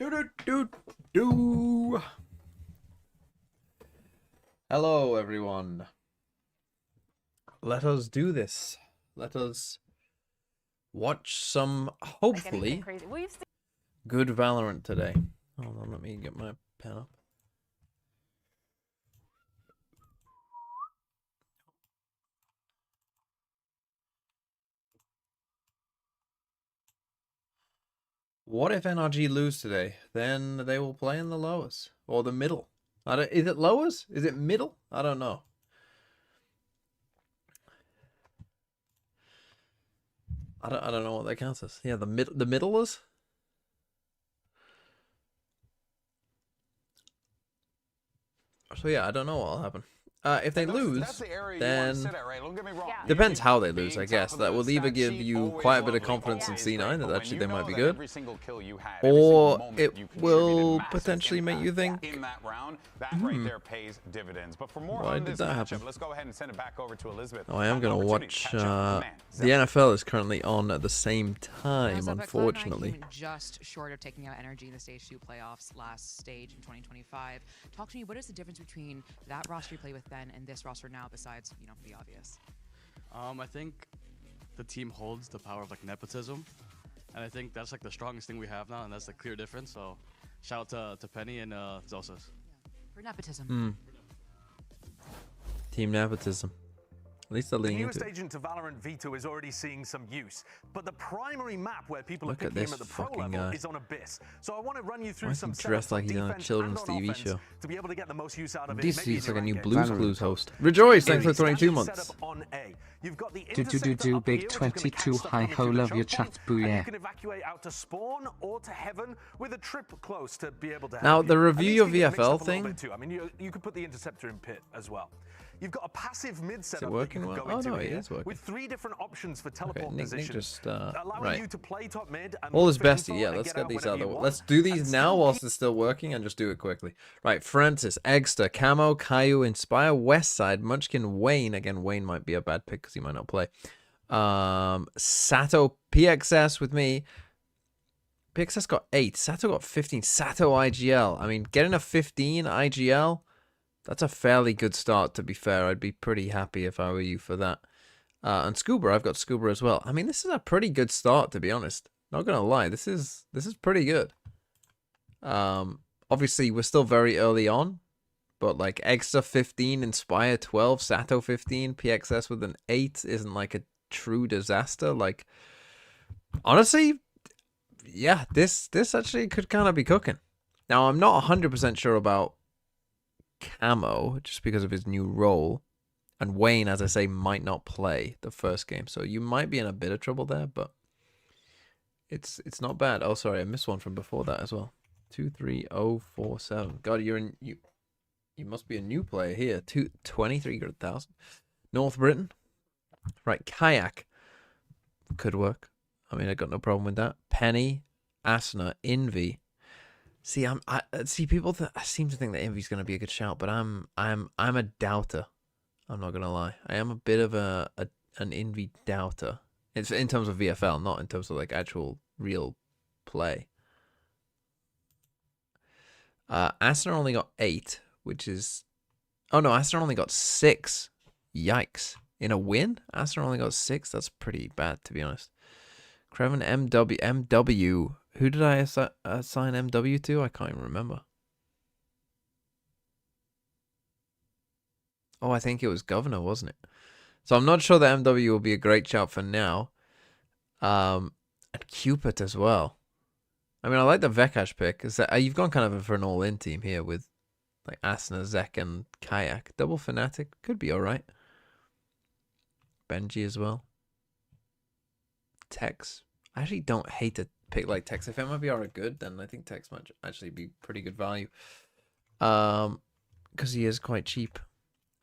Do. Hello, everyone. Let us do this. Let us watch some, hopefully, good Valorant today. Hold on, let me get my pen up. What if NRG lose today? Then they will play in the lowers or the middle. Is it lowers? Is it middle? I don't know. I don't know what that counts as. Yeah, the middlers. So yeah, I don't know what'll happen. If they lose, then depends how they lose, I guess. That will either give you quite a bit of confidence in C9 that actually they might be good, or it will potentially make you think, why did that happen? Oh, I am going to watch, the NFL is currently on at the same time, unfortunately. Just short of taking out NRG in the Stage 2 playoffs last stage in 2025. Talk to me, what is the difference between that roster you play with then and this roster now, besides, you know, the obvious? I think the team holds the power of like nepotism, and I think that's like the strongest thing we have now, and that's the clear difference. So shout out to Penny and Zosas. Yeah. For nepotism. Team nepotism. At least they're leaning into it. The newest agent to Valorant, Vito, is already seeing some use, but the primary map where people are Look at picking him this at the pro fucking level guy. is on Abyss. So I want to run you Why through is he some dressed setups like on he's on a defense children's and on TV offense show? to be able to get the most use out of it. This maybe looks in like a your new ranked Blues games. Clues host. Rejoice, thanks for Standard 22 months. setup on A. You've got the Do interceptor big up here, which is gonna 22 catch stuff hi coming ho, through the love your choke point, chat, and you booyah. can evacuate out to spawn or to heaven with a trip close to be able to help Now, you. the And review these your can get mixed VFL up a little thing. bit too. I mean, you could put the interceptor in pit as well. You've got a passive mid setup working that you can well? go into Oh, no, it here is working. with 3 different options for Okay, teleport Nick positions, just, allowing right. you to play top mid and All look is for bestie. info Yeah, and let's get get out these whenever out of the you way. want. Let's do these And now still whilst it's still working and just do it quickly. Right, Francis, Eggster, Camo, Caillou, Inspire, Westside, Munchkin, Wayne. Again, Wayne might be a bad pick because he might not play. Sato, PXS with me. PXS got 8. Sato got 15. Sato IGL. I mean, getting a 15 IGL, that's a fairly good start, to be fair. I'd be pretty happy if I were you for that. And Scuba, I've got Scuba as well. I mean, this is a pretty good start, to be honest. Not gonna lie, this is pretty good. Obviously, we're still very early on, but like Eggster 15, Inspire 12, Sato 15, PXS with an 8 isn't like a true disaster. Like, honestly, yeah, this actually could kind of be cooking. Now, I'm not 100% sure about Camo, just because of his new role. And Wayne, as I say, might not play the first game. So you might be in a bit of trouble there, but it's not bad. Oh, sorry, I missed one from before that as well. 23047. God, you must be a new player here. 23,000. North Britain. Right, Kayak. Could work. I mean, I got no problem with that. Penny, Asna, Envy. See, I see people seem to think that Envy's going to be a good shout, but I'm a doubter. I'm not gonna lie. I am a bit of an Envy doubter. It's in terms of VFL, not in terms of like actual real play. Asner only got 8, which is, oh no, Asner only got 6. Yikes! In a win, Asner only got 6. That's pretty bad, to be honest. Creven MW. Who did I assign MW to? I can't even remember. Oh, I think it was Governor, wasn't it? So I'm not sure that MW will be a great shout for now. And Cupid as well. I mean, I like the Vekash pick. Is that you've gone kind of for an all-in team here with like Asna, Zek, and Kayak. Double Fnatic could be all right. Benji as well. Tex. I actually don't hate to pick like Tex. If MIBR are good, then I think Tex might actually be pretty good value. Because he is quite cheap.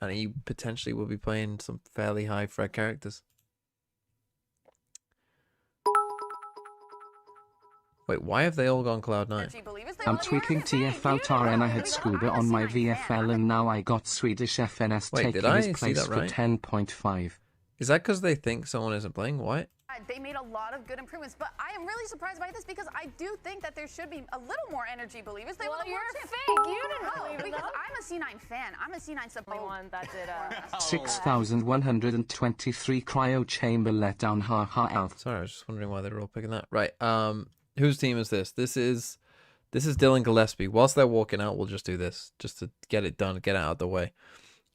And he potentially will be playing some fairly high frag characters. Wait, why have they all gone Cloud9? I'm tweaking TF and I had Scuba on my VFL and now I got Swedish FNS Wait, taking did I his see place that for right? 10.5. Is that because they think someone isn't playing? What? they made a lot of good improvements. But I am really surprised by this because I do think that there should be a little more NRG believers. They Well, would have you're more chance. fake. You didn't believe in Because them. I'm a C9 fan. I'm a C9 supporter. One that did 6,123 cryo chamber letdown. Ha ha out. Sorry, I was just wondering why they were all picking that. Right. Whose team is this? This is Dylan Gillespie. Whilst they're walking out, we'll just do this just to get it done, get it out of the way.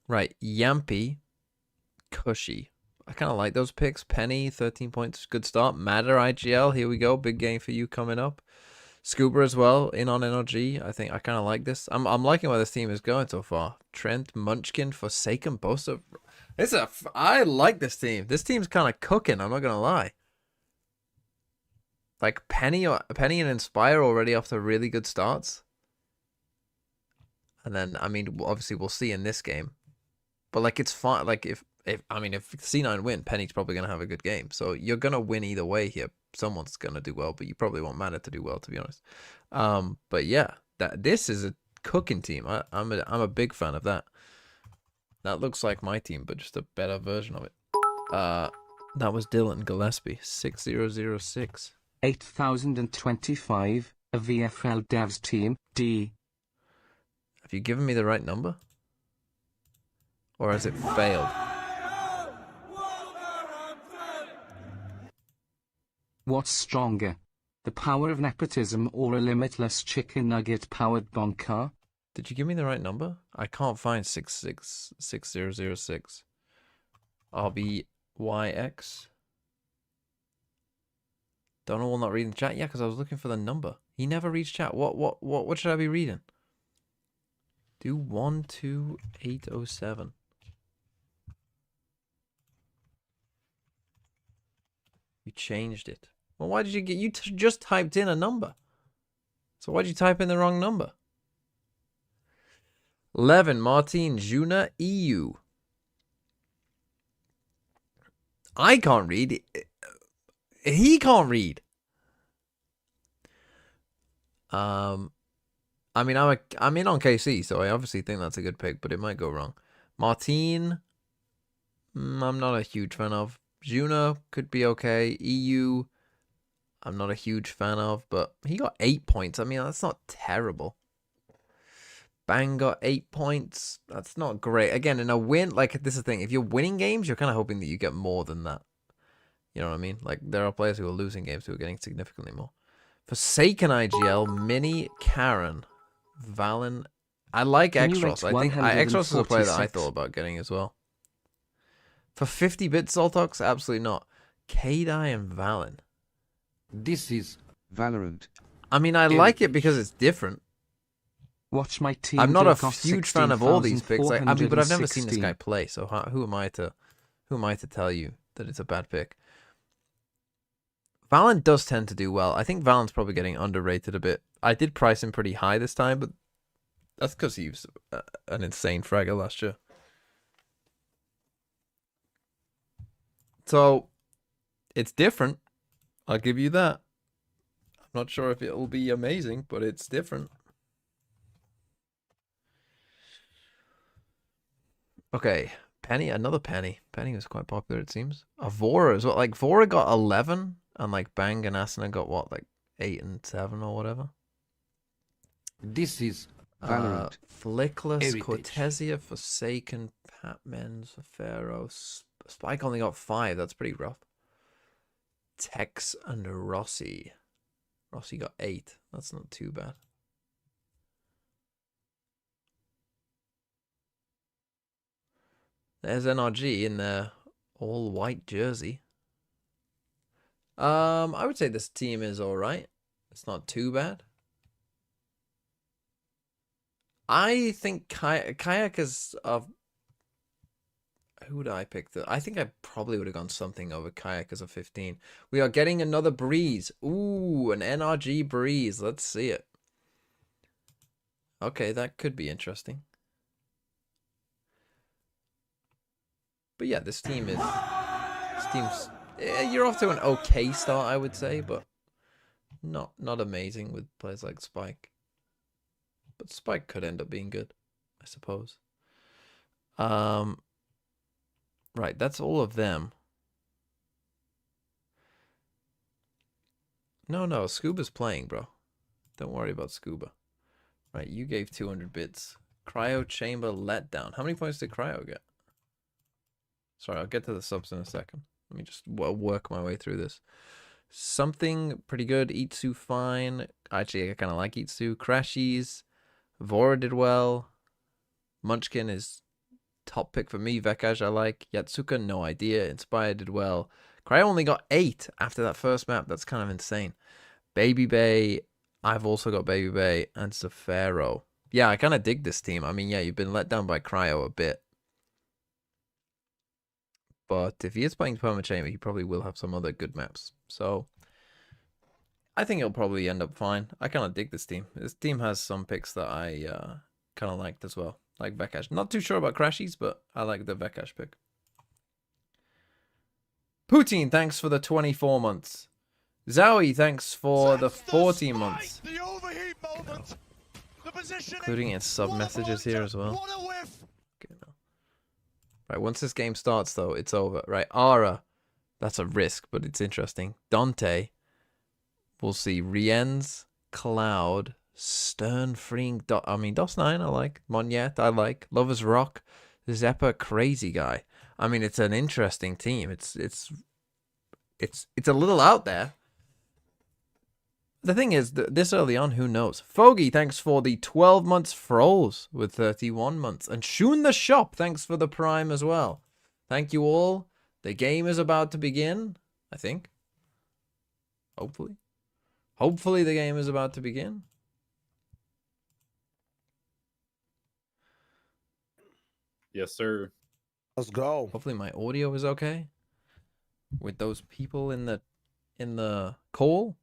Right. Yampy, Cushy. I kind of like those picks. Penny, 13 points, good start. Matter IGL, here we go. Big game for you coming up. Scuba as well, in on NRG. I think I kind of like this. I'm liking where this team is going so far. Trent, Munchkin, Forsaken, Bosa. I like this team. This team's kind of cooking. I'm not gonna lie. Like Penny and Inspire already off to really good starts. And then I mean, obviously we'll see in this game. But like it's fine. Like if C9 win, Penny's probably gonna have a good game. So you're gonna win either way here. Someone's gonna do well, but you probably want Matter to do well, to be honest. But yeah, this is a cooking team. I'm a big fan of that. That looks like my team, but just a better version of it. That was Dylan Gillespie, 6006. 8,025, a VFL devs team, D. Have you given me the right number? Or has it failed? What's stronger? The power of nepotism or a limitless chicken nugget powered bonker? Did you give me the right number? I can't find 666006. RBYX. Donald not reading chat? Yeah, because I was looking for the number. He never reads chat. What should I be reading? Do 12807. You changed it. Well, why did you get... You just typed in a number. So why'd you type in the wrong number? 11, Martin Juna EU. I can't read. He can't read. I mean, I'm in on KC, so I obviously think that's a good pick, but it might go wrong. Martin, I'm not a huge fan of. Juna could be okay. EU, I'm not a huge fan of, but he got 8 points. I mean, that's not terrible. Bang got 8 points. That's not great. Again, in a win, like, this is the thing. If you're winning games, you're kind of hoping that you get more than that. You know what I mean? Like, there are players who are losing games who are getting significantly more. Forsaken IGL, Mini, Karen, Valen. I like Extros. I think Extros is a player that I thought about getting as well. For 50-bit Zoltox, absolutely not. Kadai and Valen. This is Valorant. I mean, I like it because it's different. Watch my team. I'm not a huge fan of all these picks. I mean, but I've never seen this guy play, so who am I to tell you that it's a bad pick? Valen does tend to do well. I think Valen's probably getting underrated a bit. I did price him pretty high this time, but that's because he was an insane fragger last year. So, it's different. I'll give you that. I'm not sure if it'll be amazing, but it's different. Okay, Penny, another Penny. Penny was quite popular, it seems. Vora as well. Like, Vora got 11, and like Bang and Asuna got what, like 8 and 7 or whatever. This is Valorant. Flickless, Cortesia, Forsaken, Patmens, Pharaoh, Spike only got 5. That's pretty rough. Tex and Rossi. Rossi got 8. That's not too bad. There's NRG in their all-white jersey. I would say this team is alright. It's not too bad. I think Kayak is of... Who would I pick? I think I probably would have gone something over Kayak as a 15. We are getting another Breeze. Ooh, an NRG Breeze. Let's see it. Okay, that could be interesting. But yeah, this team's you're off to an okay start, I would say, but not amazing with players like Spike. But Spike could end up being good, I suppose. Right, that's all of them. No, Scuba's playing, bro. Don't worry about Scuba. Right, you gave 200 bits. Cryo Chamber letdown. How many points did Cryo get? Sorry, I'll get to the subs in a second. Let me just work my way through this. Something pretty good. Itsu fine. Actually, I kind of like Itsu. Crashies. Vora did well. Munchkin is top pick for me. Vekaj I like. Yatsuka, no idea. Inspire did well. Cryo only got 8 after that first map. That's kind of insane. Baby Bay. I've also got Baby Bay and Safaro. Yeah, I kind of dig this team. I mean, yeah, you've been let down by Cryo a bit. But if he is playing Perma Chamber, he probably will have some other good maps. So I think he'll probably end up fine. I kind of dig this team. This team has some picks that I kind of liked as well. Like Vekaj. Not too sure about Crashies, but I like the Vekaj pick. Poutine, thanks for the 24 months. Zowie, thanks for the 14 months. The overheat moment. The positioning. Including in sub messages here as well. What a whiff. Okay, no. Right, once this game starts, though, it's over. Right, Ara. That's a risk, but it's interesting. Dante. We'll see. Rienz, Cloud, Stern, Freeing. DOS9, I like. Monyet, I like. Lovers Rock. Zeppa, Crazy Guy. I mean, it's an interesting team. It's a little out there. The thing is, this early on, who knows? Fogey, thanks for the 12 months. Froze with 31 months. And Shun the Shop, thanks for the Prime as well. Thank you all. The game is about to begin, I think. Hopefully. Hopefully the game is about to begin. Yes, sir. Let's go. Hopefully my audio is okay. With those people in the call.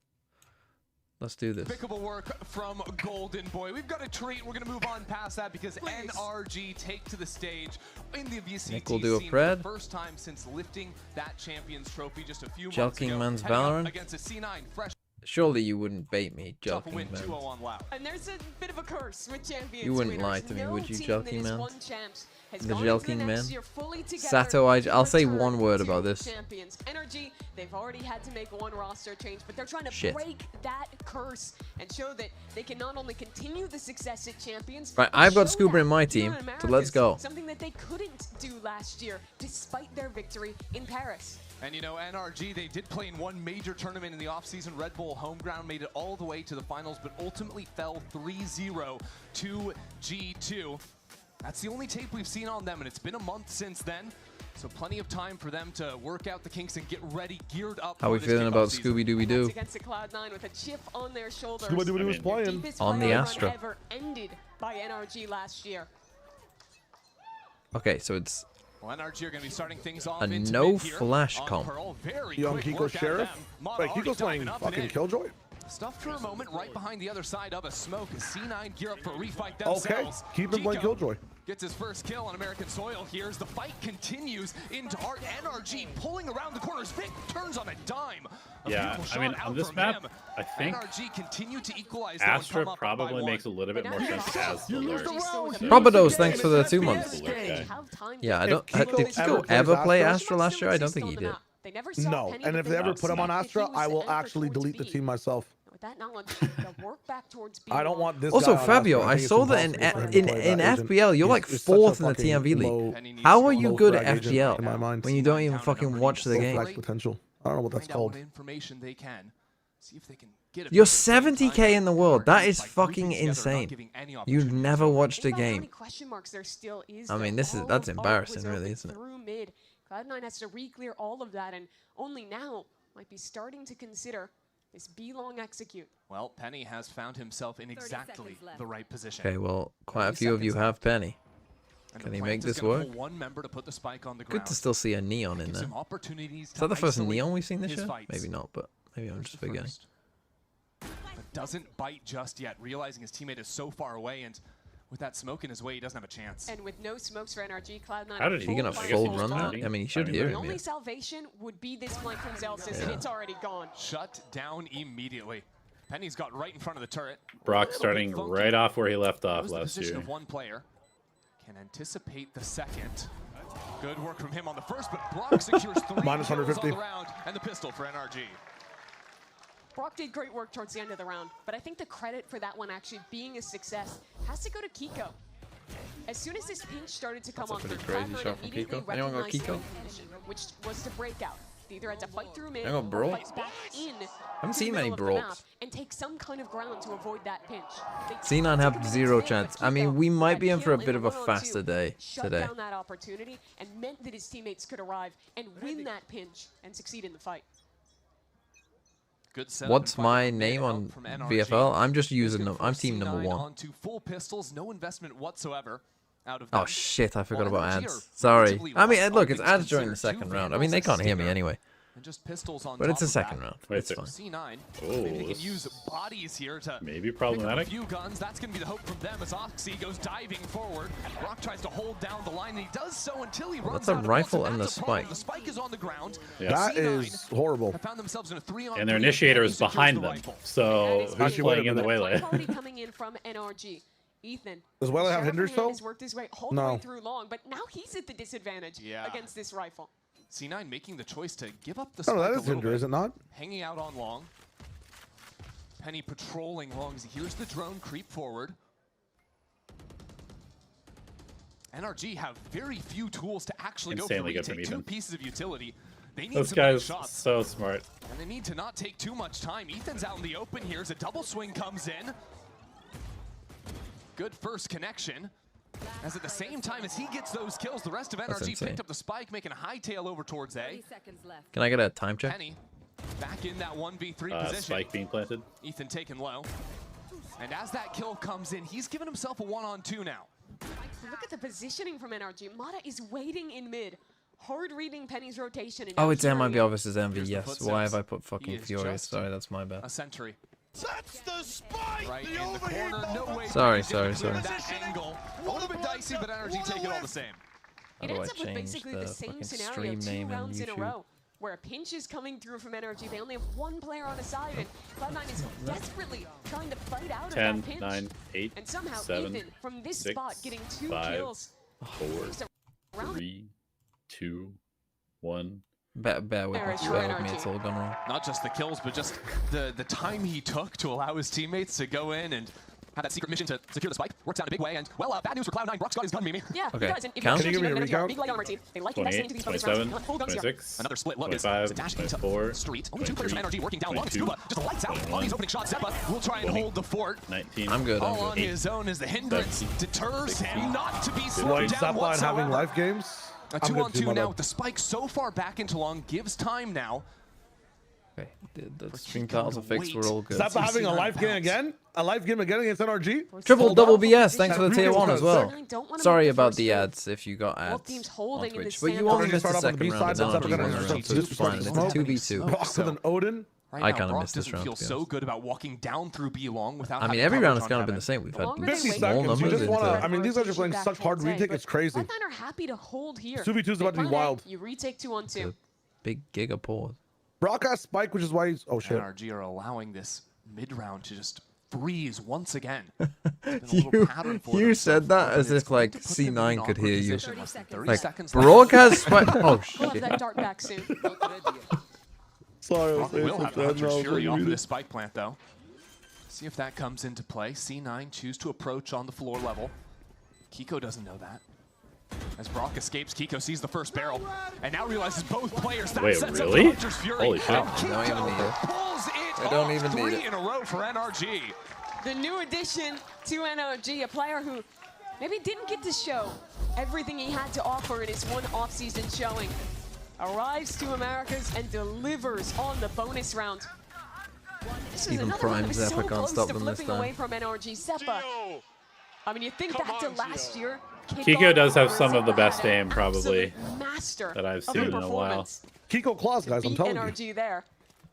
Let's do this. Despicable work from Golden Boy. We've got a treat. We're going to move on past that because NRG take to the stage in the VCT Nick will do a scene pred. for the first time since lifting that Champions Trophy just a few months Jelking ago. Man's Heading up Valorant. against a C9 fresh Surely you wouldn't bait me, tough Jelking win Man. 2-0 on Loud. And there's a bit of a curse with champions. You wouldn't winners. lie to me, No would you, team Jelking that has Man? won champs has The gone into Jelking next Man? year fully together Sato, I'll say to one word return about to this. Champions. NRG, they've already had to make one roster change, but they're trying to Shit. break that curse and show that they can not only continue the success at champions. Right, but I've got show Scuba that in my here team, in so let's go. Something that they couldn't do last year, despite their victory in Paris. And you know, NRG, they did play in one major tournament in the offseason. Red Bull Homeground made it all the way to the finals, but ultimately fell 3-0 to G2. That's the only tape we've seen on them, and it's been a month since then. So plenty of time for them to work out the kinks and get ready, geared up. How for we this feeling kickoff about season. Scooby Dooby Doo? Against the Cloud9 with a chip on their shoulders. Scooby Dooby was playing. Deepest On the playoff run Astra. ever ended by NRG last year. Okay, so it's Well, NRG are going to be starting things off a into no mid here flash on comp. Pearl. Very Young quick Kiko work out of Sheriff. them. Mod Wait, already Kiko's playing diving up and fucking in. Killjoy? Stuffed for a moment right behind the other side of a smoke. C9 gear up for a refight Okay, themselves. keep him playing Kiko Killjoy. gets his first kill on American soil here as the fight continues into Art. NRG pulling around the corners. Vic turns on a dime. A Yeah, beautiful I mean, shot on out this from map, him. I think NRG continue to equalize though, and Astra come up by probably one. makes a little bit more sense as the lurk. Probados, thanks for the 2 months. Okay. Yeah, I don't. Kiko Did ever Kiko plays ever play Astra? Astra last year? I don't think he did. They never saw No, Penny, and but if they ever did put him on see that Astra, he was I the will anchor actually towards delete the B. team myself. With that knowledge, they'll work back towards B. I don't want this Also, guy on Fabio, Astra. I think it's saw that in impossible for him to play in that agent. FPL, you're like He's such a 4th in the fucking TMV low- league. Penny needs How to are go you low good frag at agent FPL in my mind. when you don't even fucking watch the Low game? flag potential. I don't know what that's Find out called. what information they can. See if they can get a You're bit at the same 70k time. in the world. That NRG is by grouping fucking together, not insane. giving any You've opportunities. never watched a Think about how game. many question marks there still is, I mean, though. that's All embarrassing, of Art was really, open isn't it? through mid. Cloud9 has to re-clear all of that, and only now might be starting to consider this B-long execute. Well, Penny has found himself in exactly the right position. Okay, well, quite a 30 few of you seconds have Penny. And Can the he plant make is this gonna work? pull one member to put the spike on the Good ground. to still see a neon in Gives there. him opportunities Is to that the first isolate neon we've seen this his year? fights. Maybe not, but maybe I'm There's just the forgetting. first. But doesn't bite just yet, realizing his teammate is so far away, and with that smoke in his way, he doesn't have a chance. And with no smokes for NRG, Cloud9 How did Is he gonna I guess full he was run that? landing. I mean, he should hear The him. only Yeah. salvation would be this flank from Zelsis, and it's already gone. Shut down immediately. Penny's got right in front of the turret. Brock A little starting bit funky. right off where he left off Knows the last position year. of one player. Can anticipate the second. Good work from him on the first, but Brock secures 3 Minus kills on 150. the round and the pistol for NRG. Brock did great work towards the end of the round, but I think the credit for that one actually being a success has to go to Kiko. As soon as this pinch started to come That's a on pretty through, crazy Cloud9 shot from immediately Kiko. Anyone got recognized Kiko? the condition, which was to break out. They either had to fight through mid Anyone or brawl? fight back in. I haven't seen many brawls. And take some kind of ground to avoid that pinch. C9 have zero chance. I mean, we might be in for a bit of a faster day shut today. down that opportunity and meant that his teammates could arrive and win that pinch and succeed in the fight. Good setup What's and my fight name from on NRG. VFL? I'm just This using could them. I'm force team number C9 one. onto full pistols, no investment whatsoever out of Oh them. shit, I forgot Well, about NRG ads. are Sorry. relatively I mean, light look, on it's things ads during the considered. second Two round. I mean, they Vandals, can't hear me Stinger, anyway. and just pistols on But it's top a of second that. round. Wait, It's so- fine. C9, Oh, maybe they can this use bodies here to maybe pick up a problematic. few guns. That's going to be the hope from them as Oxy goes diving forward. Brock tries to hold down the line, and he does so until he runs That's a out of rifle bullets, and the that's a problem. spike. The spike is on the ground. Yeah. That C9 is horrible. have found themselves in a 3-on-3, And their initiator is secures behind the them. rifle. So who's Actually, wait a playing in the minute. waylay? Quality coming in from NRG. Ethan. Does Wele have Sheriff hinders Hand though? has worked his way all the No. way through long, but now he's at the disadvantage against this rifle. C9 making the choice to give up the Oh, spike that a is little hinder, bit, is it not? hanging out on long. Penny patrolling long as he hears the drone creep forward. NRG have very few tools to actually Insanely go good for from retake. Two Ethan. pieces of utility. They need This some big guy's shots. so smart. And they need to not take too much time. Ethan's out in the open here as a double swing comes in. Good first connection. As at the same time as he gets those kills, the rest of NRG insane. picked up the spike, making a high tail over towards A. Can I get a time check? Penny back in that 1v3 position. Spike being planted. Ethan taken low. And as that kill comes in, he's given himself a 1-on-2 now. Look at the positioning from NRG. Mata is waiting in mid. Hard reading Penny's rotation. And Oh, now it's hearing MIBR versus Here's Envy. the Yes. footsteps. Why have I put He fucking is Furious? just Sorry, that's my bad. A sentry. That's the spike! Right in the corner. No way. Sorry, Penny's gonna sorry, clear sorry. That angle. A little bit dicey, but NRG take it all the same. How It do I ends up with change basically the the same fucking scenario, stream 2 name in rounds in a YouTube? row, where a pinch is coming through from NRG. They only have one player on a side, and Cloud9 is desperately trying to fight out of 10, that pinch. 9, 8, And somehow 7, Ethan, from this 6, spot, getting 2 5, kills. 4, Just around 3, 2, 1. Bear with me. There is Bear with your me. energy. It's all gone wrong. Not just the kills, but just the time he took to allow his teammates to go in and have that secret mission to secure the spike. Works out in a big way, and, well, bad news for Cloud9. Brock's got his gun, Mimi. Yeah, Okay. he does. And if Count? you Can you give me a shoot recount? big light armor team, they like investing 28, into these bonus rounds. 27, You want full guns here. 26, Another split look as 25, Dash into 24, street. Only 2 players from 23, NRG working down long. 22, Scuba just lights out on 21, these opening shots. Zeppa will try and 20, hold the fort. 19. I'm good. All I'm on good. his own as the hindrance 17, deters 16, him not to be What, slowed down Zapline whatsoever. having life games? A I'm good too, 2-on-2 my now bad. with the spike so far back into long gives time now. Okay. The stream tiles are fixed. We're all good. Zappa having a life game again? A life game again against NRG? Triple Hold double up. BS. Thanks for the tier 1 as well. Certainly don't wanna Sorry make the about first the move. ads if you got Both ads teams on holding in Twitch. this But you standoff. only We're missed gonna the start off on the second round. B-side, It's then NRG Zappa gonna winner, start so it's to fine. It's smoke. 2v2. Brock with an Odin? Right I now, kinda Brock missed this doesn't round, feel to be so honest. good about walking down through B long without I mean, having every coverage round has on kind of been Heaven. the same. We've had longer they 50 wait, small seconds. You numbers just into want to. it. I mean, these guys are playing such hard retake. It's crazy. Cloud9 are happy to hold here. 2v2 is about to be They wild. You retake 2-on-2. Big giga pause. Brock has spike, which is why he's. Oh shit. NRG are allowing this mid-round to just freeze once again. It's been a little pattern for them You so said that far, as but it's if going like to put them in an C9 could awkward hear you. position. Less than 30 Like seconds left. Brock has spike. Oh We'll have shit. that dart back soon. Sorry, Brock will have the Hunter's Fury off of this spike plant, though. See if that comes into play. C9 choose to approach on the floor level. Kiko doesn't know that. As Brock escapes, Kiko sees the first barrel, and now realizes both players. That Wait, sets really? up the Hunter's Fury. Holy shit. And They don't even need Kiko it. pulls it They don't off. even need 3 it. in a row for NRG. The new addition to NRG, a player who maybe didn't get to show everything he had to offer in his one off-season showing, arrives to Americas and delivers on the bonus round. This is Even another Prime one that was Zeppa so can't close stop to them this flipping away time. from NRG. Zeppa. I mean, you think back to last year. Kiko does have some of the Zeppa best had an aim, probably, absolute master that I've of seen a in a while. performance. Kiko Claus, guys. I'm Beat telling you. NRG there.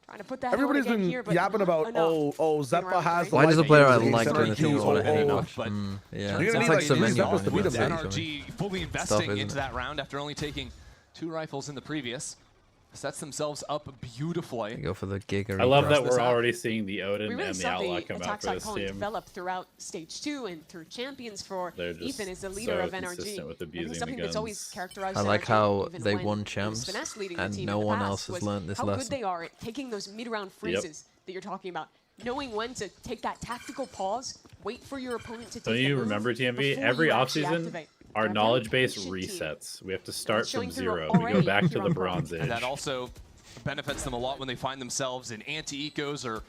Trying to put that Everybody's on again been here, but yapping not about, enough. Zeppa round has three. the Why does a life player I games, like Center doing the thing Q's, I want to hate? oh, Yeah, but it's You're gonna need, like like, so these many Zeppas to beat moments. them. NRG fully Stuff, investing isn't into it? that round after only taking 2 rifles in the previous. Sets themselves up beautifully. Go for the giga. I love that this we're out. already seeing the Odin We really and the saw Outlaw the come out attacks for this icon team. develop throughout stage 2 and through champions for They're just Ethan as the leader so of NRG. consistent with And abusing the something that's always guns. characterized I like NRG, how even they when won it was champs Finesse leading the and team no in the one past, else has was learned this how lesson. good they are at taking those mid-round freezes. that you're talking about. Knowing when to take that tactical pause, wait for your opponent to take Don't the you move remember, TMV? before Every you actually offseason, activate. our Now, knowledge very base efficient team. resets. We have to start showing from through 0. We go already back to here the on Bronze Age. And that also benefits them a lot when they find themselves in anti-ecos or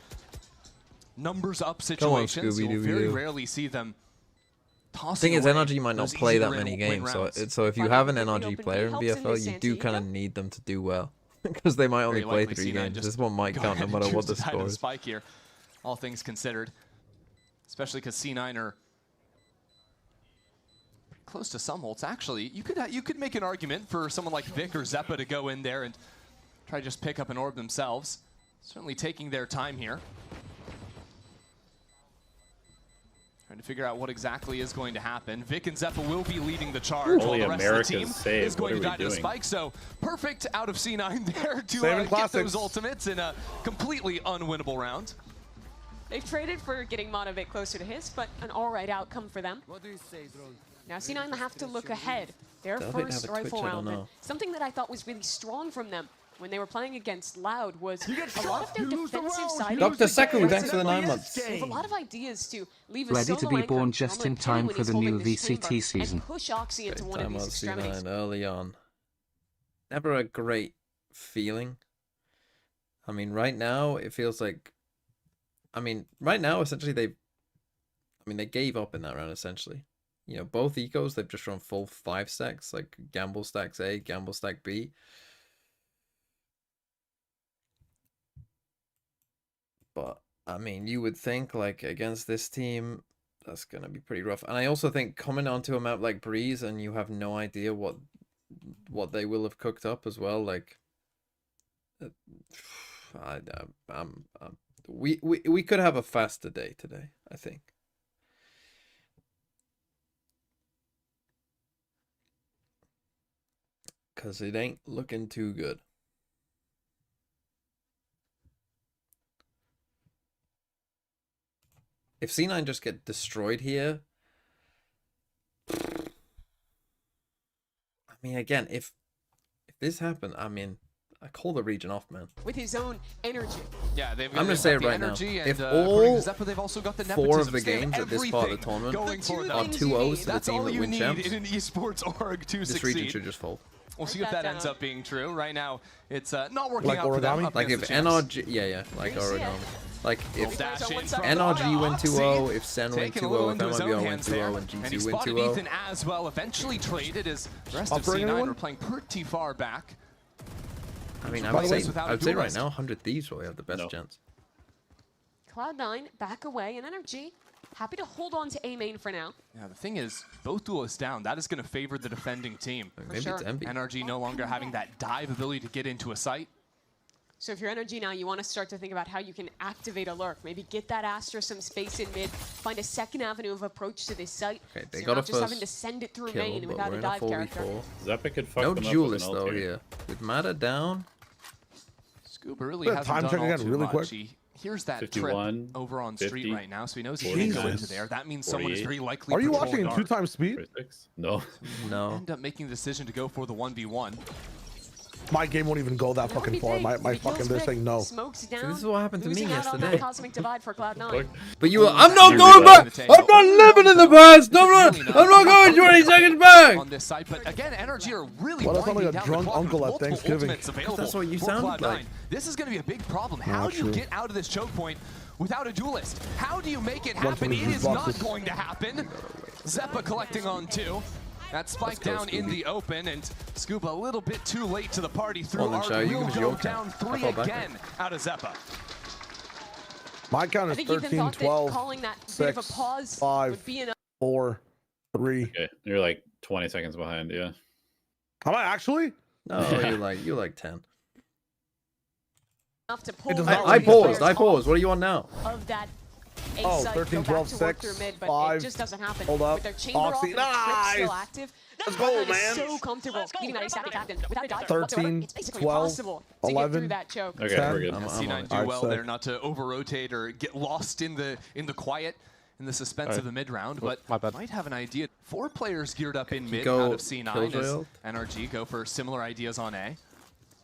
numbers up situations. You'll Scooby-Doo. very rarely see them The tossing thing is, away NRG might not those play easy that to many win games, rounds. so if you Finding have an the NRG open player in helps in BFL, this you do kind of anti-eco. need them to do well, because they might only Very play likely 3 C9 games. just This one might go count no ahead and matter what choose the to die to score is. spike here, all things considered. Especially because C9 are close to some ults. Actually, you could make an argument for someone like Vic or Zeppa to go in there and try to just pick up an orb themselves. Certainly taking their time here. Trying to figure out what exactly is going to happen. Vic and Zeppa will be leading the charge while Holy the rest America's of the team save. is going What to are die we to the doing? spike. So perfect out of C9 there to Saving get classics. those ultimates in a completely unwinnable round. They've traded for getting Mana a bit closer to his, but an alright outcome for them. What do you say, Drone? Now C9 have to look ahead. Their They'll have first a rifle Twitch, I don't round. And know. something that I thought was really strong from them when they were playing against Loud was a lot of their defensive side. Dr. Seku, was thanks for the 9 aggressive. months. They have a lot of ideas to leave a Ready to solo be anchor born on just the in pin time when for he's the holding new this chamber VCT season. and push Oxy into one of Time these on extremities. C9 early on. Never a great feeling. I mean, right now it feels like. I mean, right now essentially they gave up in that round essentially. You know, both ecos they've just run full 5 stacks, like gamble stacks A, gamble stack B. But I mean, you would think like against this team, that's gonna be pretty rough. And I also think coming onto a map like Breeze and you have no idea what they will have cooked up as well. Like, we could have a faster day today, I think. Cause it ain't looking too good. If C9 just get destroyed here, I mean, again, if this happened, I mean, I call the region off, man. With his own energy. Yeah, I'm gonna say it right now. If all they've also got the 4 of the nepotism. They have games at this part of the everything tournament going for them. are 2-0s to the That's team all that you win need champs, in an esports org to this succeed. region should just fold. We'll see Write if that that ends down. up being true. Right now, it's not working Like out for them. origami? up Like if against the champs. NRG, yeah, like You see it. origami. Like if Dash in from NRG went Oxy. 2-0, if Sen went Taking a little 2-0, if into his own MIBR went hands there. 2-0, and And he G2 went spotted 2-0. Ethan as well. Eventually traded as the rest of Offering C9 anyone? were playing pretty far back. I mean, I By would the way, say, without a I would say right duelist. now, 100 Thieves probably have the best No. chance. Cloud9 back away, and NRG happy to hold on to A main for now. Yeah, the thing is, both duelists down. That is going to favor the defending team. Like, maybe sure. it's Envy. NRG no longer having that dive ability to get into a site. So if you're NRG now, you want to start to think about how you can activate a lurk. Maybe get that Astra some space in mid, find a second avenue of approach to this site. Okay, they so you're got not a just having first to send it through kill, main but without we're a in a dive character. 4v4. Zeppa could fuck No them up with duelist an though ult here. With Mata down, Scuba really Bit of hasn't time done check all again, too really much. quick. He hears that 51, trip over on 50, street right now, so he knows he can't go 49, into there. That means someone is 48. very likely Are you patrolling watching in guard. 2x speed? 46? No. no. End up making the decision to go for the 1v1. My game won't even go that fucking far. My fucking, they're saying no. Smokes down. this is what happened to me losing out on yesterday. that cosmic divide for Cloud9. But you were, I'm not You going do back! that. I'm not living in the past! I'm not going 20 seconds back! On this side, but again, NRG are really Well, that sounds winding like a down drunk the clock uncle with at multiple Thanksgiving. ultimates available That's what you for sound Cloud9. like. This is going to be a big problem. How do you true. get out of this choke point without a duelist? How do you make it Once happen? one of It these is not boxes. going to happen. Zeppa collecting on 2. That spike go, down in Scooby. the open, and Scuba a little bit too late to the party through. Well, then, Shao, Arc you will can go joke down now. I 3 fall back again out of Zeppa. My count I is think Ethan 13, thought that 12, calling that bit of a 6, pause 5, would be enough 4, 3. Okay, you're like 20 seconds behind, yeah. Am I actually? No, you like 10. to pull It does those not I really paused, matter. I paused. What are you on now? of that A Oh, site, 13, go back 12, to work 6, through mid, but 5. it just doesn't happen. Hold up. With their chamber off Oxy. and the trip still Nice. active, Let's go, Cloud9 is man. so comfortable leaving that static captain without a dive 13, whatsoever. It's basically 12, impossible to get 11. through that choke. Okay, 10. we're good. I'm C9 on it. do Alright, well sick. there not to over-rotate or get lost in the quiet in the suspense of the mid-round, but my bad. might have an idea. 4 players geared up in you mid go out of C9 as Killjoy? NRG go for similar ideas on A.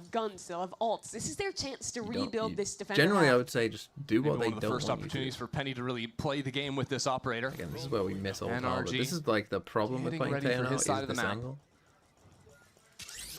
have guns, they'll have ults. This is their chance to You don't- rebuild you- this defender. Generally, I half. would say just do Maybe what they one of the don't first want you to opportunities do. for Penny to really play the game with this operator. Again, this is where we miss all the time. But NRG this is like the problem with getting playing ready Tail for now his is side of the this map. angle.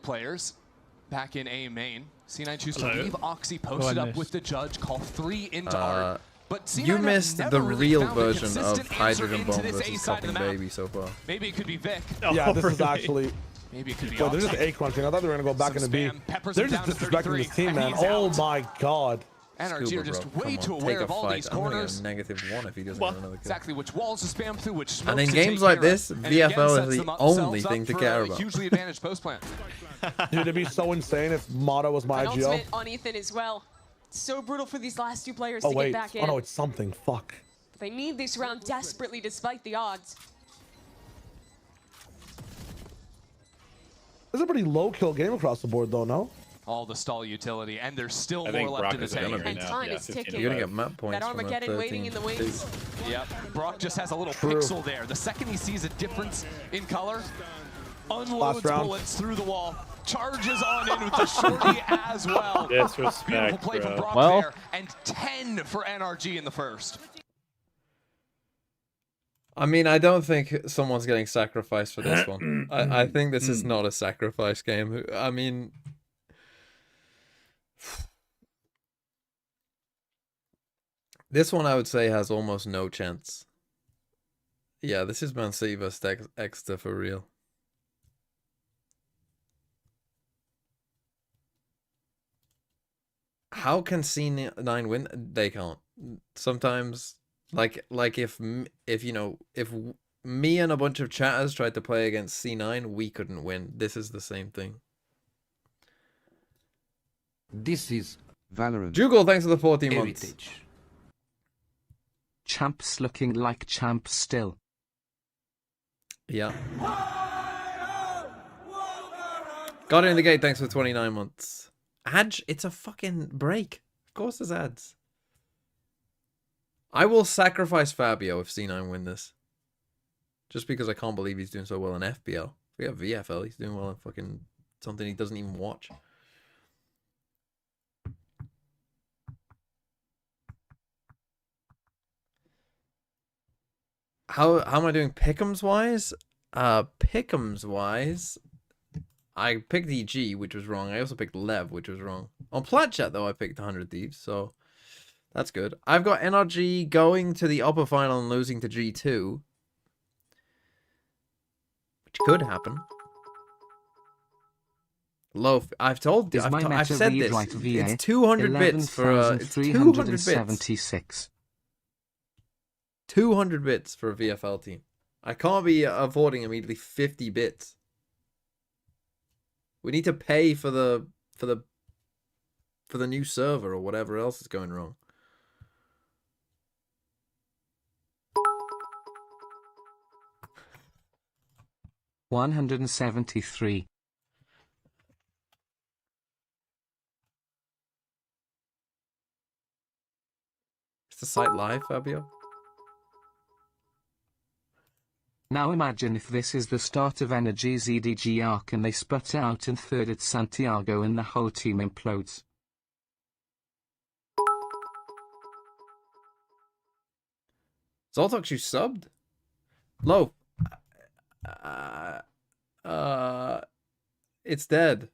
of players back in A main. C9 choose to Hello. leave Oxy posted up with the judge, call 3 into art. But C9 You have missed never the really real found a version of consistent answer Hydrogen into Bomb this A versus side of the Cupping map. Baby so far. Maybe it could be Vic. Yeah, this is really? actually Maybe it could be Bro, they're just offside. A crunching. I thought they were gonna go back Some into B. spam, peppers They're him just down to disrespecting 33, this team, and man. he's Oh out. my god. NRG Scuba, are just bro. way Come too on, aware take a of all fight. these I'm gonna corners. get a -1 if he doesn't get another kill. Exactly which walls to spam through, which smokes And in to games take like care of. this, And VFL again, is sets the themselves only up thing to for care a about. hugely advantaged post plant. Dude, it'd be so insane if Motto was my An IGL. ultimate on Ethan as well. So brutal for these last two players Oh to wait. get back in. Oh no, it's something. Fuck. They need this round desperately despite the odds. This is a pretty low kill game across the board, though. No. All the stall utility, and there's still I more think left Brock in the is gonna tank. right And now. time Yeah, is 15 ticking. You're gonna get map points That from Armageddon waiting in the wings. Yep, Brock just has a little True. pixel there. The second he sees a difference in color, unloads round. bullets through the wall, charges on in with the shorty as well. Beautiful Disrespect, play from bro. Brock Well. there, and 10 for NRG in the first. I mean, I don't think someone's getting sacrificed for this one. I think this is not a sacrifice game. I mean, this one I would say has almost no chance. Yeah, this is Man City versus Exeter for real. How can C9 win? They can't. Sometimes, like if you know, if me and a bunch of chatters tried to play against C9, we couldn't win. This is the same thing. This is Valorant. Jugal, thanks for the 14 months. Heritage. Champs looking like champs still. Yeah. Got it in the gate, thanks for 29 months. Adge, it's a fucking break. Of course there's ads. I will sacrifice Fabio if C9 win this. Just because I can't believe he's doing so well in FPL. We have VFL, he's doing well in fucking something he doesn't even watch. How am I doing pick'ems wise? Pick'ems wise, I picked EG, which was wrong. I also picked Lev, which was wrong. On Plat Chat, though, I picked 100 Thieves, so that's good. I've got NRG going to the upper final and losing to G2, which could happen. Loaf, I've told you, I've said this. It's 200 bits for it's 200 bits. 376. 200 bits for a VFL team. I can't be affording immediately 50 bits. We need to pay for the new server or whatever else is going wrong. $173. Is the site live, Fabio? Now imagine if this is the start of NRG's EDG arc and they sput out in third at Santiago and the whole team implodes. Zoltox, you subbed? Low. It's dead.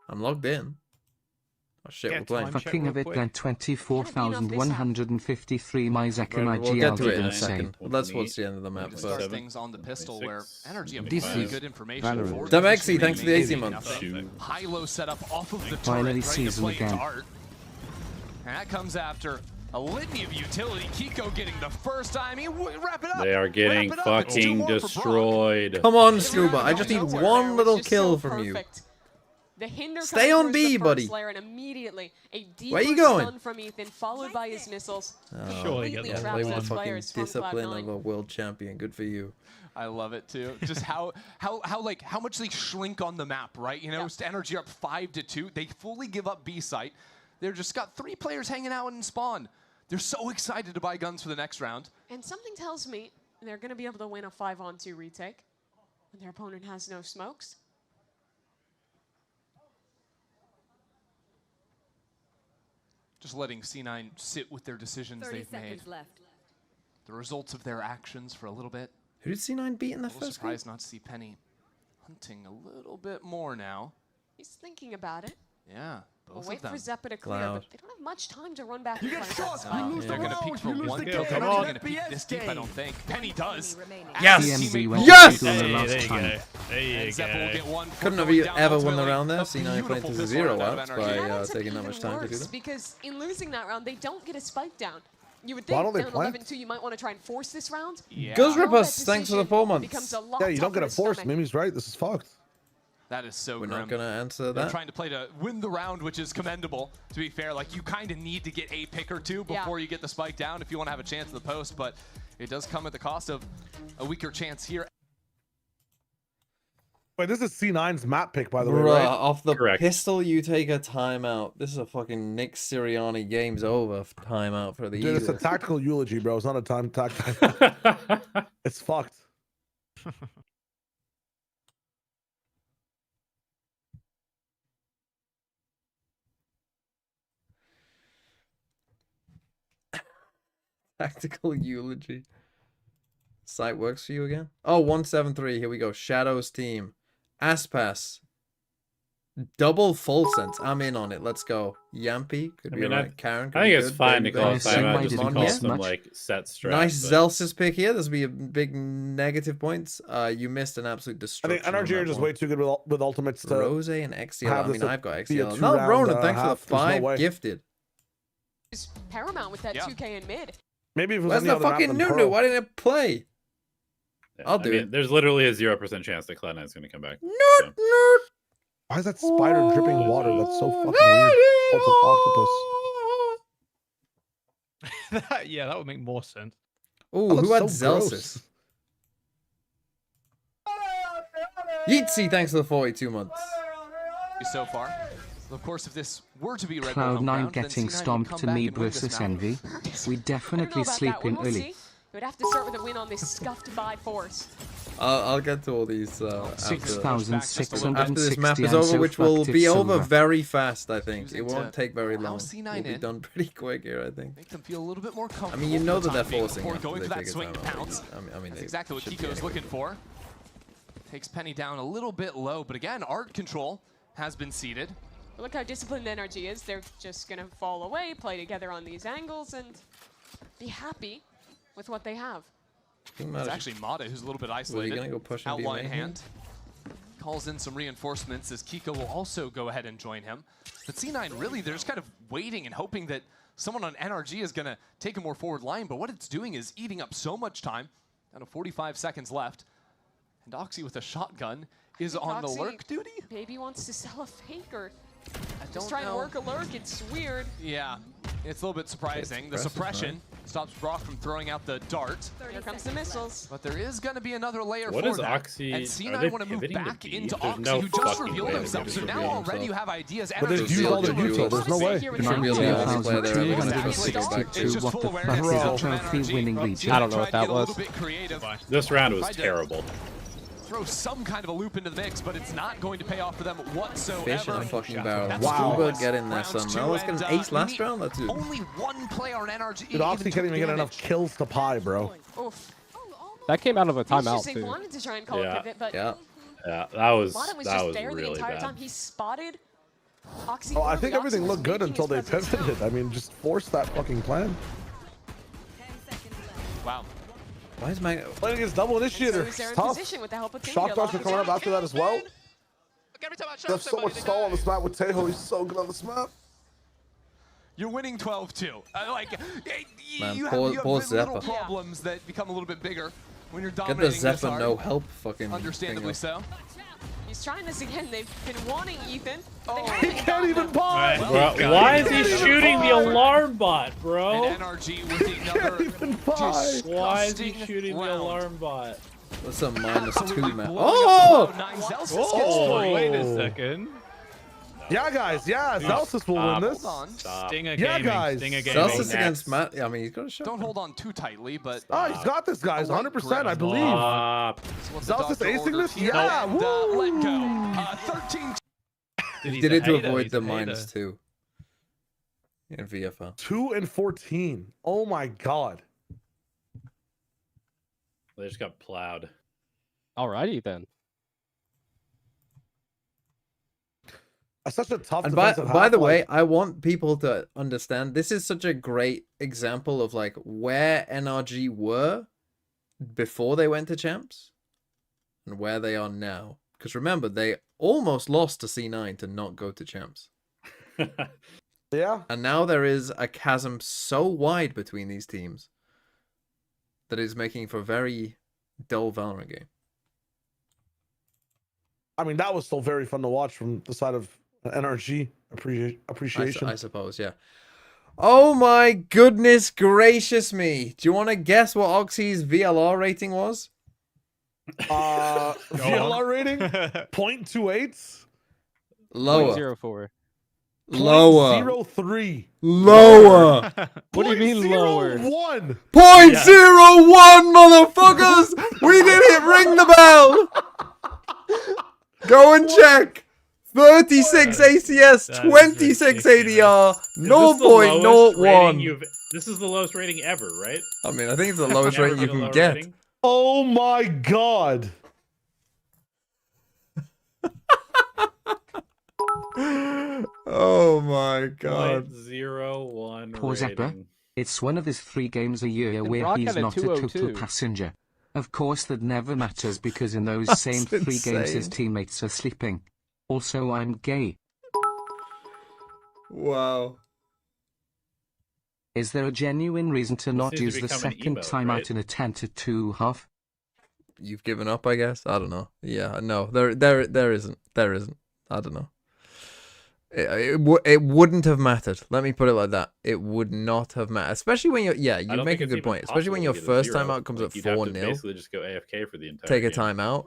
I'm logged in. Oh shit, we're playing. Fucking of it then 24,153 my second We'll IGL get to it in a didn't say. second. Let's watch the end of the map Start first. things on the pistol where NRG have This really is good information. Valorant. Forward Demexy, position thanks for the remains 18 months. nothing. High-low setup off of the Finally turret, ready to season play again. dart. And that comes after a litany of utility. Kiko getting the first time. Wrap it up. They are getting Wrap it up. It's 2 fucking more for Brock. destroyed. Come on, Scuba. I just need one little Just kill so from you. perfect. The hinder Stay covers on the B, first buddy. layer, and immediately a deeper Where you going? stun from Ethan, followed by his missiles. Surely Completely get traps Play with the those fucking players from discipline Cloud9. of a world champion. Good for you. I love it too. Just how much they shrink on the map, right? You know, NRG are up 5-2. They fully give up B site. They're just got 3 players hanging out in spawn. They're so excited to buy guns for the next round. And something tells me they're going to be able to win a 5-on-2 retake when their opponent has no smokes. Just letting C9 sit with their decisions they've made. The results of their actions for a little bit. Who did C9 beat in the A little first game? surprised not to see Penny hunting a little bit more now. He's thinking about it. Yeah. We'll wait for Zeppa to clear, Cloud. but they don't have much time to run back. You and get plant shot. that spike. You lose They're the going to round. peek for You lose one the kill. game. They're not Come going to peek on. this deep, I don't think. Penny does. Yes! TMZ went Yes! to on the Hey, last there you time. go. There you And Zeppa will go. get one. Couldn't have going you down ever won the ultimately. round there? A C9 playing beautiful to pistol 0 round out of laps NRG. by That ends up taking that even much time to do worse, that. because in losing that round, they don't get a spike down. You would Why think don't they down plant? 11-2, you might want to try and force this round. Yeah. Guz Now that Rippers, thanks for the decision 4 months. becomes a lot Yeah, you don't tougher get a to force. stomach. Mimi's right. This is fucked. That is so We're grim. not going to answer They're that. trying to play to win the round, which is commendable, to be fair. Like, you kind of need to get a pick or two before you get the spike down if you want to have a chance in the post, but it does come at the cost of a weaker chance here. Wait, this is C9's map pick, by the way, Bruh, right? off the Correct. pistol, you take a timeout. This is a fucking Nick Sirianni game's over timeout for the Dude, it's a Eagles. tactical eulogy, bro. It's not a time tac. It's fucked. Tactical eulogy. Site works for you again? Oh, 173. Here we go. Shadows team. Aspas. Double full sense. I'm in on it. Let's go. Yampy. Could I be mean, right. Karen. Could I be think it's good. fine to Baby call a Baby. Same timeout way just to didn't call miss some much. like set strats. Nice but- Zelsis pick here. This will be a big negative points. You missed an absolute I destruction. think NRG are just way too good with ultimates to Rose and XCL. have I mean, this I've got be a XCL. No, two-round, Ronan, thanks for the half. There's no 5 way. gifted. Is paramount with that 2K in mid. Maybe if it was Where's any the other map fucking than Nunu? Pearl. Why didn't it play? Yeah, I'll I do mean, it. There's literally a 0% chance that Cloud9's going to come back. So. Why is that spider dripping water? That's so fucking weird. Oh, it's an octopus. Yeah, that would make more sense. Oh, That who had looks so Zelsis? Yeetsy, thanks for the 42 months. So far. Of course, if this were to be Red Bull Cloud9 home ground, then getting C9 would stomped come to back me and win this versus map. Envy. We I don't definitely know about sleep that in one. We'll early. see. It would have to start with a win on this scuffed by force. I'll get to all these after this map 6,660 is and over, so which will fucked be it's over silver. very fast, I think. It Choosing won't to take very allow long. C9 We'll be in. done pretty quick here, I think. Make them feel a little bit more I comfortable. mean, you know for that the they're time being forcing before after going they for that take a swing timeout. pounce. I mean, That's they exactly what should be Kiko's able to looking for. Takes Penny down a little bit low, but again, art control has been seeded. But look how disciplined NRG is. They're just going to fall away, play together on these angles, and be happy with what they have. It's actually Mata who's a little bit isolated. gonna go push him Outline BMA here? hand. Calls in some reinforcements as Kiko will also go ahead and join him. But C9 really, they're just kind of waiting and hoping that someone on NRG is going to take a more forward line. But what it's doing is eating up so much time. Down to 45 seconds left. And Oxy with a shotgun is on the Oxy lurk duty. Maybe wants to sell a faker. I Just don't try and know. work a lurk. It's weird. Yeah, it's a little bit surprising. The impressive, suppression stops Brock from throwing out the dart. Here comes the missiles. But there is going to be another layer What for is that. Oxy? And Are C9 they want to move pivoting to back B? into There's Oxy, no who just fucking revealed way himself. they're So gonna now reveal already you himself. have ideas. But there's Energy Utah, still there's to Utah. There's no way. reveal. Should be able to use this player there. Two We're gonna do a thousand 6 back It's two. just What full the awareness. fuck is It's a up from trophy NRG. winning Well, legion? I don't know what tried to that get a little was. bit creative. This round was Tried to terrible. Throw some kind of a loop into the mix, but it's not going to pay off for them whatsoever. Fish in a fucking barrel. That's Wow. Scuba get in there, rounds son. two, Now let's get and, an ace last Mimi, round. Let's do it. Only one player on NRG. Dude, Oxy can't even get enough kills to pie, bro. Oof. That came out of a timeout, They too. wanted to try and call Yeah. a pivot, but Yeah. Yeah, that was Mata was that just was there the really entire bad. time. He spotted Oxy. Oh, I early. think Oxy everything was looked good making until they his presence pivoted. known. I mean, just force that fucking plan. Wow. Why is my Playing against double So initiator. is there It's a tough. position with the help of Tinga Shock to darts are lock coming it up down? after that as well. Every time I show There's so much stall on this map with Tejo. He's so good on this map. You're winning 12-2. Man, you poor have Zeppa. little problems that become a little bit bigger when you're get dominating the this Zeppa hard. no help fucking Understandably thing so. up. He's trying this again. They've been wanting Ethan. But Oh. they He haven't can't even pie. Bro, why is he shooting the alarm bot, bro? And NRG with another even pie. Why is he disgusting shooting the round. alarm bot? What's a -2 map? blowing Oh! up. Nine Zelsis Oh! gets played. Wait a second. Yeah, guys. Yeah, Zelsis will win this. Hold on. Stinger Yeah, Gaming. guys. Stinger Gaming. Celsius Next. against Matt. I mean, he's got a shot. Don't hold on too tightly, but Oh, he's got this, guys. 100%, I believe. Stop. that's what the Zelsis doctor acing ordered this? here, Yeah, and, woo! let go. 13. He He's did a it to hater, avoid he's the a hater. -2 in VFL. 2 and 14. Oh my god. They just got plowed. Alrighty then. That's such a tough. And by defensive half, the like- way, I want people to understand this is such a great example of like where NRG were before they went to champs and where they are now. Because remember, they almost lost to C9 to not go to champs. Yeah. And now there is a chasm so wide between these teams that is making for a very dull Valorant game. I mean, that was still very fun to watch from the side of NRG appreciation. I suppose, yeah. Oh my goodness gracious me. Do you want to guess what Oxy's VLR rating was? VLR rating? 0.28? Lower. 0.04. Lower. 0.03. Lower. What do you mean lower? 0.01. 0.01, motherfuckers! We did it! Ring the bell! Go and check! 36 ACS, 26 ADR, 0.01. This is the lowest rating ever, right? I mean, I think it's the lowest Never rating you been a can lower get. rating? Oh my god. Oh my god. 0.01 Poor Zeppa. rating. It's one of his 3 games a year where Brock he's had a not a total 202. passenger. Of course that never matters because in those same 3 games his insane. teammates are sleeping. Also I'm gay. Wow. Is there a genuine reason to not needs to use the become an second emote, timeout right? in a 10-2 half? You've given up, I guess. I don't know. Yeah, no, there isn't. There isn't. I don't know. It wouldn't have mattered. Let me put it like that. It would not have mattered, especially when you're. Yeah, you make a good point. Especially when your first timeout comes at you'd have to 4-0. basically just go AFK for the entire Take a game. timeout.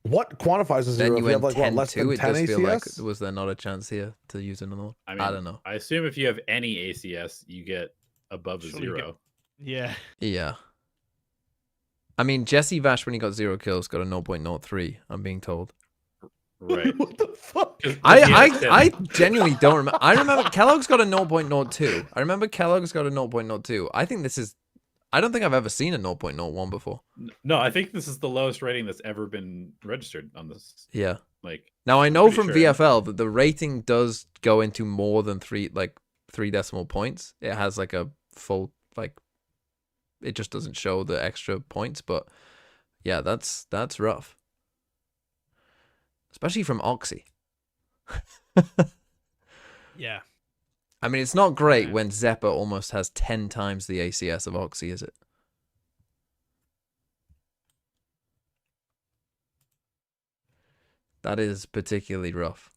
What quantifies as Then zero? you If you have went like what, less 10-2. than It 10 does feel like ACS? was there not a chance here to use another one? I mean, I don't know. I assume if you have any ACS, you get above a Surely you 0. Yeah. Yeah. I mean, Jesse Vash when he got 0 kills got a 0.03. I'm being told. Right. What the fuck? I genuinely don't remember. I remember Kellogg's got a 0.02. I remember Kellogg's got a 0.02. I think this is. I don't think I've ever seen a 0.01 before. No, I think this is the lowest rating that's ever been registered on this. Yeah. Like Now I know pretty from sure. VFL that the rating does go into more than 3 decimal points. It has like a full it just doesn't show the extra points, but yeah, that's rough. Especially from Oxy. Yeah. I mean, it's not great Yeah. when Zeppa almost has 10 times the ACS of Oxy, is it? That is particularly rough.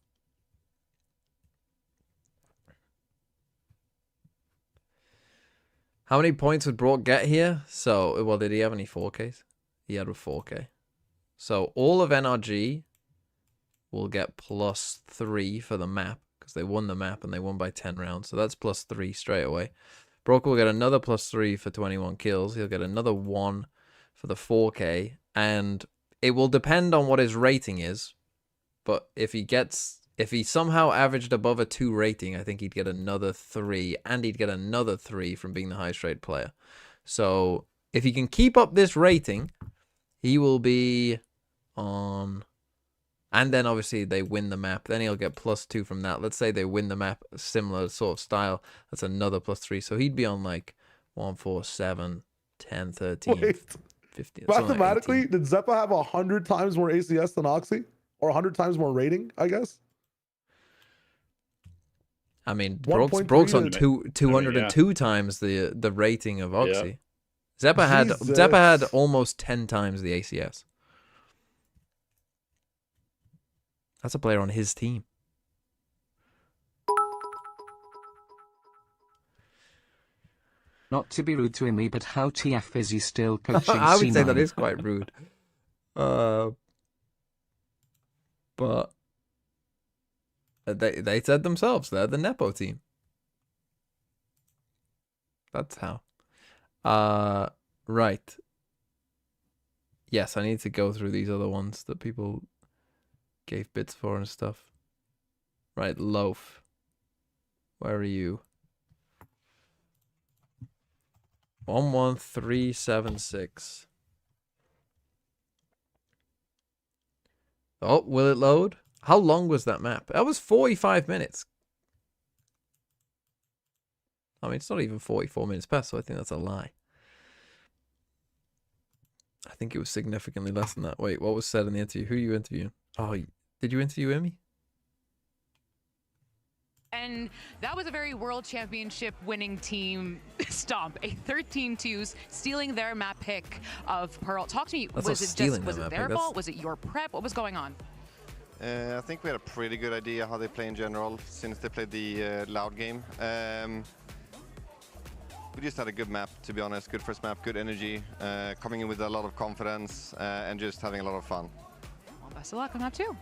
How many points would Brock get here? So, well, did he have any 4Ks? He had a 4K. So, all of NRG will get +3 for the map, because they won the map and they won by 10 rounds. So, that's +3 straight away. Brock will get another +3 for 21 kills. He'll get another 1 for the 4K. And it will depend on what his rating is. But if he somehow averaged above a 2 rating, I think he'd get another 3, and he'd get another 3 from being the highest rated player. So if he can keep up this rating, he will be on. And then obviously they win the map. Then he'll get +2 from that. Let's say they win the map, a similar sort of style. That's another +3. So he'd be on like 1, 4, 7, 10, 13, Wait. 15. something like Mathematically, 18. did Zeppa have 100 times more ACS than Oxy? Or 100 times more rating, I guess? I mean, 1.3 Broke's on to- 202 times the rating of Oxy. Zeppa had almost 10 times the ACS. That's a player on his team. Not to be rude to him, but how TF is he still coaching I would say C9? that is quite rude. But they said themselves they're the Nepo team. That's how. Right. Yes, I need to go through these other ones that people gave bits for and stuff. Right, Loaf. Where are you? 11376. Oh, will it load? How long was that map? That was 45 minutes. I mean, it's not even 44 minutes past, so I think that's a lie. I think it was significantly less than that. Wait, what was said in the interview? Who are you interviewing? Oh, did you interview Emmy? And that was a very world championship winning team stomp. A 13-2, stealing their map pick of Pearl. Talk to me. That's Was it their fault? Was it your prep? What was going on? I think we had a pretty good idea how they play in general since they played the Loud game. We just had a good map, to be honest. Good first map, good energy, coming in with a lot of confidence and just having a lot of fun. Well, best of luck on that too.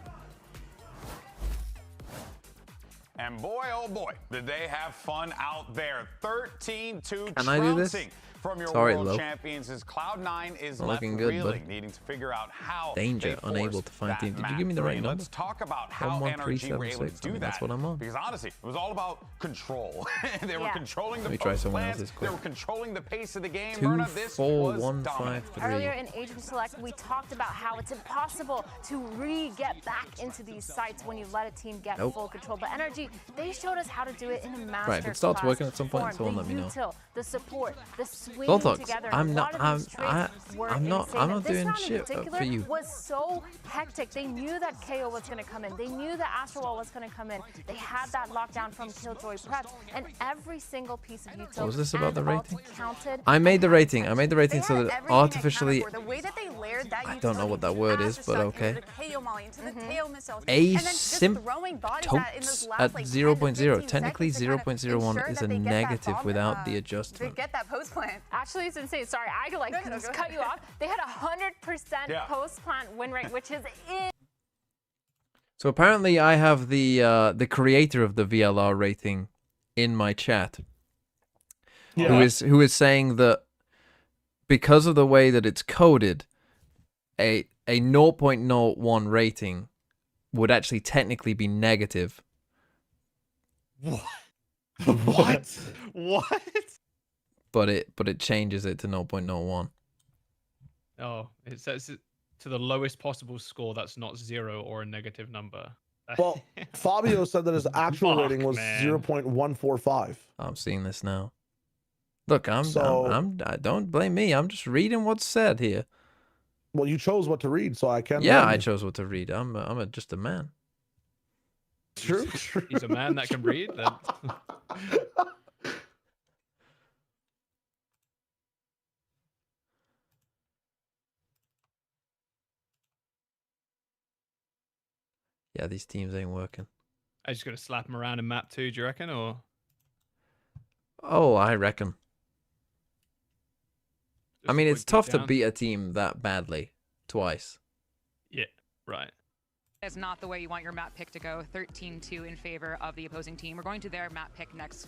And boy, oh boy, did they have fun out there. 13-2 Can I do this? from your Sorry, world Lo. champions as Cloud9 is Not left looking good, reeling, buddy. needing to figure out how Danger, they unable forced to find that team. Did you map give me the right three. number? Let's talk about how NRG were able to 11376. I do mean, that. that's what I'm on. Because honestly, it was all about control. They were controlling the Let me try post someone plans. else's They quick. were controlling the pace of the game. Myrna, this was dominant. 24153. Earlier in Agent Select, we talked about how it's impossible to get back into these sites when you let a team get full control. But NRG, they showed us how to do it in a master Right, if it starts class working at some point, form. someone let me know. The util, the support, the swinging Bulldogs, together. I'm a not- lot of these traits were I'm not insane. doing this round shit in particular for you. was so hectic. They knew that KO was going to come in. They knew that Astrowall was going to come in. They had that lockdown from Killjoy Prep, and every single piece of util. What was this about the and rating? ult counted. I made the rating. I made the rating They so had that everything artificially. accounted for. The way that they layered that I don't know what that word is, but okay. KO molly into the tail missiles. Asymptotes at 0.0. Technically, 0.01 is a negative without the adjustment. Get that post plant. Actually, it's insane. Sorry, I just cut you off. They had 100% post plant win rate, which is So apparently, I have the creator of the VLR rating in my chat, who is saying that because of the way that it's coded, a 0.01 rating would actually technically be negative. What? What? But it changes it to 0.01. Oh, it says it to the lowest possible score that's not 0 or a negative number. Well, Fabio said that his actual rating was 0.145. I'm seeing this now. Look, I don't blame me. I'm just reading what's said here. Well, you chose what to read, so I can't. Yeah, I chose what to read. I'm just a man. True. He's a man that can read. Then. Yeah, these teams ain't working. I'm just gonna slap him around in map 2, do you reckon, or? Oh, I reckon. I mean, it's tough to down. beat a team that badly twice. Yeah, right. That's not the way you want your map pick to go. 13-2 in favor of the opposing team. We're going to their map pick next.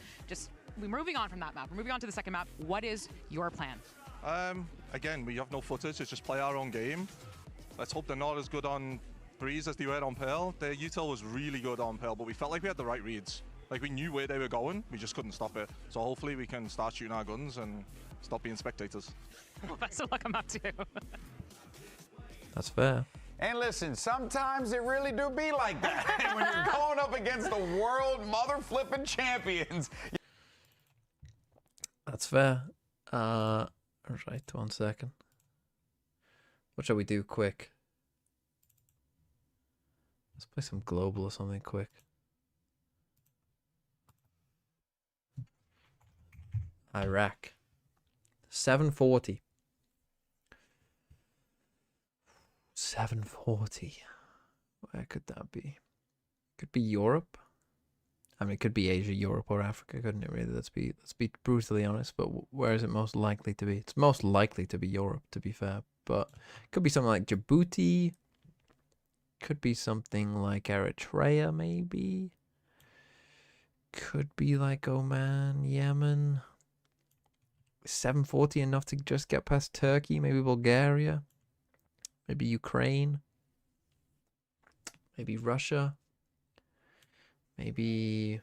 We're moving on from that map. We're moving on to the second map. What is your plan? Again, we have no footage. It's just play our own game. Let's hope they're not as good on Breeze as they were on Pearl. Their util was really good on Pearl, but we felt like we had the right reads. Like, we knew where they were going. We just couldn't stop it. So hopefully we can start shooting our guns and stop being spectators. Well, best of luck on map 2. That's fair. And listen, sometimes it really do be like that. When you're going up against the world mother-flipping champions. That's fair. Right, 1 second. What shall we do quick? Let's play some global or something quick. Iraq. 740. 740. Where could that be? Could be Europe. I mean, it could be Asia, Europe, or Africa, couldn't it? Really, let's be brutally honest. But where is it most likely to be? It's most likely to be Europe, to be fair. But it could be something like Djibouti. Could be something like Eritrea, maybe. Could be like Oman, Yemen. 740 enough to just get past Turkey, maybe Bulgaria. Maybe Ukraine. Maybe Russia. Maybe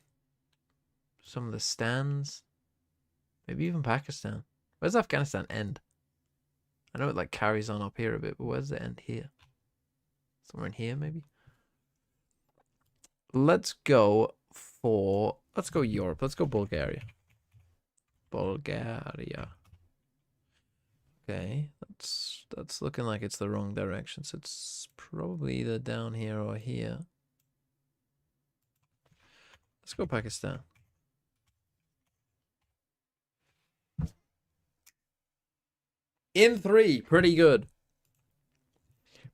some of the stands. Maybe even Pakistan. Where's Afghanistan end? I know it like carries on up here a bit, but where's the end here? Somewhere in here, maybe? let's go Europe. Let's go Bulgaria. Okay, that's looking like it's the wrong direction. So it's probably either down here or here. Let's go Pakistan. In 3, pretty good.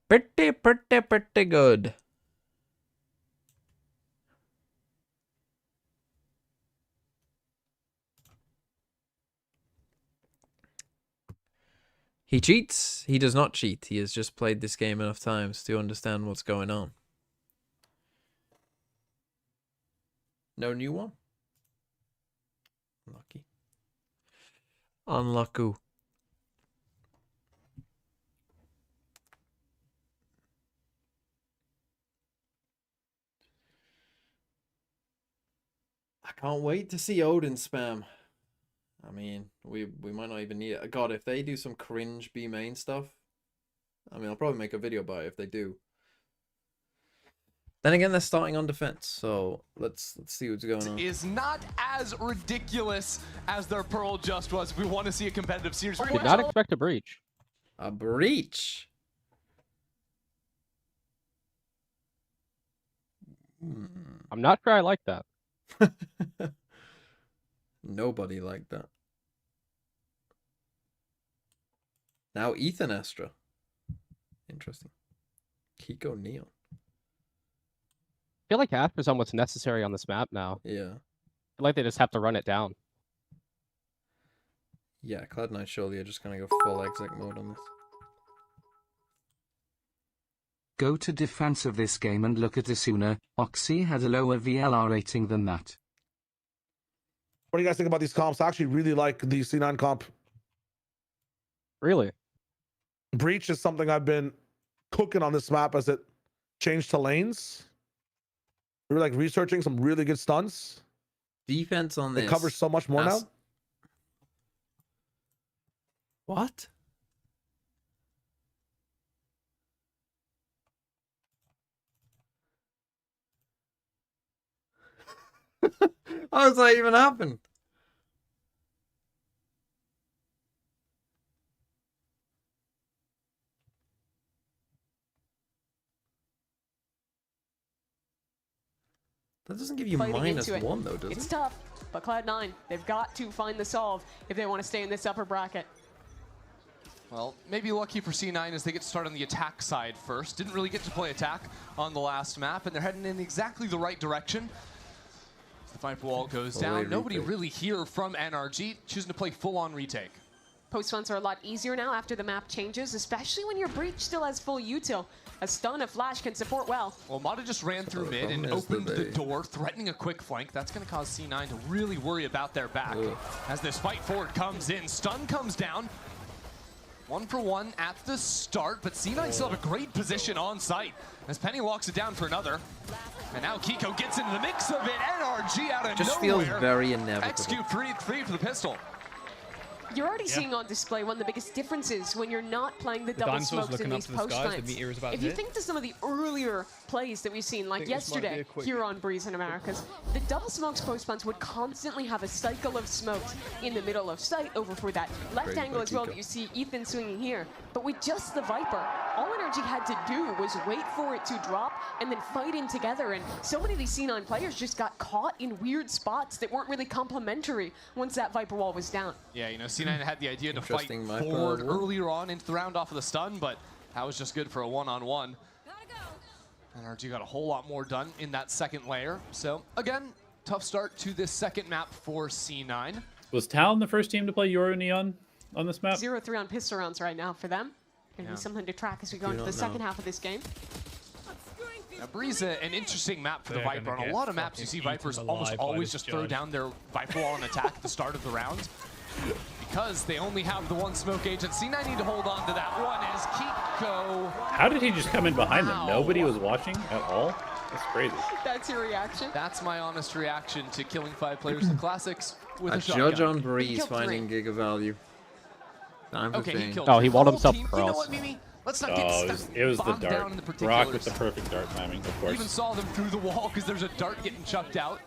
Pretty good. He cheats. He does not cheat. He has just played this game enough times to understand what's going on. No new one? Unlucky. Unlucky. I can't wait to see Odin spam. I mean, we might not even need it. God, if they do some cringe B main stuff, I mean, I'll probably make a video about it if they do. Then again, they're starting on defense, so let's see what's going on. Is not as ridiculous as their Pearl just was. If we want to see a competitive series, Did not expect a breach. A breach? I'm not sure I like that. Nobody liked that. Now Ethan Astra. Interesting. Kiko Neon. I feel like Astra's almost necessary on this map now. Yeah. I feel like they just have to run it down. Yeah, Cloud9 surely are just going to go full exec mode on this. Go to defense of this game and look at Asuna. Oxy had a lower VLR rating than that. What do you guys think about these comps? I actually really like the C9 comp. Really? Breach is something I've been cooking on this map as it changed to lanes. We were like researching some really good stunts. Defense on this. It covers so much more now. What? How does that even happen? That doesn't give you -1 though, does it? It's tough, but Cloud9, they've got to find the solve if they want to stay in this upper bracket. Well, maybe lucky for C9 as they get to start on the attack side first. Didn't really get to play attack on the last map, and they're heading in exactly the right direction. The Viper wall goes down. Nobody really here from NRG, choosing to play full-on retake. Post-runs are a lot easier now after the map changes, especially when your breach still has full util. A stun, a flash can support well. Well, Mata just ran through mid and opened the door, threatening a quick flank. That's going to cause C9 to really worry about their back. As this fight forward comes in, stun comes down. 1-for-1 at the start, but C9 still have a great position on site as Penny walks it down for another. And now Kiko gets into the mix of it. NRG out of Just nowhere. feels very inevitable. Execute free for the pistol. You're already seeing on display one of the biggest differences when you're not playing the double smokes in these post fights. If you think to some of the earlier plays that we've seen, like yesterday here on Breeze in Americas, the double smokes post punts would constantly have a cycle of smokes in the middle of sight over for that left angle as well that you see Ethan swinging here. But with just the Viper, all NRG had to do was wait for it to drop and then fight in together. And so many of these C9 players just got caught in weird spots that weren't really complementary once that Viper wall was down. Yeah, you know, C9 had the idea to fight forward earlier on into the round off of the stun, but that was just good for a one-on-one. NRG got a whole lot more done in that second layer. So, again, tough start to this second map for C9. Was Talon the first team to play Euro Neon on this map? 0-3 on pistol rounds right now for them. Gonna be something to track as we go into the second half of this game. Now, Breeze, an interesting map for the Viper. On a lot of maps, you see Vipers almost always just throw down their Viper wall and attack at the start of the round. Because they only have the one smoke agent. C9 need to hold on to that one as Kiko... How did he just come in behind them? Nobody was watching at all? That's crazy. That's your reaction? That's my honest reaction to killing 5 players in the Classics with a shotgun. Judge on Breeze finding Giga value. Okay, he killed he walled himself team. across. You know what, Mimi? Let's not get it was the bogged down dart. in the Brock particulars. with the perfect dart timing, of course. Even saw them through the wall because there's a dart getting chucked out.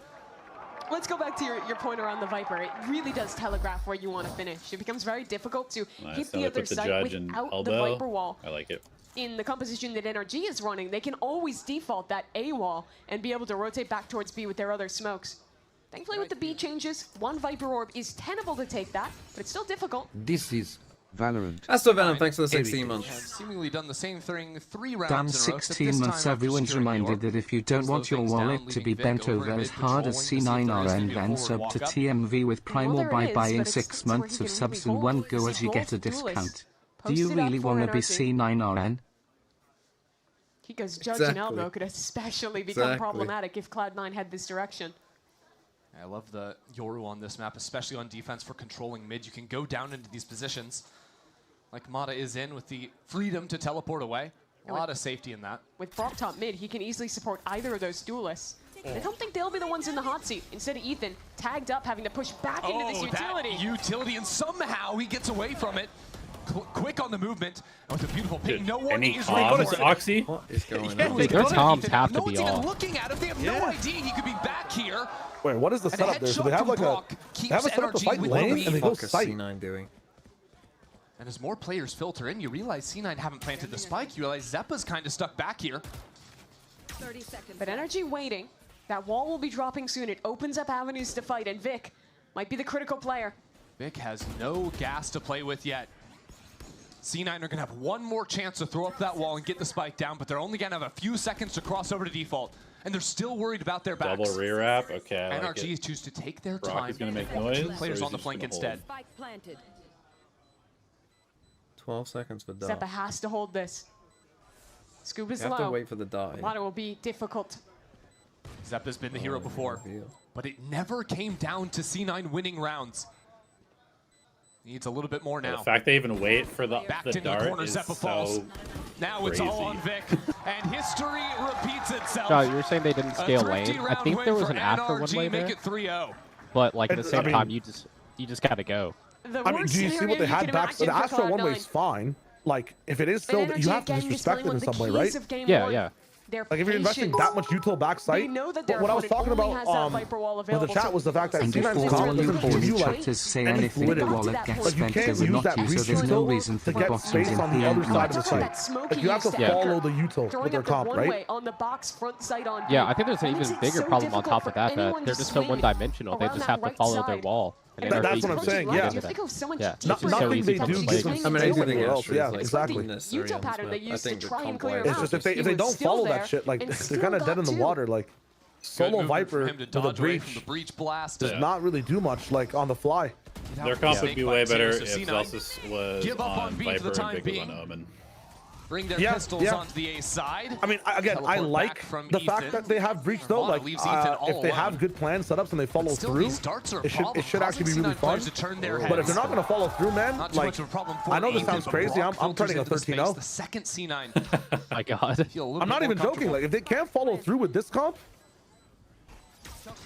Let's go back to your point around the Viper. It really does telegraph where you want to finish. It becomes very difficult to hit the other side without the Viper wall. I like it. In the composition that NRG is running, they can always default that A wall and be able to rotate back towards B with their other smokes. Thankfully, with the B changes, one Viper orb is tenable to take that, but it's still difficult. This is Valorant. That's so Venom, thanks for the 16 months. Have seemingly done the same thing 3 rounds Damn in a row, except 16 this months, time after everyone's securing the reminded orb. that if you don't want your wallet to be bent over as hard as C9RN, then sub to TMV with Primal by buying 6 months of subs in one go as you get a discount. Do you really want to be C9RN? Because Judge and Elbow could especially become problematic if Cloud9 head this direction. I love the Yoru on this map, especially on defense for controlling mid. You can go down into these positions like Mata is in with the freedom to teleport away. A lot of safety in that. With Brock top mid, he can easily support either of those duelists. I don't think they'll be the ones in the hot seat. Instead of Ethan, tagged up, having to push back into this utility. That utility, and somehow he gets away from it. Quick on the movement, and with a beautiful ping. No one is ready for it. Oxy? What is going Yeah, on? they Their go to toms Ethan. have to No be one's even off. looking at him. They have no idea he could be back here. Wait, what is the And setup there? So they have like a setup to fight lane and they go sight. C9 doing? And as more players filter in, you realize C9 haven't planted the spike. You realize Zeppa's kind of stuck back here. 30 seconds. But NRG waiting. That wall will be dropping soon. It opens up avenues to fight, and Vic might be the critical player. Vic has no gas to play with yet. C9 are going to have one more chance to throw up that wall and get the spike down, but they're only going to have a few seconds to cross over to default. And they're still worried about their backs. Double rear wrap. Okay, I like NRG it. choose to take their Brock time. is going to make Two noise. players or on the is he flank just gonna instead. hold? 12 seconds for dart. Zeppa has to hold this. Scoop is You have low. to wait for the dart. A lot will be difficult. Zeppa's been the hero before, but it never came down to C9 winning rounds. Needs a little bit more now. The fact they even wait for the Backed into the dart corner, is Zeppa falls. so Now it's all on Vic, and history repeats itself. Joe, you were saying they didn't scale thrifty lane. I round think win there was for an after one NRG, way make there. it 3-0. But like at the same I mean- time, you just gotta go. I mean, do you see what they had back? The Astro one way is fine. Like, if it is filled, you have to disrespect it in some way, right? Yeah, yeah. Like, if you're investing that much util back sight, but what I was talking about with the chat was the fact that And if C9's all comp you doesn't give you like chatters say any anything, the fluidity. wallet gets Like, you spent, they can't would use not that use, breach so there's no util reason to for the get boxers space in on the other side of the PM. site. Like, you have to follow the util with their comp, right? On the box front side on Yeah, I think there's an even bigger problem on top of that, that they're just so one-dimensional. They just have to follow their wall. And That's what I'm saying, yeah. Nothing they do gives them I mean, I do think anywhere else. Astro is, Yeah, like, exactly. necessary on this pattern they map. I use to think the try and comp clear wise It's is just if they don't follow that shit, like they're kind of dead in the water. Like solo Viper him to with a dodge away breach from the breach blast. does not really do much, like on the fly. Their comp would be way better if C9 Zelsus was give up on on B for the Viper time and Vic was being. on Omen. Bring their Yeah, pistols yeah. onto the A side. I mean, again, I Teleport like back from the fact Ethan. that they have breach though. Mata Like, leaves Ethan all if they alone. have good plan setups and they follow Still, through, these darts are a it problem, should actually be causing really C9 fun. players to turn their But if they're not heads. going to follow through, man, Not too like much of a problem for I know this Ethan, sounds but crazy. Brock I'm turning a filters into the 13-0. space. The second C9. My God. Feel a little I'm bit not more even joking. comfortable. Like, if they can't follow through with this comp,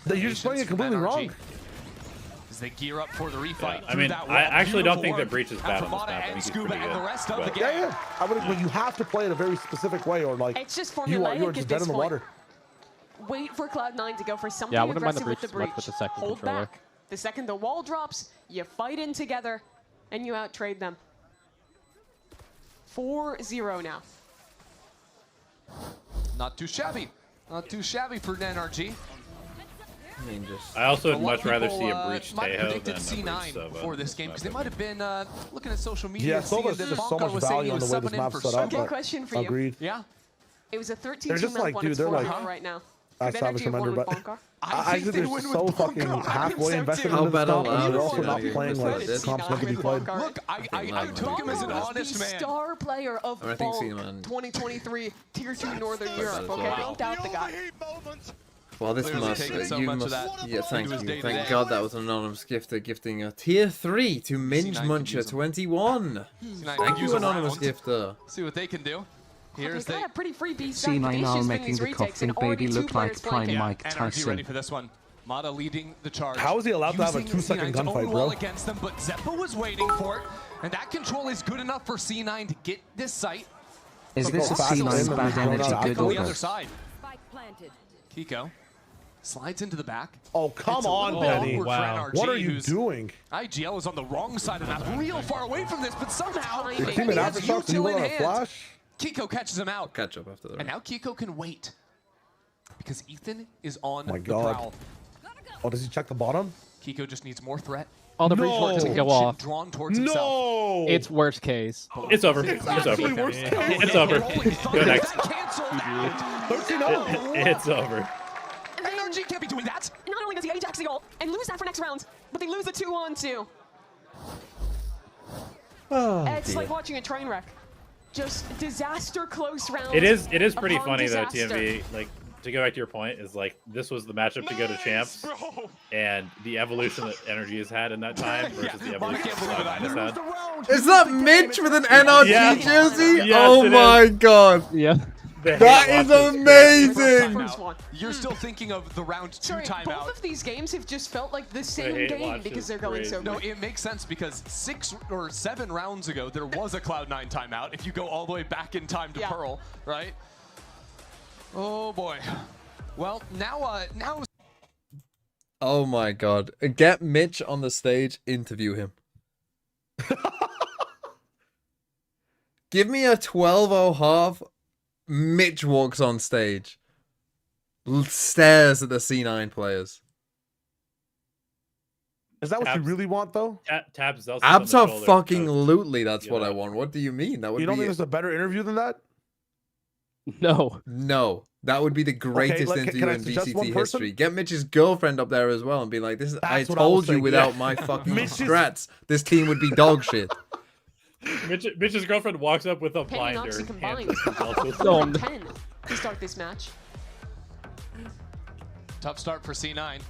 then you're just playing it completely wrong. As they gear up for the refight. I mean, through that I wall. actually don't think Beautiful that breach is work bad after on this Mata map. I and think he's Scuba pretty and the good. rest of the But- gang. Yeah, yeah. I would, when you have to play it a very specific way, or like It's just you are formulaic just at dead this in the point. water. Wait for Cloud9 to go for something Yeah, I wouldn't mind the aggressive with the breach breach. so much with the second Hold controller. back. The second the wall drops, you fight in together, and you out-trade them. 4-0 now. Not too shabby. Not too shabby for NRG. I mean, just I also A would lot much of rather people, see a breach might have Tejo predicted than a breach C9 Sova before in this game because they map. might have been looking at social media. Yeah, seeing Sova's that just so Bonka much was saying value he on the was way this subbing in map's for set up. Good but question for you. Agreed. Yeah. It was a 13-2 They're just map like, one. dude, It's they're 4-0 like- right now. That's Could Savage NRG have won Commander, with but Bonka? I think they're just so fucking halfway invested too. into this comp, and they're allowed also to not see playing that. like This comps meant to be played. Look, I took him as an Bonka honest was the man. star player of I think Bonk C9 2023 Tier 2 Northern Europe, as okay? well. Don't doubt the guy. well, this Clearly must taking so you much of must that yeah. Thank into his you. day-to-day. Thank God that was an anonymous gifter gifting a tier 3 to Minge C9 Muncher can use 'em. 21. C9 Thank can you, use 'em anonymous around. gifter. See what they can do. Here's They the got a pretty free beast C9R making the coughing baby look like Prime Mike NRG Tyson. ready for this one. Mata leading the charge. How is he allowed to have a Using 2-second C9's own gunfight, wall bro? against them, but Zeppa was waiting for it, and that control is good enough for C9 to get this site. Is this a C9 bad energy good On or the other good? side. Kiko slides into the back. Oh, come It's a on, little Benny. awkward for NRG, What are you who's- doing? IGL is on the wrong side of the map, real far away from this, but somehow Your he teammate has aftershocks and you util went in on a hand. flash? Kiko catches him out. Catch up after that. And now Kiko can wait. Because Ethan is on Oh my the God. prowl. Oh, does he check the bottom? Kiko just needs more threat. Oh, the breach work doesn't go off. Drawn towards himself. No! It's worst case. It's over. It's over. worst case. It's over. Go next. Cancelled. It's over. NRG can't be doing that. Not only does he Ajax the ult and lose that for next round, but they lose a 2-on-2. It's like watching a train wreck. Just disaster close round. It is pretty upon funny though, disaster. TMV. Like, to go back to your point, is like this was the matchup to go to champs, and the evolution that NRG has had in that time versus the evolution that Cloud9 has had. Is that Mitch with an NRG Yeah. jersey? Yes, Oh it my god. Yeah. That is amazing. You're still thinking of the round 2 Sorry, timeout. both of these games have just felt like the The same hate game watch because is they're going crazy. so No, good. it makes sense because 6 or 7 rounds ago, there was a Cloud9 timeout. If you go all the way back in time to Yeah. Pearl, right? Oh boy. Well, now. Oh my god. Get Mitch on the stage, interview him. Give me a 12-0 half. Mitch walks on stage. Stares at the C9 players. Is that what you really want, though? Tabs Abso-fucking-lutely, that's what I want. What do you mean? That would You don't be think there's a better interview than that? No. No. That would be the greatest like, interview can I in suggest one VCT person? history. Get Mitch's girlfriend up there as well and be like, "This is I That's what I was told you thinking, without yeah. my fucking Mitch's- strats, this team would be dog shit." Mitch's girlfriend walks up with a Penny and blinder. Oxy combined. and- 10 to start this match. Tough start for C9.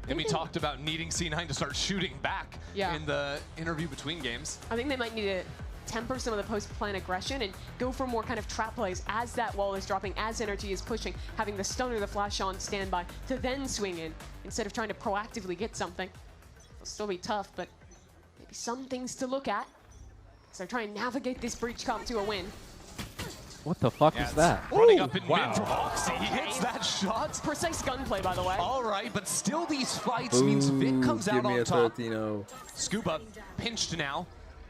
And we talked about needing C9 to start shooting back in the interview between games. I think they might need to temper some of the post-plan aggression and go for more kind of trap plays as that wall is dropping, as NRG is pushing, having the stun or the flash on standby to then swing in instead of trying to proactively get something. It'll still be tough, but maybe some things to look at. So try and navigate this breach comp to a win. What the fuck is that? Running up in mid from Oxy. He hits that shot. Precise gunplay, by the way. All right, but still these fights means Vic comes Give out me on a top. 13-0. Scuba pinched now.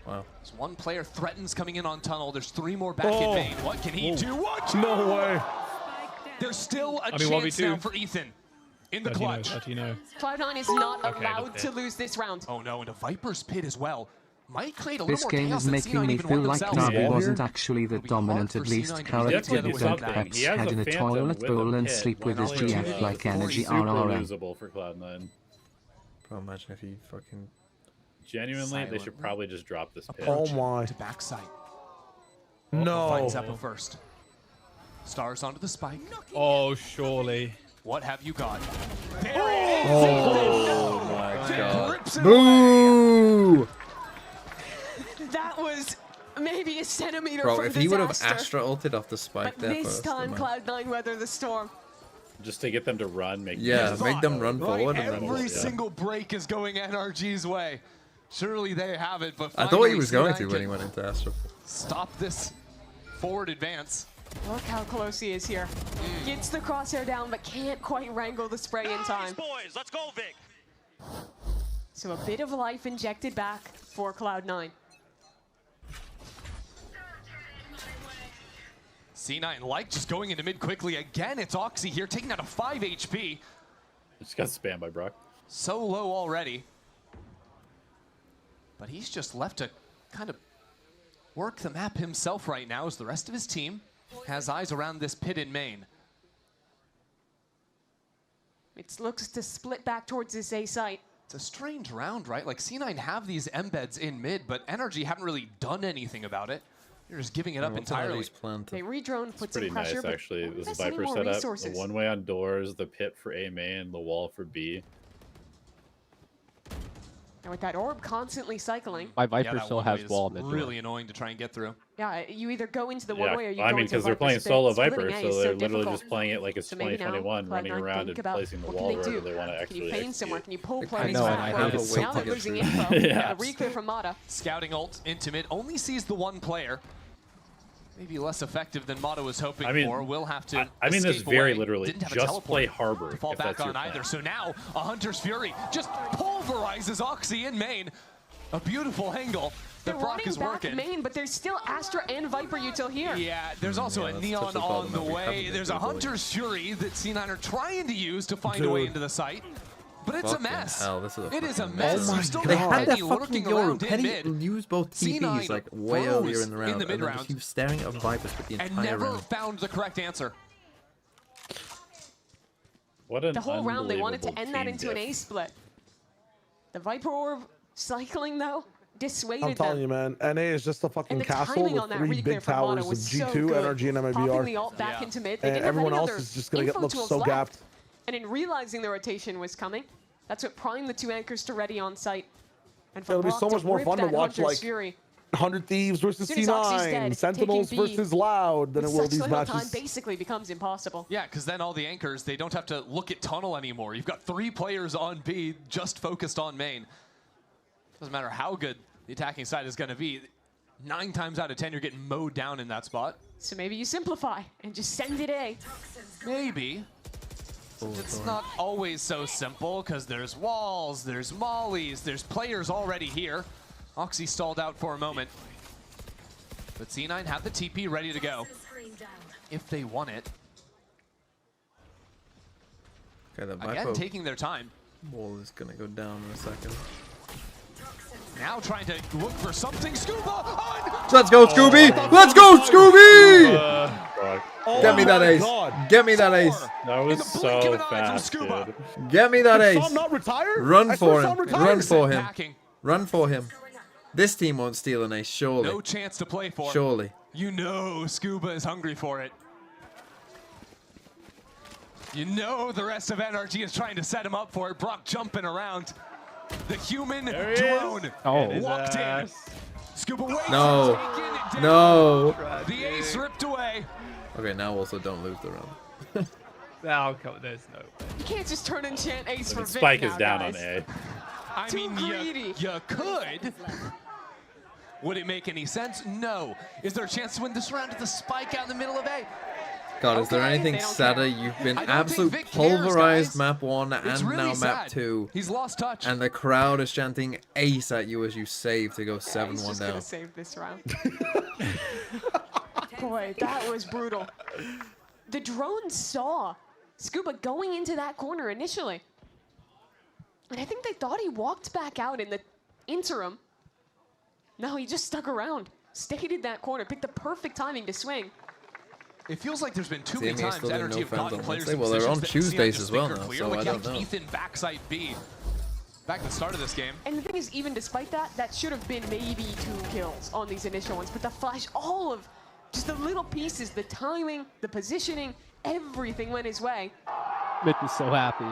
Wow. As one player threatens coming in on tunnel. There's 3 more back in main. What can he do? What? No way. There's still a I mean, chance 1v2. now for Ethan in the clutch. Cloud9 is not Okay, allowed that's to it. lose this round. Oh no, and a Viper's Pit as well. Might create a This little more game chaos is than making C9 me even feel won like themselves. Navi wasn't actually the dominant at least Yep, character but who it's don't something. perhaps He has head a in a Phantom toilet with a bowl and pit sleep with when his all GF is like energy super RRM. losable for Cloud9. Bro, imagine if he fucking... Genuinely, they should probably just drop this pit. Oh my. To backside. No. Finds Apple first. Stars onto the spike. Oh, surely. What have you got? Oh my god. Grips it Boo! That was maybe a centimeter Bro, from if he would have disaster. Astra ulted off the spike But there this first, time, then- Cloud9 weather the storm. Just to get them to run, make Yeah, make them run forward and then... Every yeah. single break is going NRG's way. Surely they have it, but I thought he finally was going C9 to when can he went into Astra. Stop this forward advance. Look how close he is here. Gets the crosshair down, but can't quite wrangle the spray in time. Boys, let's go, Vic. So a bit of life injected back for Cloud9. C9 like just going into mid quickly again. It's Oxy here taking out a 5 HP. Just got spammed by Brock. So low already. But he's just left to kind of work the map himself right now as the rest of his team has eyes around this pit in main. It looks to split back towards this A site. It's a strange round, right? Like C9 have these embeds in mid, but NRG haven't really done anything about it. They're just giving it up entirely. They redrone, put Pretty some pressure, nice, but actually. This not is any Viper more setup. resources. The one-way on doors, the pit for A main, the wall for B. And with that orb constantly cycling, My Viper Yeah, that still one has way is wall mid. really annoying to try and get through. yeah, you either go into the Yeah, one way or you I go mean, into because they're Viper's playing pit. solo Splitting Viper, A so is they're literally difficult. just playing it like it's So maybe now 2021, running Cloud9 around think and about placing the what wall can they wherever do? they want to Can actually you feign execute. somewhere? Can you pull I players know, back? and I have a Now way to they're get losing through. info. Yeah. The reclear from Mata. Scouting ult into mid, only sees the one player. maybe less effective than Motto was hoping I mean, for. We'll have to I mean this escape very away. literally. Didn't have a Just teleport play Harbor to fall if back that's your on plan. either. So now a Hunter's Fury just pulverizes Oxy in main. A beautiful angle that Brock is working. Main, but there's still Astra and Viper util here. Yeah, there's also a Neon on the way. There's a Hunter's Fury that C9 are trying to use to find a way into the site. But it's a mess. Hell, this is It is a fucking mess. Oh my Still God. They had that Penny fucking lurking Yoru. around in Penny mid. used both TPs C9 like way froze earlier in the round, in the mid and then round just keep staring at Vipers for the and entire never round. found the correct answer. What an The whole round, they wanted to unbelievable end that team into an diff. A split. The Viper Orb cycling, though, dissuaded I'm telling them. you, man. NA is just a fucking And the castle timing with on that 3 reclear big from Mono towers of was so G2, good. NRG, and Popping the MIBR. ult back into mid. They And didn't have everyone any else other is just going to get info look tools so left. gapped. And in realizing the rotation was coming, that's what primed the 2 anchors to ready on site. And for It'll be Brock so much more rip fun to that watch, Hunter's like, Fury. 100 Thieves versus As soon as Oxy's C9, dead, Sentinels taking B versus Loud than it with will such these little time matches. basically becomes impossible. Yeah, because then all the anchors, they don't have to look at tunnel anymore. You've got 3 players on B just focused on main. Doesn't matter how good the attacking side is going to be. 9 times out of 10, you're getting mowed down in that spot. So maybe you simplify and just send it A. Maybe. It's not always so simple because there's walls, there's mollies, there's players already here. Oxy stalled out for a moment. But C9 have the TP ready to go if they want it. Okay, the Again, Viper taking their time. wall is gonna go down in a second. Now trying to look for something. Scuba on! Let's go, Scooby! Let's go, Scooby! Get me that ace. Get me that ace. That was so fast, dude. Get me that Did ace. Sam not retire? Run I for saw him. Sam retire. Run for him. Packing. Run for him. This team won't steal an ace, surely. No chance to play for. Surely. You know Scuba is hungry for it. You know the rest of NRG is trying to set him up for it. Brock jumping around. The human drone walked in. Scuba waits. No. Taken, No. The ace ripped away. Okay, now also don't lose the round. Oh, come on, there's no way. You can't just turn enchant ace for Vic Spike now, is down guys. on A. I Too mean, greedy. you could. Would it make any sense? No. Is there a chance to win this round with the spike out in the middle of A? God, is there Okay, anything they don't sadder? care. You've been I don't absolute think Vic cares, pulverized guys. map 1 It's and really now map sad. 2. He's lost touch. And the crowd is chanting ace at you as you save to go He's 7-1 just down. gonna save this round. Boy, that was brutal. The drone saw Scuba going into that corner initially. And I think they thought he walked back out in the interim. No, he just stuck around, stayed in that corner, picked the perfect timing to swing. It feels like there's been too See, many me times still didn't NRG know have fans gotten on players Wednesday. in Well, they're on positions that Tuesdays C9 as well just now, think are so clear, I like don't know. Ethan backside B. Back at the start of this game. And the thing is, even despite that, that should have been maybe 2 kills on these initial ones. But the flash, all of just the little pieces, the timing, the positioning, everything went his way. Mitch is so happy.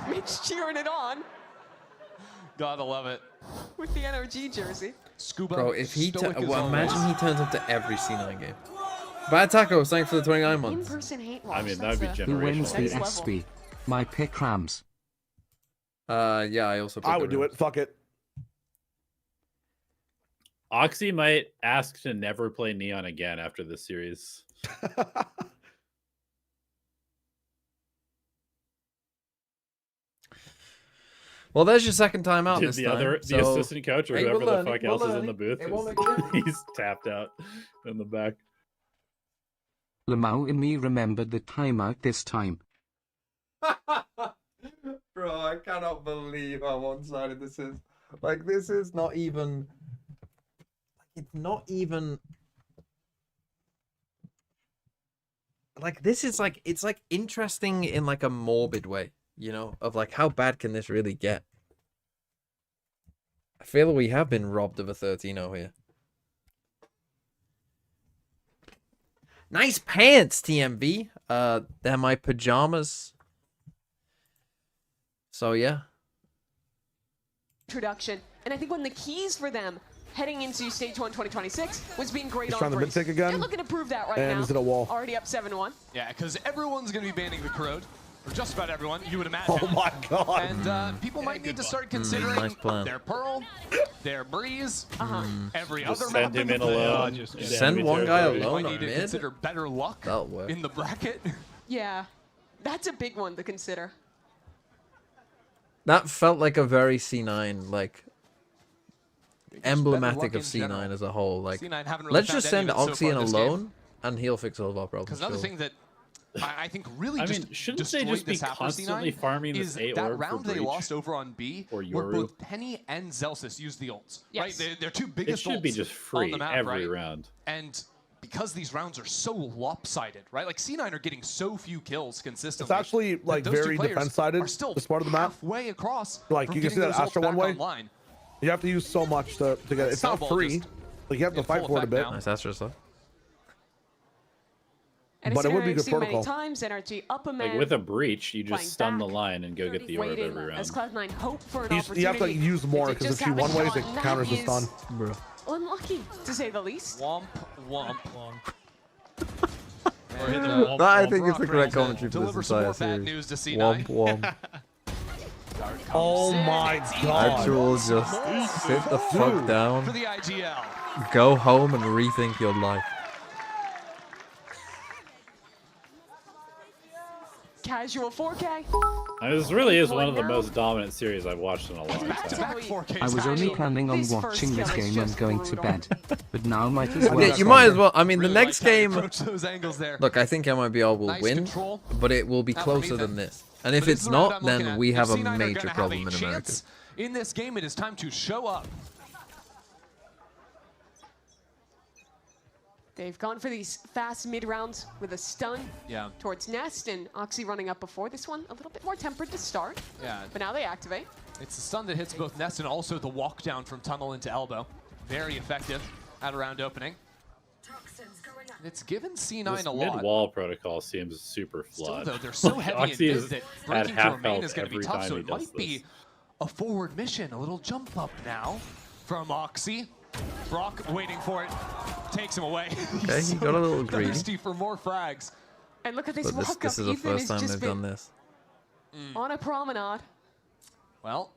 Mitch cheering it on Gotta love it. with the NRG jersey. Scuba. Bro, if he stoic as well, imagine always. he turns up to every C9 game. Bad Taco, thanks for the 29 months. In-person hate I watch. mean, that would be That's Who wins the Next level. SB? My pick Rams. Yeah, I also. I would do it. Fuck it. Oxy might ask to never play Neon again after this series. Well, there's your second time out this the time. other, so... the assistant coach or Hey, whoever we're the learning, fuck we're else is in learning. the booth, It won't make he's tapped out in the back. Lamau and me remembered the timeout this time. Bro, I cannot believe how one-sided this is. Like, this is not even... It's not even... Like, this is like... It's like interesting in like a morbid way, you know? Of like, how bad can this really get? I feel we have been robbed of a 13-0 here. Nice pants, TMV. They're my pajamas. So, yeah. Introduction. And I think one of the keys for them heading into Stage 1 2026 was being great He's on trying to threes. mid-tick again. They're looking to prove that right And now. he's at a wall. Already up 7-1. Yeah, because everyone's going to be banning the Corrode. for just about everyone, you would imagine. Oh my god. And people might need to start considering nice plan. their Pearl, their Breeze, every Just other send map him in in the alone. field. Just send one guy You alone might on need to mid. consider better luck That'll work. in the bracket. Yeah, that's a big one to consider. That felt like a very C9, like emblematic luck of in C9 general. as a whole. Like, C9 haven't really let's found just any send of it so Oxy in far this game. alone, and he'll fix all of our problems. Because another thing that I think really I just mean, shouldn't they destroyed just be this half for constantly C9 farming this is A that orb for round they Breach? lost over on B, Or where Yoru? both Penny and Zelsis used the ults. Right, Yes. they're two It biggest should be ults just on free the map, every right? round. And because these rounds are so lopsided, right? Like C9 are getting so few kills consistently. It's actually that like those two very players defense-sided, are still this part of the map. halfway across. Like, from you can see getting that those Astra ults one back way. online. You have to use so much to get it. It's not Snowball free. just Like, you have to in fight full for it a effect bit. now. Nice Astra stuff. And But a it would be scenario good I've seen many protocol. times, NRG up a man. Like with a breach, you playing just stun the back, line and go get the orb waiting every as round. Cloud9 hope for an You opportunity. have to use more, They because just if you haven't one ways, it gotten. That counters the is stun. Bro. Unlucky, to say the least. Womp, womp. That I think is the correct commentary for Deliver this some entire more bad series. news to C9. Womp womp. Oh my god. Actual just sit the fuck for down, the IGL. go home and rethink your life. Casual 4K. I mean, this really is one of the most dominant series I've watched in a long time. Back-to-back 4K I was only special. planning on This first watching this kill is game and just going to brutal. bed, but now might as well. Yeah, you might as well. I mean, the Really next like how you game. approach those angles there. Look, I think MIBR will Nice win, control. but it will be Not from closer Ethan. than this. And if But this it's is the round not, I'm looking then at. we If have a C9 are major gonna have problem a in America. chance in this game, it is time to show up. They've gone for these fast mid rounds with a stun Yeah. towards Nest, and Oxy running up before this one. A little bit more tempered to start, Yeah. but now they activate. It's the stun that hits both Nest and also the walk down from tunnel into elbow. Very effective at a round opening. It's given C9 This a lot. mid-wall protocol seems super Still, flawed. though, they're so Like, heavy in Oxy mid has that had breaking through half a main health is going to be every tough, time so he it does might be this. a forward mission, a little jump up now from Oxy. Brock waiting for it, takes him away. Okay, he got a little greedy. Thirsty for more frags. And look at this But walk this up. is the Ethan first has time just they've been done this. on a promenade. Well,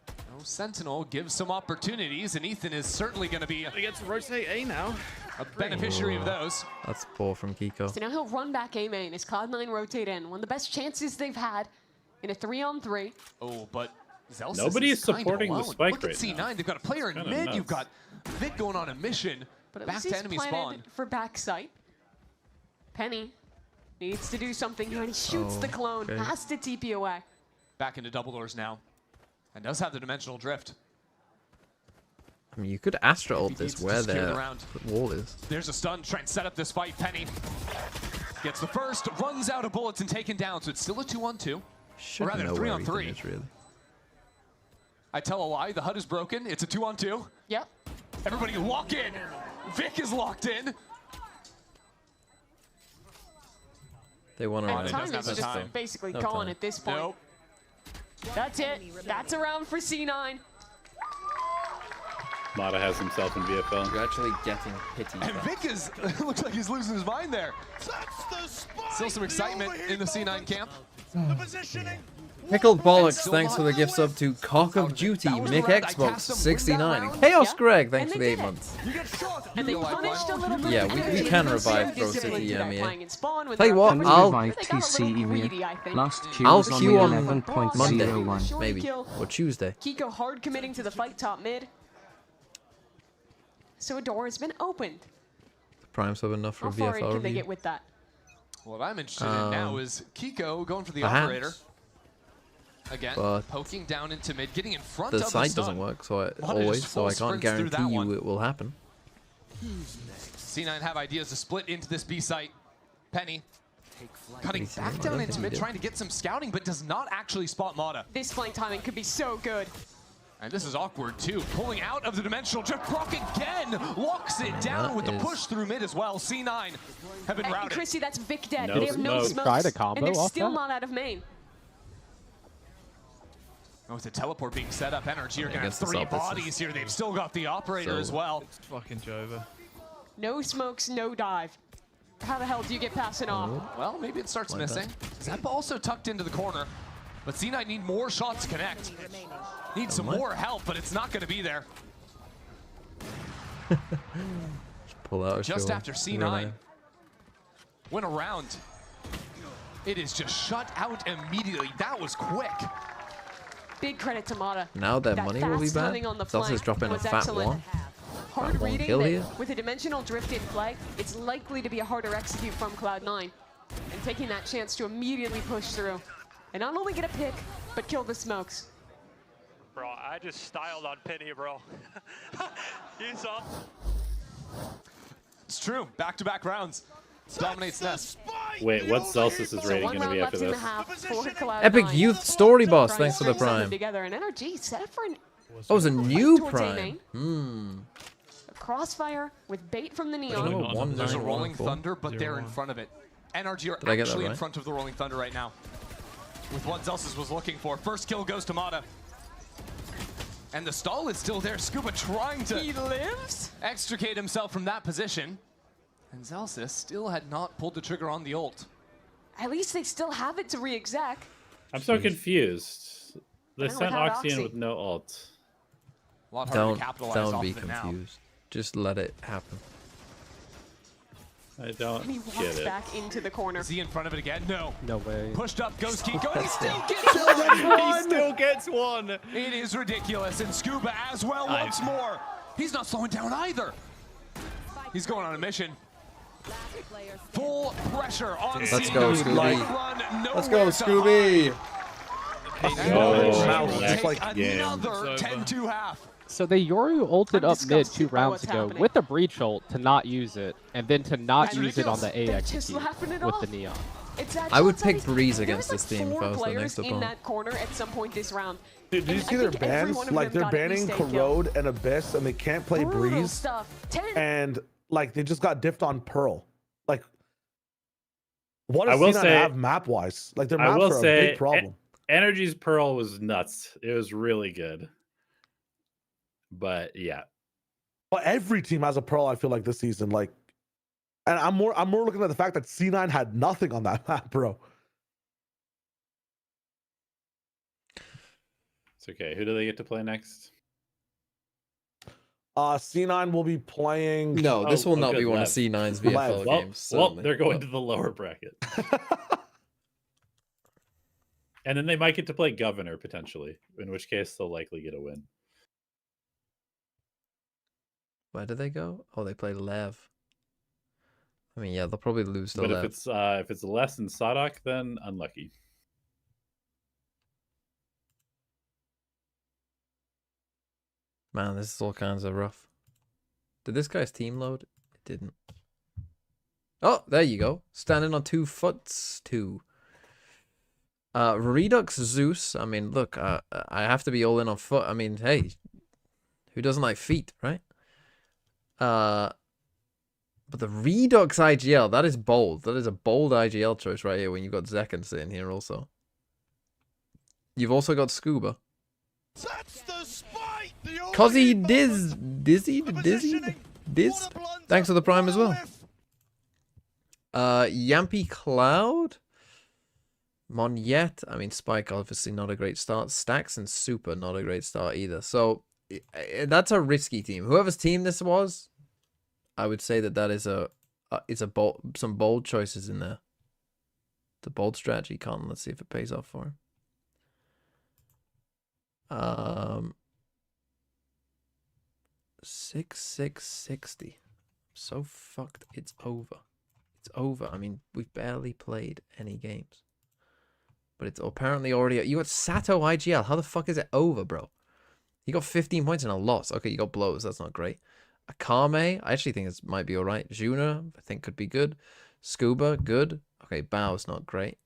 no Sentinel gives some opportunities, and Ethan is certainly going to be He gets to rotate A now. a beneficiary of those. That's poor from Kiko. So now he'll run back A main as Cloud9 rotate in. One of the best chances they've had in a 3-on-3. Oh, but Zelsis Nobody's is kinda supporting the alone. spike Look at right C9. now. They've got a player in Kinda mid. nuts. You've got Vic going on a mission. But at Back least to he's enemy planted spawn. for backside. Penny needs to do something here, and he shoots Oh, the clone. okay. Has to TP away. Back into double doors now. And does have the dimensional drift. I mean, you could Astra ult He this needs to where secure the their round. wall is. There's a stun, trying to set up this fight. Penny gets the first, runs out of bullets and taken down. So it's still a 2-on-2. Should Or rather, know where everything 3-on-3. is, really. I tell a lie, the HUD is broken. It's a 2-on-2. Yep. Everybody lock in. Vic is locked in. They want to And run time doesn't have is the just time. basically No gone time. at this point. Nope. That's it. That's a round for C9. Mata has himself in VFL. You're actually getting pity. And Vic is, looks like he's losing his mind there. Still some excitement in the C9 camp. Pickled Bollocks, still thanks not- for the gift sub to Cock of Duty, That was the Mick round I Xbox cast him, win that 69, round. and Chaos Yeah. Greg, thanks And for they the 8 did it. months. And they Feel like punished a one. little bit. Yeah, of we energy can in revive the Pro City City, today, yeah. playing in Spawn with Tell you their what, coverage. I'll Revive They got a little TC greedy, I Area. think. Last queue I'll was on queue on 11.01. maybe, Kill. or Tuesday. Kiko hard committing to the fight top mid. So a door has been opened. Prime sub enough for How far in VFL can they review. get with that? What I'm interested in now is Kiko going for the Perhaps. operator. Again, But poking down into mid, getting in front The of the site stun. doesn't work, so One always, just so full I can't sprints through that guarantee one. you it will happen. C9 have ideas to split into this B site. Penny cutting Easy. back I down don't into think mid, he did. trying to get some scouting, but does not actually spot Mata. This flank timing could be so good. And this is awkward too. Pulling out of the dimensional drift. Brock again locks it down that with the is- push through mid as well. C9 have been And routed. Chrissy, that's Vic dead. No They have no smoke. smokes. Tried a combo and they're off still that? not out of main. Oh, with the teleport being set up, NRG are going to have Against the 3 sub, this is- bodies here. They've still got the operator So- as well. It's fucking Jova. No smokes, no dive. How the hell do you get past an off? Well, maybe it starts Like missing. Zepp also tucked into the corner, but C9 need more shots to connect. Need some more help, but it's not going to be there. Pull out. Just after C9 went around, it is just shut out immediately. That was quick. Big credit to Mata. Now their money will be bad. Zelsa's dropping a fat one. Hard reading that with a dimensional drift in play, it's likely to be a harder execute from Cloud9. And taking that chance to immediately push through. And not only get a pick, but kill the smokes. Bro, I just styled on Penny, bro. You saw. It's true. Back-to-back rounds. Dominates Nest. Wait, what's Celsius' rating going to be after this? Epic Youth Story Boss, thanks for the prime. Together, and NRG set up for an Oh, it's a new prime. A crossfire with bait from the Neon. There's a Rolling Thunder, but they're in front of it. NRG are actually in front of the Rolling Thunder right now. With what Celsius was looking for. First kill goes to Mata. And the stall is still there. Scuba trying to extricate himself from that position. And Celsius still had not pulled the trigger on the ult. At least they still have it to re-exec. I'm so confused. They sent without Oxy in Oxy. with no ult. A lot harder to capitalize Don't off be of it now. confused. Just let it happen. I don't And he walks get it. back into the corner. Is he in front of it again? No. No way. Pushed up goes Kiko. He still gets one. He still gets one. It is ridiculous. And Scuba as well once more. He's not slowing down either. He's going on a mission. Full pressure on Let's go, Scooby. Let's go, Scooby. Another 10-2 half. So they Yoru ulted up mid 2 rounds ago with a breach ult to not use it, and then to not use it on the A execute with the Neon. I would pick Breeze against this team if I was the next in opponent. that corner at some point this round. Dude, did you see their bans? Like, they're banning Corrode and Abyss, and they can't play Breeze. Stuff. And, like, they just got diffed on Pearl. Like, what I does will C9 say- have map-wise? Like, their I maps will are a say, big problem. Energy's Pearl was nuts. It was really good. But yeah. But every team has a Pearl, I feel like, this season. Like, and I'm more looking at the fact that C9 had nothing on that map, bro. It's okay. Who do they get to play next? C9 will be playing. No, this will not good be one of Lev. C9's VFL Well, games. well, certainly. they're going to the lower bracket. And then they might get to play Governor, potentially, in which case they'll likely get a win. Where do they go? Oh, they play Lev. I mean, yeah, they'll probably lose to But Lev. if it's less than Sadok, then unlucky. Man, this is all kinds of rough. Did this guy's team load? It didn't. Oh, there you go. Standing on 2 foots, 2. Redux Zeus. I mean, look, I have to be all in on foot. I mean, hey, who doesn't like feet, right? But the Redux IGL, that is bold. That is a bold IGL choice right here when you've got Zekken sitting here also. You've also got Scuba. Cozzy Diz. Thanks for the prime as well. Yampy Cloud. Monyet. I mean, Spike obviously not a great start. Stacks and Super not a great start either. So that's a risky team. Whoever's team this was, I would say that is some bold choices in there. The bold strategy, Con. Let's see if it pays off for him. 6-6-60. So fucked. It's over. It's over. I mean, we've barely played any games. But it's apparently already... You got Sato IGL. How the fuck is it over, bro? You got 15 points and a loss. Okay, you got blows. That's not great. Akame, I actually think it might be alright. Juna, I think could be good. Scuba, good. Okay, Bao's not great.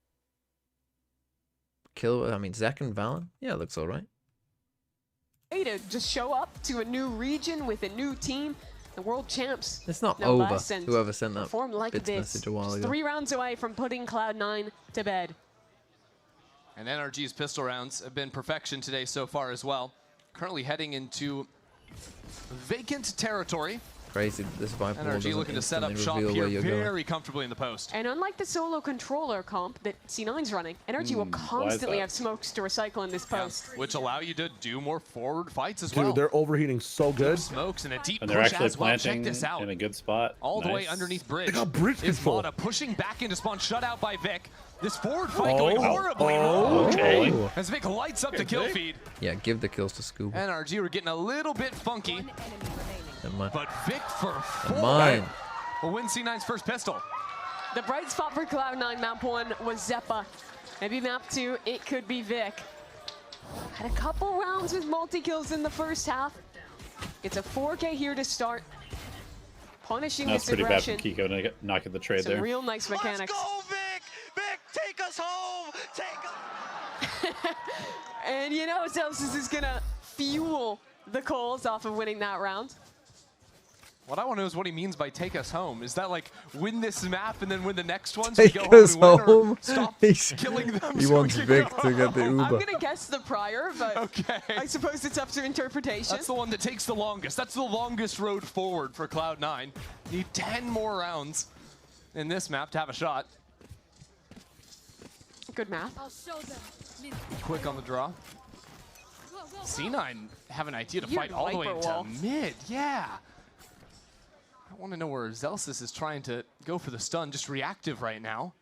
Zek and Valen? Yeah, it looks alright. To just show up to a new region with a new team, the world champs. It's not no over. less, and Whoever sent that performed like bits this. message a while Just ago. 3 rounds away from putting Cloud9 to bed. And NRG's pistol rounds have been perfection today so far as well. Currently heading into vacant territory Crazy. This Viper wall NRG doesn't looking to set up instantly shop reveal here where you're going. very comfortably in the post. And unlike the solo controller comp that C9's running, NRG will constantly have smokes to recycle in this post. Yeah, which allow you to do more forward fights as Dude, well. they're overheating so good. Smokes and a deep And they're push actually as well. Check planting this out. in a good spot. All the way Nice. underneath bridge. They got bridge Is control. Mata pushing back into spawn, shut out by Vic. This forward fight Oh. going horribly Oh. wrong. Okay. As Vic lights up the kill feed. Yeah, give the kills to Scuba. NRG were getting a little bit funky. Never mind. But Vic for Never 4 mind. will win C9's first pistol. The bright spot for Cloud9 map 1 was Zeppa. Maybe map 2, it could be Vic. Had a couple rounds with multi-kills in the first half. It's a 4K here to start. Punishing That's this pretty bad aggression. from Kiko knocking the trade Some there. real nice mechanics. Let's go, Vic! Vic, take us home! Take us... And you know Celsius is gonna fuel the coals off of winning that round. What I want to know is what he means by take us home. Is that like win this map and then win the next one? Take so we go us home, and win, or home. Stop He's- killing them. He so wants we can Vic go to get the home. I'm Uber. gonna guess the prior, but Okay. I suppose it's up to interpretation. That's the one that takes the longest. That's the longest road forward for Cloud9. Need 10 more rounds in this map to have a shot. Good math. Quick on the draw. C9 have an idea to You're fight all the way Viper into wall. mid. Yeah. I want to know where Zelsis is trying to go for the stun. Just reactive right now.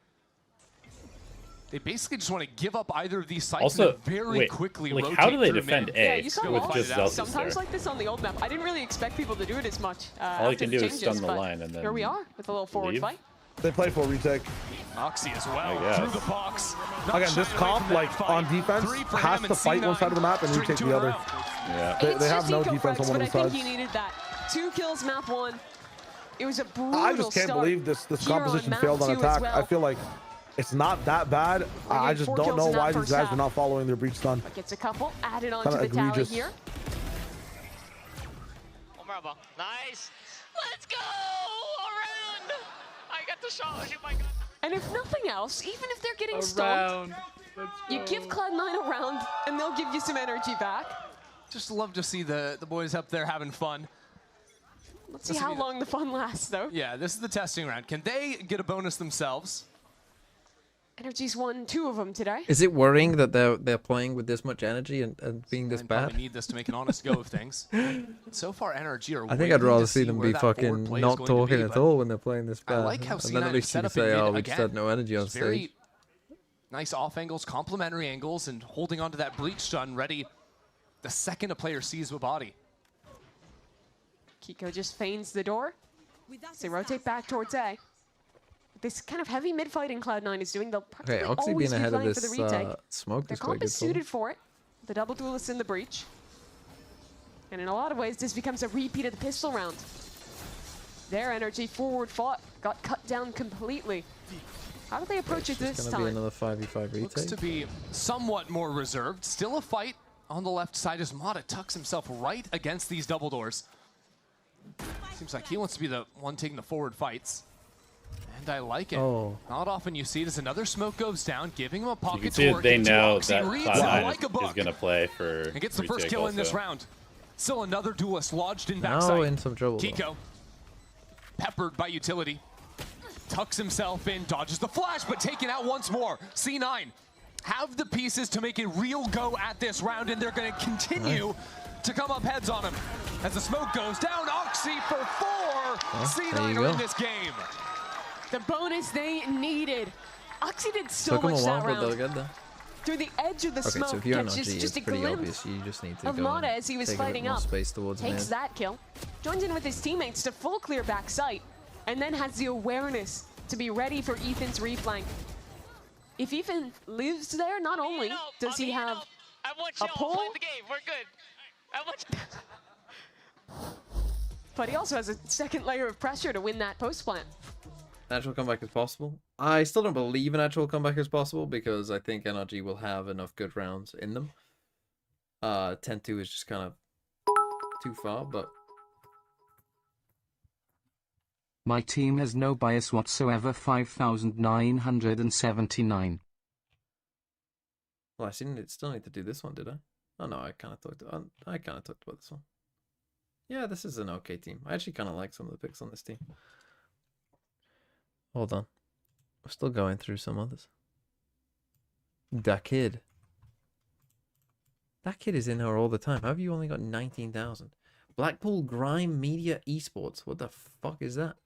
They basically just want to give up either of these sites Also, and then very wait, quickly like, rotate how do they through defend mid. A Yeah, you saw with all just of that. Zelsis Sometimes there? like this on the old map. I didn't really expect people to do it as much. All you after can the do is stun changes, the but line and then here we are with a little forward leave. fight. They play full retake. Oxy as I well guess. through the box. Not Again, this shying away comp, from that like fight. on defense, 3 for has him to and fight one C9 side of the map and string retake 2 the in a other. row. Yeah. They It's have just no eco defense on frags, one but of the I think sides. he needed that. 2 kills map 1. It was a brutal I just can't start believe this here composition map failed on 2 as attack. well. I feel like it's not that bad. I getting just 4 don't kills know in that why these first guys half. are not following their breach stun. But gets a couple added on Kinda to the tally egregious. here. Nice. Let's go! Around! I got the shot. Oh my god. And if nothing else, even if they're getting stunned, you give Cloud9 a round and they'll give you some energy back. Just love to see the boys up there having fun. Let's see how long the fun lasts, though. Yeah, this is the testing round. Can they get a bonus themselves? Energy's won 2 of them today. Is it worrying that they're playing with this much energy and being this And probably bad? need this to make an honest go of things. So far, NRG are I think I'd waiting rather to see them where be that forward fucking play is not going to talking be, at but all when they're playing this I bad. like how And then C9 at least you set can up in say, mid oh, we just again. had no energy on Just very stage. nice off angles, complementary angles, and holding onto that breach stun ready the second a player sees a body. Kiko just feigns the door. They rotate back towards A. This kind of heavy mid-fighting Cloud9 is doing. They'll Okay, practically Oxy always being be ahead of flying for this the retake. smoke Their is quite comp good is for them. suited for it. The double duelist in the breach. And in a lot of ways, this becomes a repeat of the pistol round. Their energy forward fought got cut down completely. How do they approach it It's this gonna be time? another 5v5 retake. Looks to be somewhat more reserved. Still a fight on the left side as Mata tucks himself right against these double doors. Seems like he wants to be the one taking the forward fights. And I like it. Oh. Not often you see it as another smoke goes down, giving him a You pocket can to see work that they into. know Oxy that reads it Cloud9 like a is book. going to play for And gets the first retake kill in this also. round. Still another duelist lodged in Now backside. in some trouble, though. Kiko, peppered by utility, tucks himself in, dodges the flash, but taken out once more. C9 have the pieces to make a real go at this round, and they're going to continue to come up heads on him. As the smoke goes down, Oxy for 4. there C9 you are go. in this game. The bonus they needed. Oxy did so Took them a much while, that but they'll round. get there. Through the edge of the Okay, smoke, so if you're gets NRG, just it's a pretty glimpse obvious. You just need to of go Mata and as he was take a bit fighting more up. space towards Takes mid. that kill, joins in with his teammates to full clear back sight, and then has the awareness to be ready for Ethan's reflank. If Ethan lives there, not only does he have I want a y'all pull, play the game. We're good. I want but he also has a second layer of pressure to win that post plant. Natural comeback is possible. I still don't believe an actual comeback is possible because I think NRG will have enough good rounds in them. 10-2 is just kind of too far, but My team has no bias whatsoever. 5,979. well, I still need to do this one, did I? Oh no, I kind of talked about this one. Yeah, this is an okay team. I actually kind of like some of the picks on this team. Hold on. We're still going through some others. That kid. That kid is in here all the time. How have you only got 19,000? Blackpool Grime Media Esports. What the fuck is that?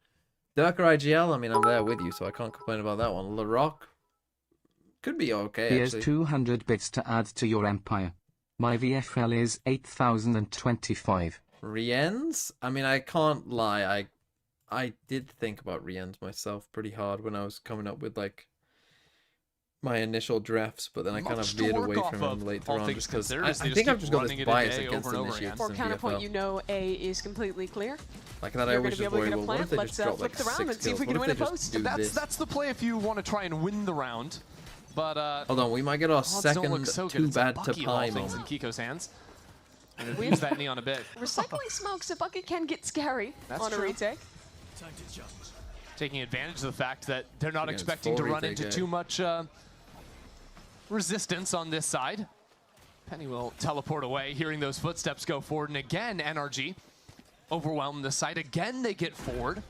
Durker IGL, I mean, I'm there with you, so I can't complain about that one. LaRock. Could be okay, Here's actually. 200 bits to add to your empire. My VFL is 8,025. Riens? I mean, I can't lie. I did think about Riens myself pretty hard when I was coming up with, like, my initial drafts, but then I kind of veered away from him later on just because I think I've just got this bias against initiates For in counterpoint, VFL. you know A is completely clear. Like that, I You're always going to be just able to worry, get a well, what if plant. they Let's just drop flip like the round 6 and see if kills? we can What if win a they just post. do this? That's the play if you want to try and win the round. But Hold on, we might get our odds don't second look so good. too It's a bad to Bucky of all pie things moment. in Kiko's hands. And we use that Neon a bit. Recycling smokes, a bucket can get scary That's on a true. retake. Taking advantage of the fact that they're not Against expecting to full run retake, into too much resistance on this side. Penny will teleport away, hearing those footsteps go forward. And again, NRG overwhelm the side. Again, they get forward.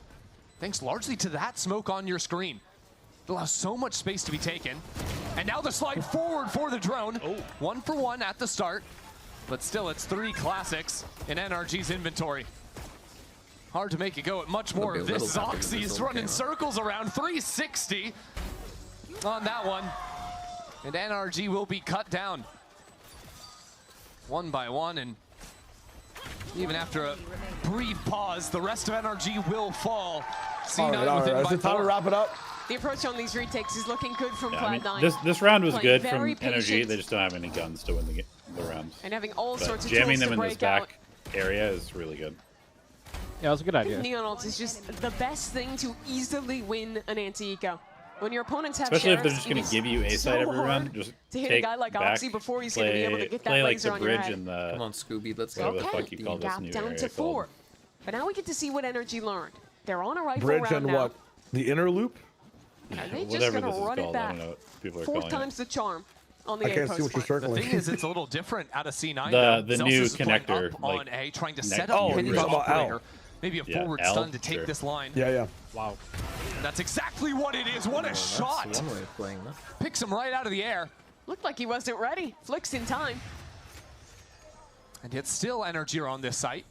Thanks largely to that smoke on your screen. It allows so much space to be taken. And now the slide forward for the drone. 1 for 1 at the start. But still, it's 3 classics in NRG's inventory. Hard to make it go at much more of this. Zoxy is running circles around 360 on that one. And NRG will be cut down 1 by 1. And even after a brief pause, the rest of NRG will fall. C9 within by Is it time to 4. wrap it up? The approach on these retakes is looking good from Yeah, I mean, Cloud9. this round was Playing good from very Energy. patient They just don't have any guns to win the round. and having all But sorts of jamming tools them to in this break out. back area is really good. Yeah, it was a good idea. Neon ult is just the best thing to easily win an anti-eco. When your opponents have Especially if they're sheriffs, just going to give you a so side every hard round. Just to hit take a guy like back, Oxy before he's going to be able to get that play like laser the on your bridge head. in the Come on, Scooby, let's whatever go. the fuck you call this Gap new down area to 4. called. But now we get to see what Energy learned. They're on a rifle Bridge round and now. what? The inner loop? Are they just Whatever going this to is run it called, I back? don't know what people are 4 calling it. times the charm on the I A can't see what you're post. The circling. thing is, it's a little different out of C9. The though. new Zelsus is playing connector, up on like, A, trying to next set up year. Penny's you're talking about L. operator. Maybe a Yeah, forward L, stun to take sure. this line. Yeah. Wow. And that's exactly what it is. What a shot. That's one way of playing that. Picks him right out of the air. Looked like he wasn't ready. Flicks in time. And yet still Energy are on this site.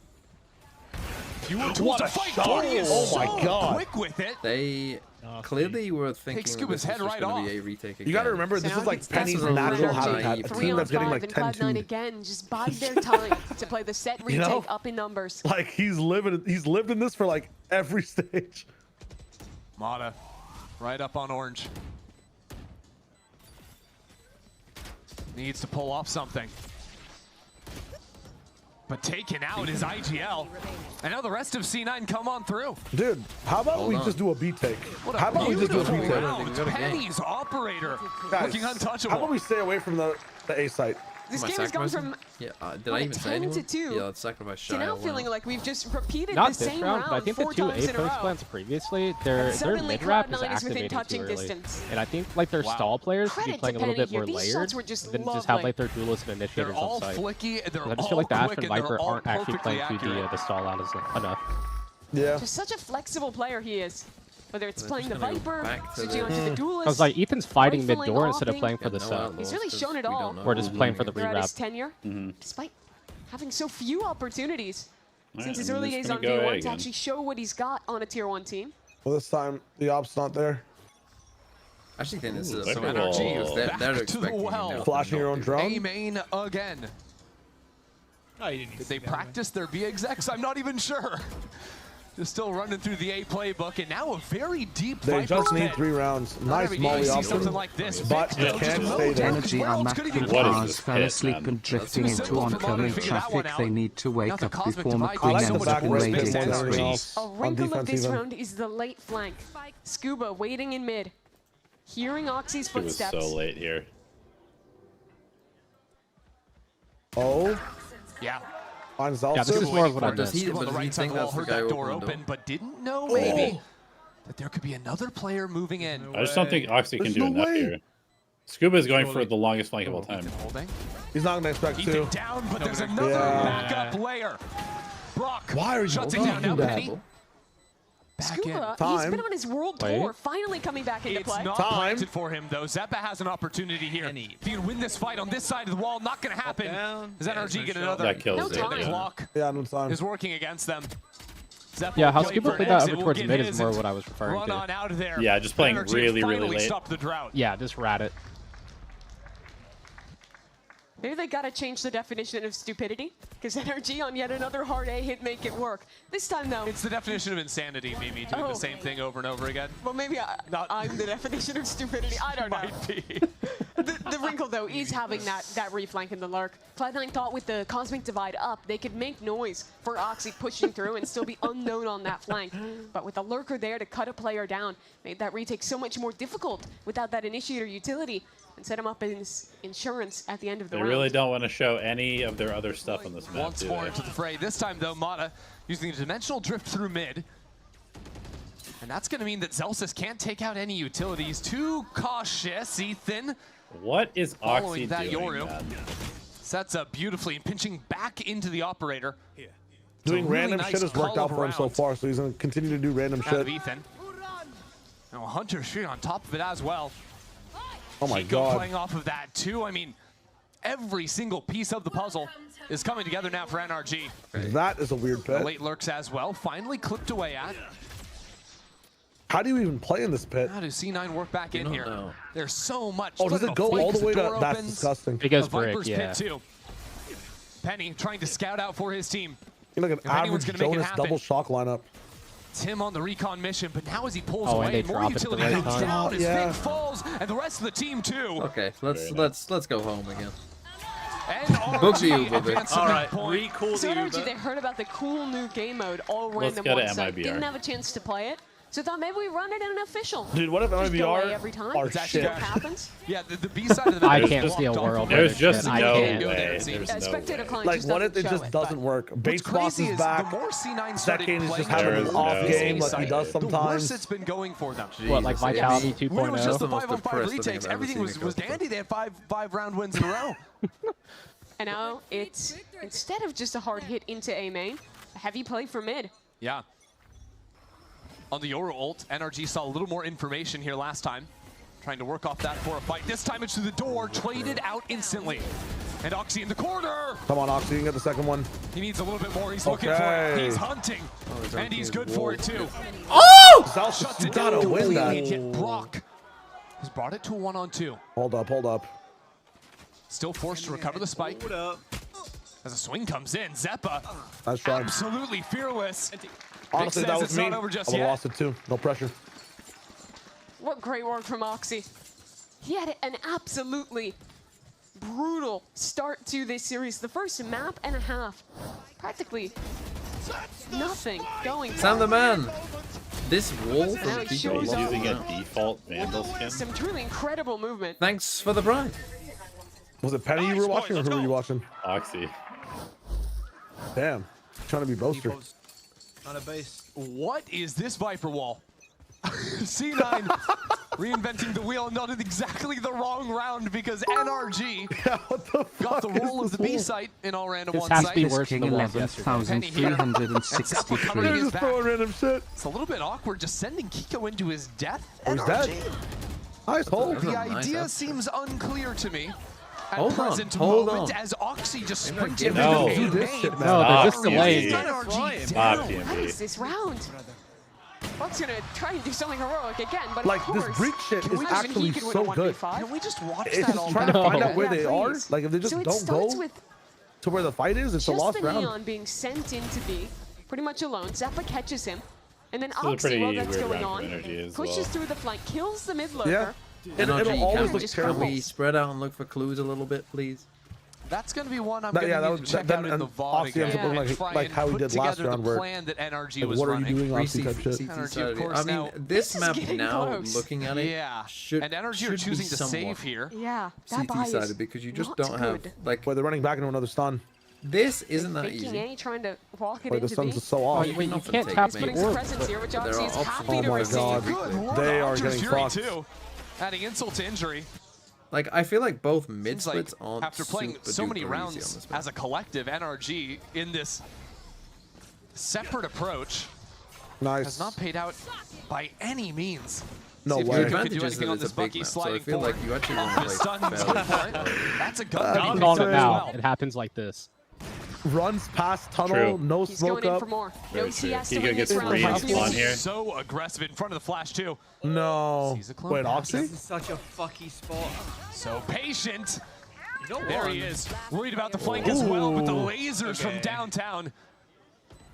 Fewer tools What to a fight. shot. Gordy is Oh my so God. quick with it. They clearly were thinking Takes that Scuba's this was head just right going to off. be a retake again. You got to remember, So this now is like it's Penny's Tesla natural Energy. habitat. A 3 team on that's getting 5, like and 10 Cloud9 2. again just bide their time to play the set retake You know? up in numbers. Like he's lived in this for like every stage. Mata right up on orange. Needs to pull off something. But taken out is IGL. And now the rest of C9 come on through. Dude, how about we just do a B take? How about we just do a B Beautiful take? round. Penny's operator Guys, looking untouchable. how about we stay away from the A site? This Am I game has gone sacrificing? from Yeah, did I what, even say 10 to anyone? 2 Yeah, let's sacrifice to Shia. now why feeling not? like we've just repeated Not the this same round, but I round think the 4 two times A in a post row. plants previously, their suddenly mid-wrap Cloud9 is is within activating too touching early. distance. And I think like their stall players should be Credit playing a to little bit Penny more here. These layered shots were just than just have lovely. like their duelist and They're initiators all on site. flicky. They're I just all feel like the Ashe quick, and and they're Viper all aren't actually perfectly playing 2D accurate. the stall out enough. Yeah. Just such a flexible player he is. Whether it's They're playing the just gonna go Viper, back to switching the- onto the duelist. I was like, Ethan's fighting rifling, mid-door instead of offing. playing for the no sub. outlaws, He's really 'cause shown it we don't all. know Or who's just playing for winning the it. throughout his rewrap. tenure, despite having so few opportunities Alright, since his I mean, early it's days gonna on go A D1 to again. actually show what he's got on a tier 1 team. Well, this time the op's not there. I actually think this is Ooh, some Viper energy wall. because they're Back to the expecting you well. now to Flashing your not own do drone. A main again. Oh, you didn't need Did to they see that one. practice their B execs? I'm not even sure. Just still running through the A playbook, and now a very deep They Viper just need pit. 3 rounds. Not Nice every game you molly see option. something like this. But Victor you just can't no stay there. Energy Where are else could he be macking What is cars, this fell pit, asleep man? and drifting too into simple for Mata to oncoming figure that traffic. one They out. need to Now wake the up Cosmic before Divide I like McQueen the ends back up right waiting pit space more in than NRG. anything space. else. A On wrinkle of defense this even. round is the late flank. Scuba waiting in mid, hearing Oxy's He was footsteps. so late here. Oh, Yeah. on Zelsus. Yeah, this is more of what I Does missed. he- Scuba on but the does he right side of think the wall that's the heard guy that who door opened the open, but didn't know maybe that there could be another player moving in. I just don't think Oxy can There's do no enough way. here. Scuba is going for Surely. the longest flank of all time. Holding. He's not gonna expect Keep to. it down, but there's No, another yeah. backup layer. Brock Why are you shuts it down now. Penny. Back in. He's been on his world tour, finally coming back into play. It's not planted for him, though. Zeppa has an opportunity here. If he can win this fight on this side of the wall, not going to happen. Does NRG get another? That kills no it. time. Clock no time. is working against them. Zeppa Yeah, how Scuba played that over towards mid is more what I was referring run to. on out of there. Yeah, just playing NRG really finally late. Stop the drought. Yeah, just rat it. Maybe they gotta change the definition of stupidity, because NRG on yet another hard A hit make it work. This time though, It's the definition of insanity, Mimi, doing the same thing over and over again. Well, maybe I'm the definition of stupidity. I don't know. Might be. The wrinkle though is having that reflank in the lurk. Cloud9 thought with the Cosmic Divide up, they could make noise for Oxy pushing through and still be unknown on that flank. But with the lurker there to cut a player down, made that retake so much more difficult without that initiator utility. And set him up as insurance at the end of the They round. really don't want to show any of their other stuff on this map. Once more into the fray. This time, though, Mata using a dimensional drift through mid. And that's going to mean that Zelsis can't take out any utilities. Too cautious, Ethan. What is Oxy Following that, doing? Yoru sets up beautifully and pinching back into the operator. Doing really random nice shit has worked call out of for him so rounds far, so he's going to continue to do random out of shit. Ethan. Now Hunter straight on top of it as well. Oh my Chico god. playing off of that too. I mean, every single piece of the puzzle is coming together now for NRG. That is a weird The pit. late lurks as well, finally clipped away at. How do you even play in this pit? How does C9 work back in here? know. There's so much. Oh, does Look it at go all the flanks, way to? door That's opens. disgusting. It goes The Viper's brick, yeah. pit too. Penny trying to scout out for his team. You're like an If anyone's average gonna make it Jonas happen, double shock lineup. Tim on the recon mission, but now as he pulls Oh, and away, they more drop it at the utility right comes time. down as Yeah. Fig falls, and the rest of the team too. Okay, let's go home again. And Book the RG Uber. advances All that right, point. recool So the NRG, Uber. they heard about the cool new game mode, all Let's random go to one side. MIBR. Didn't have a chance to play it. So thought maybe we run it in an official. Dude, what if Just delay MIBR every time. are It's actually shit? What happens? Yeah, the B side of the I map is can't blocked see a off. world There's where just I no can't. way. There's There's no no Spectator way. client Like, just what if doesn't it show just doesn't work? What's Base boss crazy is is back. the more C9 started Decade is playing just having There's an off no game like he way. does the worse sometimes. it's been going for them. What, like Vitality Yeah, When it was just the 2.0? 5-on-5 Depressed thing retakes, I've ever everything seen was in Costa. dandy. They had five round wins in a row. And now it's, instead of just a hard hit into A main, a heavy play for mid. Yeah. On the Yoru ult, NRG saw a little more information here last time. Trying to work off that for a fight. This time it's through the door, traded out instantly. And Oxy in the corner. Come on, Oxy, you can get the second one. He needs a little bit more. He's looking for it. Okay. He's hunting. And he's good for it too. Oh! Zelsis, Shuts you it gotta down win that. completely, yet Brock has brought it to a 1-on-2. Hold up, hold up. Still forced to recover the spike. As a swing comes in, Zeppa Nice try. absolutely fearless. Honestly, says that was it's me. not I over would just have yet. lost it too. No pressure. What great work from Oxy. He had an absolutely brutal start to this series. The first map and a half, practically nothing going. Sam the man. This wall Now from he people. shows He's using a Wow. default Vandal skin. Some truly incredible movement. Thanks for the bride. Was it Penny you were watching or who were you watching? Oxy. Damn. Trying to be boaster. On a base. What is this Viper wall? C9 reinventing the wheel, not in exactly the wrong round because NRG got the roll of the B site in all random This one has to site. be worse than the ones yesterday. 11,363. Penny is back. Random shit. It's a little bit awkward just sending Kiko into his death. Oh, he's NRG. dead. Nice hole. The idea seems unclear to me. At Hold on, present hold moment, on. as Oxy just Maybe I sprinted give No. into Do the this main. shit, man. No, they're just Stop, delayed. NRG Stop, down. What is TMB. this round? Buck's gonna try and do something heroic again, but Like, of this course, breach shit can is we imagine actually he could win so a good. 1v5? Can we just watch It's that just all trying back? to find out where Yeah, they are. please. Like, if they just So it don't starts go with to where the fight is, it's a just lost the round. Neon being sent into B, pretty much alone. Zeppa catches him, and then This is a Oxy, pretty while that's weird going round on, for NRG as pushes well. through the flank, kills the mid lurker. Yeah. It'll NRG, always can look we terrible. spread out and look for clues a little bit, please? That's going to be one I'm That- going yeah, to that need was- to check that- out in and the VOD Oxy ends again up looking and like- try like and how he put did last together round the where- plan that NRG Like, was what are you running. doing, Oxy type shit? NRG, of course, I mean, now, this is map getting now, close. looking at it, yeah, should and NRG should are choosing be to somewhat save here. Yeah, that buy CT is sided because you just not don't have good. like. Where they're running back into another stun. This isn't that Faking easy. A, trying to walk it Like, the into stuns B. are so off. Wait, you often can't take tap main. the Putting some orb. presence here, which There Oxy are is options. happy Oh to my receive. God. Good They are Rogers getting Fury fucked. too, adding insult to injury. Like I feel like both mid Seems like splits aren't after playing super so many duper easy on rounds this map. as a collective, NRG in this separate approach. Nice. Has not paid out by any means. No See if way. Kuka The could do advantage is anything that on it's this a big Bucky map, so I sliding feel forward. like you actually want to The play stun's fairly good for it. well. That's a I'm gun I'm beat calling it as now. well. It happens like this. Runs past tunnel, True. no He's smoke going in up. for more. No Very true. CS to Kiko win gets this round. free and He's spawn here. So aggressive in front of the flash too. No. Sees a clone Wait, pass. Oxy? This is such a fucky spot. So patient. You got There one. he is. Worried about the flank as well with the Ooh. lasers from Okay. downtown.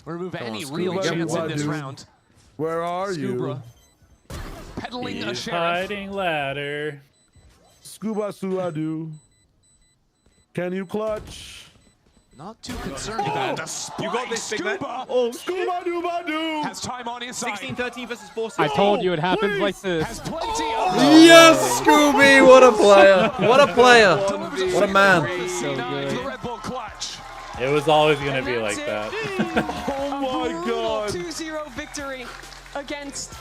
Remove Come on, any Scuba, real get chance in one, this dude. round. Where are Scubra you? peddling a He's sheriff. hiding ladder. Scuba Suadu. Can you clutch? Not too concerned about the You got this, big man. Scuba Oh, Scuba Dooba Doo! has time on his side. 16-13 versus 4. I told you it happens like this. Has plenty of Yes, Scooby! What a player! What a player! What a man! So good. the Red Bull clutch. It was always gonna And be that's like it. that. Oh my god! 2-0 victory against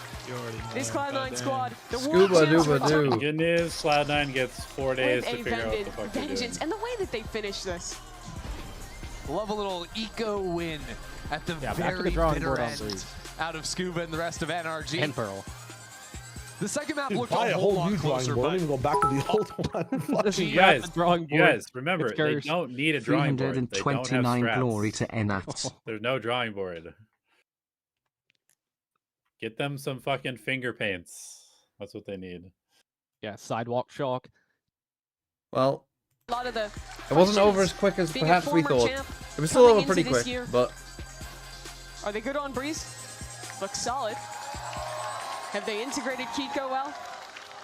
this Cloud9 squad. The Scuba world champs dooba return doo. Good news, Cloud9 gets 4 days with to a figure out what the fuck they're doing. vengeance. And the way that they finish this. Love a little eco win at the Yeah, back to the very drawing bitter board on end Breeze. out of Scuba and the rest of NRG. And Pearl. The second map Dude, looked buy a a whole whole lot new drawing closer, board. Don't but even go back to the old one. Listen, You grab guys, the drawing you board. guys, remember, It's they cursed. don't need a drawing board. They don't have 329 glory strats. to Enat. There's no drawing board. Get them some fucking finger paints. That's what they need. Yeah, sidewalk shock. Well, A lot of the it wasn't over as questions quick as being a perhaps we former thought. champ It was still coming over pretty into this quick, year. but Are they good on Breeze? Looks solid. Have they integrated Kiko well?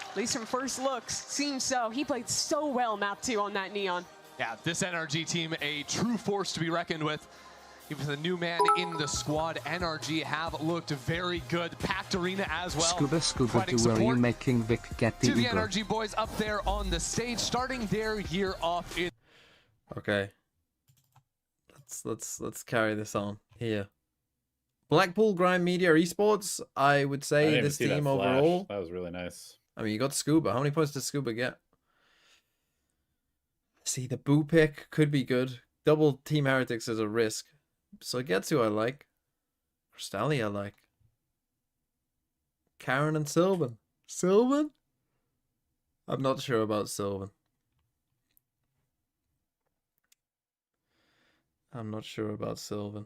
At least from first looks, seems so. He played so well map 2 on that Neon. yeah, this NRG team, a true force to be reckoned with. Even the new man in the squad, NRG have looked very good. Packed arena as well. Scuba Providing Doo, are you support making Vic get the to the Uber? NRG boys up there on the stage, starting their year off in. okay. Let's carry this on here. Blackpool Grind Media Esports. I would I say didn't even this see that team flash. overall. That was really nice. I mean, you got Scuba. How many points did Scuba get? See, the Boo pick could be good. Double Team Heretics is a risk. So Getsu I like. Crystalli I like. Karen and Sylvan. Sylvan? I'm not sure about Sylvan. I'm not sure about Sylvan.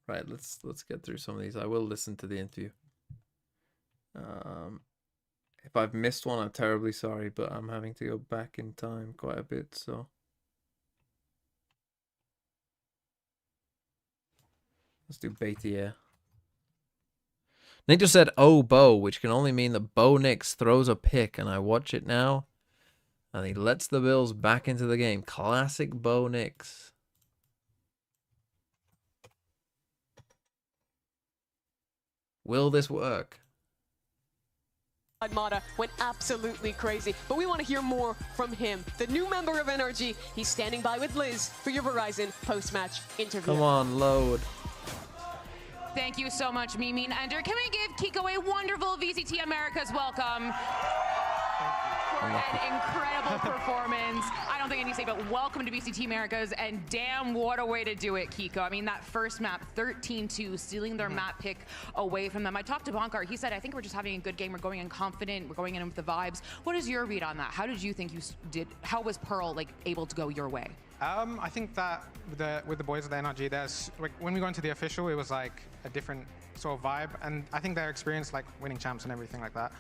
Right, let's get through some of these. I will listen to the interview. If I've missed one, I'm terribly sorry, but I'm having to go back in time quite a bit, so. Let's do Baitier. Nick just said, "Oh, Bo," which can only mean that Bo Nix throws a pick, and I watch it now, and he lets the Bills back into the game. Classic Bo Nix. Will this work? Mata went absolutely crazy, but we want to hear more from him. The new member of NRG, he's standing by with Liz for your Verizon post-match interview. Come on, load. Thank you so much, Mimi and Ender. Can we give Kiko a wonderful VCT America's welcome for an incredible performance? I don't think I need to say, but welcome to VCT America's, and damn, what a way to do it, Kiko. I mean, that first map, 13-2, stealing their map pick away from them. I talked to Bonkar. He said, I think we're just having a good game. We're going in confident. We're going in with the vibes. What is your read on that? How did you think you did? How was Pearl able to go your way? I think that with the boys of the NRG, there's like when we got into the official, it was like a different sort of vibe, and I think their experience, like winning champs and everything like that,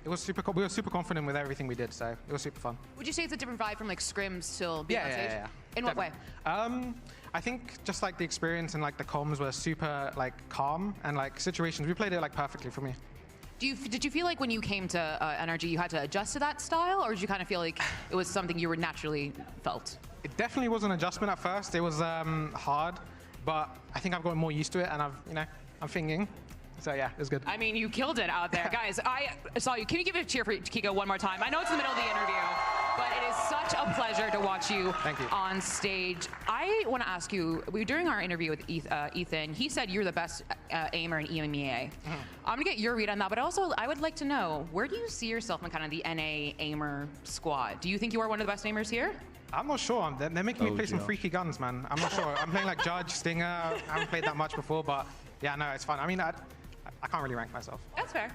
it was super cool. We were super confident with everything we did, so it was super fun. Would you say it's a different vibe from like scrims till being on stage? Yeah. In what way? I think just like the experience and like the comms were super like calm, and like situations we played it like perfectly for me. Did you feel like when you came to NRG you had to adjust to that style, or did you kind of feel like it was something you were naturally felt? It definitely was an adjustment at first. It was hard, but I think I've gotten more used to it, and I'm thinking. So yeah, it was good. I mean, you killed it out there. Guys, I saw you. Can you give a cheer for Kiko one more time? I know it's in the middle of the interview, but it is such a pleasure to watch you, on stage. I want to ask you, during our interview with Ethan, he said you're the best aimer in EMEA. I'm going to get your read on that, but also I would like to know, where do you see yourself in kind of the NA aimer squad? Do you think you are one of the best aimers here? I'm not sure. They're making me play some freaky guns, man. I'm not sure. I'm playing like Judge, Stinger. I haven't played that much before, but yeah, no, it's fun. I mean, I can't really rank myself. That's fair.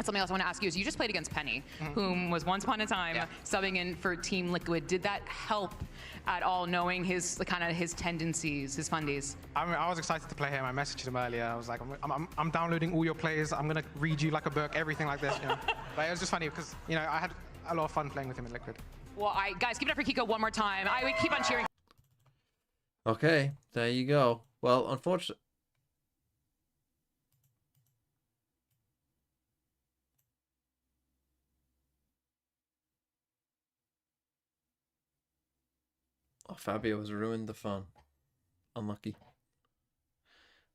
Something else I want to ask you is you just played against Penny, whom was once upon a time subbing in for Team Liquid. Did that help at all, knowing his kind of his tendencies, his fundies? I mean, I was excited to play him. I messaged him earlier. I was like, I'm downloading all your plays. I'm gonna read you like a book, everything like this. You know? But it was just funny because I had a lot of fun playing with him in Liquid. Well, guys, keep it up for Kiko one more time. I would keep on cheering. Okay, there you go. Well, unfortunately. Oh, Fabio has ruined the fun. Unlucky.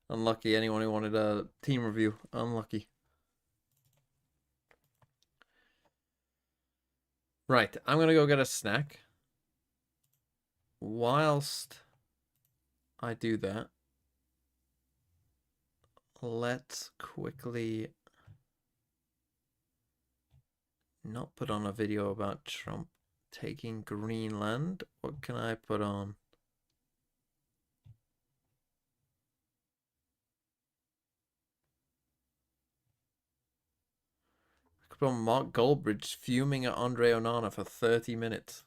Unlucky. Anyone who wanted a team review. Unlucky. Right. I'm going to go get a snack. Whilst I do that, let's quickly not put on a video about Trump taking Greenland. What can I put on? I could put on Mark Goldbridge fuming at Andre Onana for 30 minutes.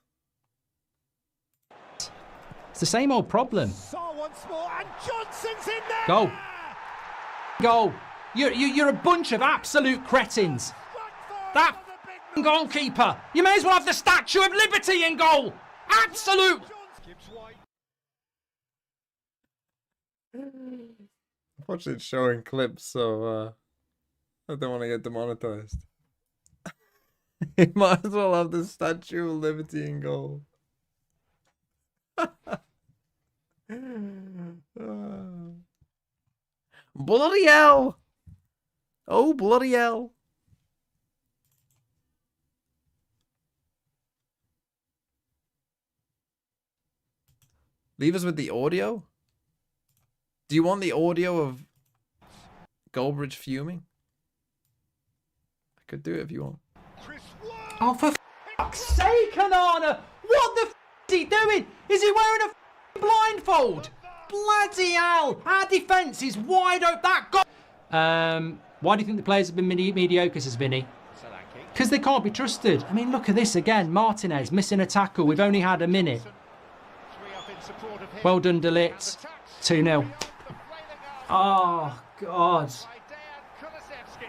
It's the same old problem. Once more, and Johnson's in there. Go. Go. You're a bunch of absolute cretins. That goalkeeper. You may as well have the Statue of Liberty in goal. Absolute. Unfortunately, it's showing clips, so I don't want to get demonetized. You might as well have the Statue of Liberty in goal. Bloody hell! Oh, bloody hell! Leave us with the audio? Do you want the audio of Goldbridge fuming? I could do it if you want. Oh, for fuck's sake, Onana! What the f is he doing? Is he wearing a blindfold? Bloody hell! Our defence is wide open. That goal. Why do you think the players have been mediocre, says Vinny? Because they can't be trusted. I mean, look at this again. Martinez missing a tackle. We've only had a minute. Well done, Delit. 2-0. Oh, God.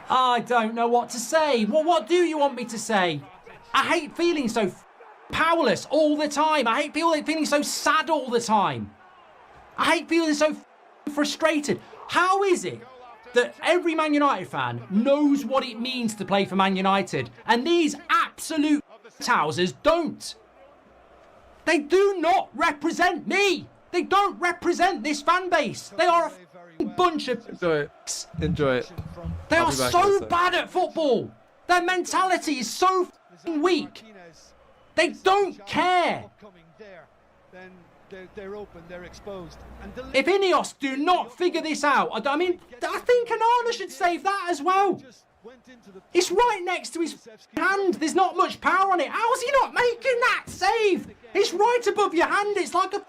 I don't know what to say. What do you want me to say? I hate feeling so powerless all the time. I hate feeling so sad all the time. I hate feeling so frustrated. How is it that every Man United fan knows what it means to play for Man United and these absolute Tousers don't? They do not represent me. They don't represent this fan base. They are a bunch of... Enjoy it. Enjoy it. They are so bad at football. Their mentality is so weak. They don't care. They're open, they're exposed. If Ineos do not figure this out, I mean, I think Onana should save that as well. It's right next to his hand. There's not much power on it. How's he not making that save? It's right above your hand. It's like a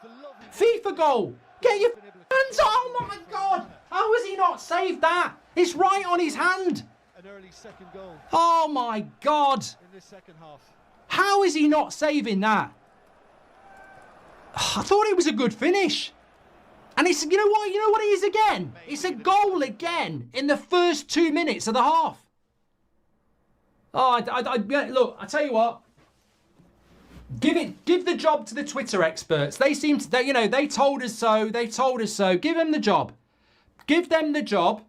FIFA goal. Get your hands. Oh my God. How has he not saved that? It's right on his hand. An early second goal. Oh my God. In this second half. How is he not saving that? I thought it was a good finish. And it's, you know what it is again? It's a goal again in the first 2 minutes of the half. Oh, look, I tell you what. Give the job to the Twitter experts. They seem to, they told us so. They told us so. Give them the job. Give them the job,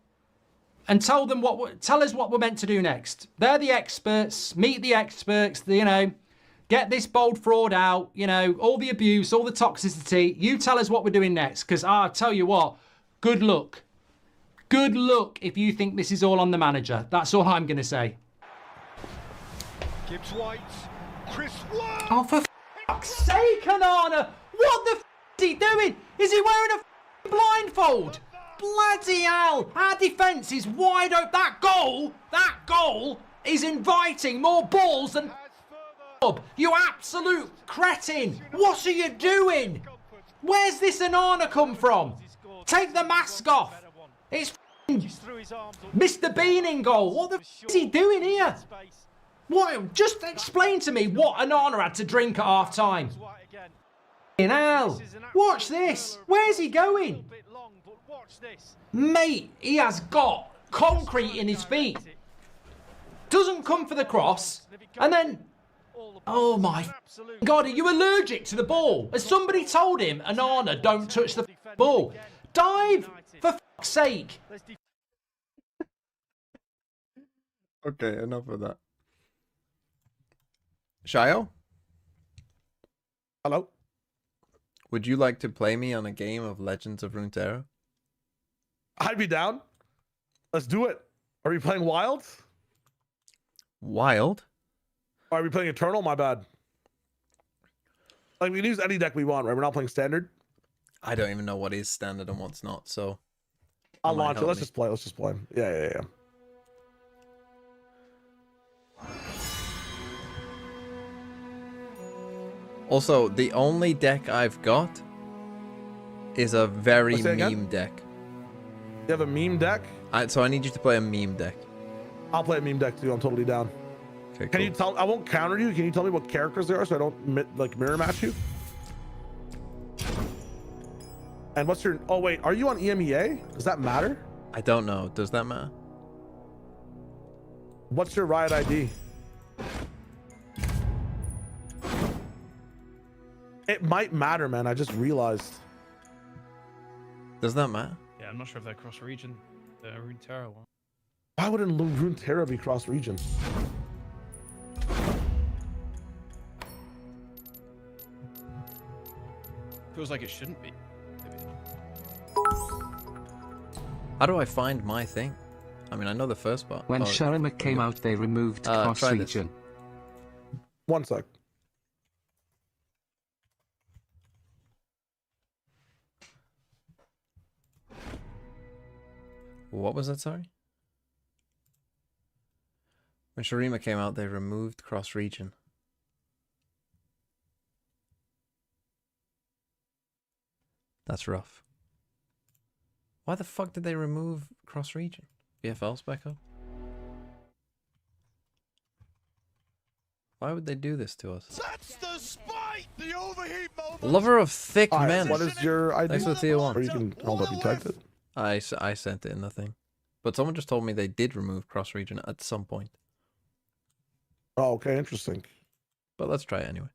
and tell us what we're meant to do next. They're the experts. Meet the experts. Get this bold fraud out. All the abuse, all the toxicity. You tell us what we're doing next. Because I'll tell you what. Good luck. Good luck if you think this is all on the manager. That's all I'm going to say. Gibbs White, Chris Wood. Oh, for fuck's sake, Onana! What the f is he doing? Is he wearing a blindfold? Bloody hell! Our defence is wide open. That goal is inviting more balls than up. You absolute cretin. What are you doing? Where's this Anana come from? Take the mask off. It's Mr. Bean in goal. What the is he doing here? What? Just explain to me what Anana had to drink at half time. In hell. Watch this. Where's he going? Mate, he has got concrete in his feet. Doesn't come for the cross. And then... Oh my God, are you allergic to the ball? Has somebody told him, Anana, don't touch the ball? Dive, for fuck's sake. Okay, enough of that. Shio? Hello? Would you like to play me on a game of Legends of Runeterra? I'd be down. Let's do it. Are we playing Wild? Wild? Are we playing Eternal? My bad. Like, we can use any deck we want, right? We're not playing Standard? I don't even know what is standard and what's not, so... I'll launch it. Let's just play. Let's just play. Yeah. Also, the only deck I've got is a very meme deck. You have a meme deck? So I need you to play a meme deck. I'll play a meme deck too. I'm totally down. Okay, Can you tell? I won't counter you. Can you tell me what characters they are so I don't like mirror match you? And what's your? Oh wait, are you on EMEA? Does that matter? I don't know. Does that matter? What's your Riot ID? It might matter, man. I just realized. Does that matter? Yeah, I'm not sure if they're cross-region. The Runeterra one. Why wouldn't Runeterra be cross-region? Feels like it shouldn't be. How do I find my thing? I mean, I know the first part. When Sharima came out, they removed cross-region. One sec. What was that, sorry? When Sharima came out, they removed cross-region. That's rough. Why the fuck did they remove cross-region? BFL's back up? Why would they do this to us? That's the spite! The overheat moment! Lover of thick men. What is your ID? Thanks for the tier 1. Or you can hold up, you typed it. I sent it in the thing. But someone just told me they did remove cross-region at some point. Oh, okay, interesting. But let's try it anyway.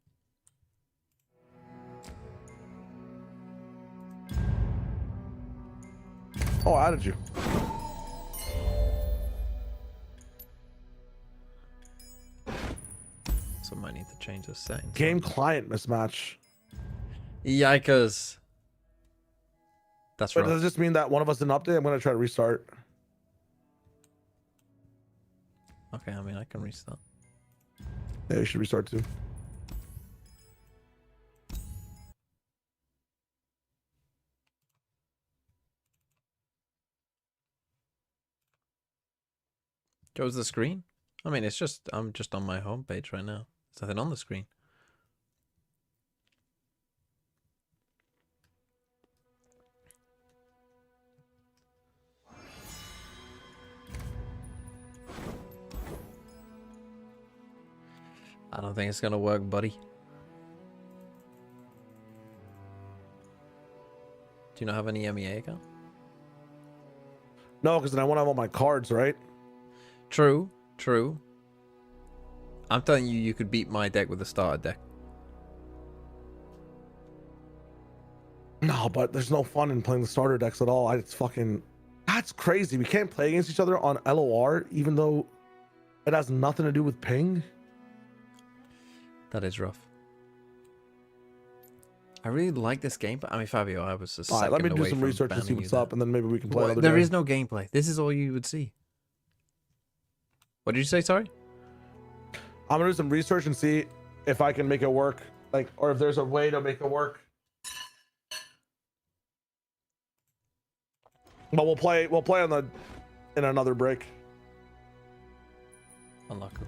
Oh, I added you. So I might need to change the settings. Game client mismatch. Yikers. That's right. Does this mean that one of us didn't update? I'm going to try to restart. Okay, I mean, I can restart. Yeah, you should restart too. Goes the screen? I mean, it's just, I'm just on my homepage right now. There's nothing on the screen. I don't think it's gonna work, buddy. Do you not have any MEA account? No, because then I won't have all my cards, right? True, true. I'm telling you, you could beat my deck with a starter deck. No, but there's no fun in playing the starter decks at all. It's fucking... That's crazy. We can't play against each other on LOR, even though it has nothing to do with ping. That is rough. I really like this game, but I mean, Fabio, I was a second let me do away some from research and see banning what's you up, and then maybe we can play Well, another there day. is no gameplay. This is all you would see. What did you say, sorry? I'm gonna do some research and see if I can make it work, like, or if there's a way to make it work. But we'll play on the in another break. Unlock it.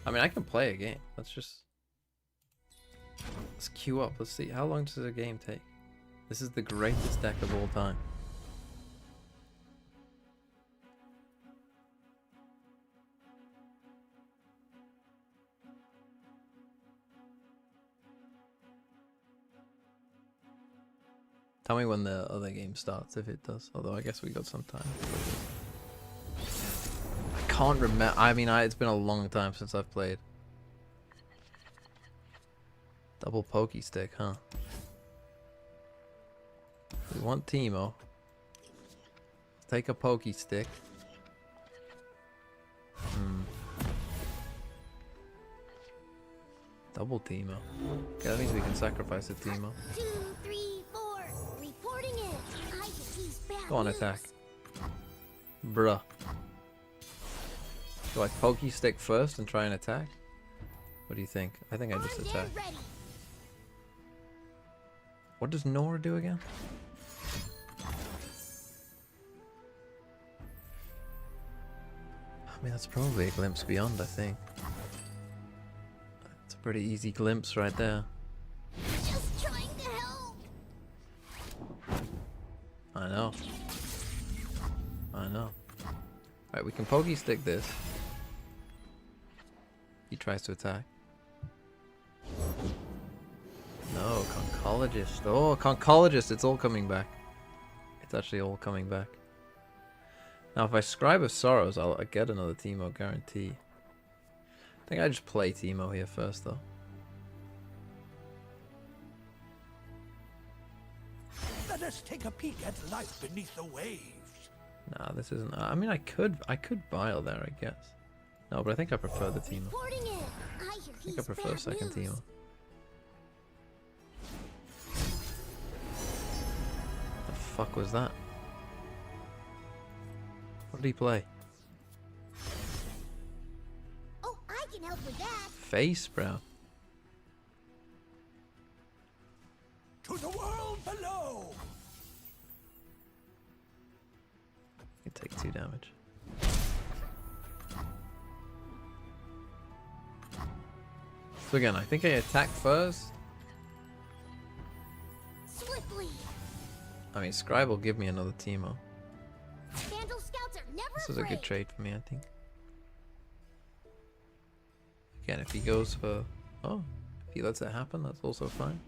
I mean, I can play a game. Let's queue up. Let's see. How long does a game take? This is the greatest deck of all time. Tell me when the other game starts, if it does. Although I guess we got some time. I can't remember. I mean, it's been a long time since I've played. Double pokey stick, huh? We want Teemo. Take a pokey stick. Double Teemo. Okay, that means we can sacrifice a Teemo. 2, 3, 4. Reporting it. I just use bad Go on, news. attack. Bruh. Do I pokey stick first and try and attack? What do you think? I think I just attack. Ready. What does Nora do again? I mean, that's probably a glimpse beyond, I think. It's a pretty easy glimpse right there. Just trying to help. I know. I know. Alright, we can pokey stick this. He tries to attack. No, Conchologist. Oh, Conchologist, it's all coming back. It's actually all coming back. Now, if I Scribe of Sorrows, I'll get another Teemo guarantee. I think I just play Teemo here first, though. Let us take a peek at life beneath the waves. Nah, this isn't. I mean, I could Bile there, I guess. No, but I think I prefer the Teemo. Reporting it. I think I prefer second Teemo. The fuck was that? What did he play? Oh, I can help with that. Face, bro. To the world below. You take 2 damage. So again, I think I attack first. Swiftly. I mean, Scribe will give me another Teemo. Vandal scouts are never This is a good afraid. trade for me, I think. Again, if he goes for... Oh, if he lets it happen, that's also fine.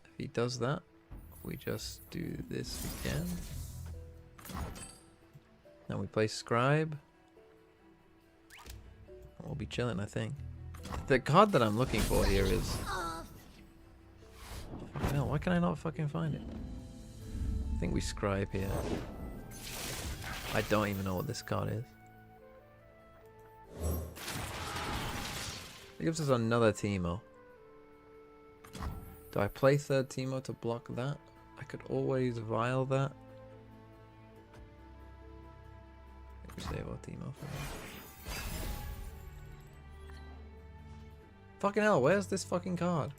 If he does that, we just do this again. Then we play Scribe. We'll be chilling, I think. The card that I'm looking for here is... Fucking hell, why can I not fucking find it? I think we Scribe here. I don't even know what this card is. It gives us another Teemo. Do I play third Teemo to block that? I could always Vial that. I think we save our Teemo for that. Fucking hell, where's this fucking card?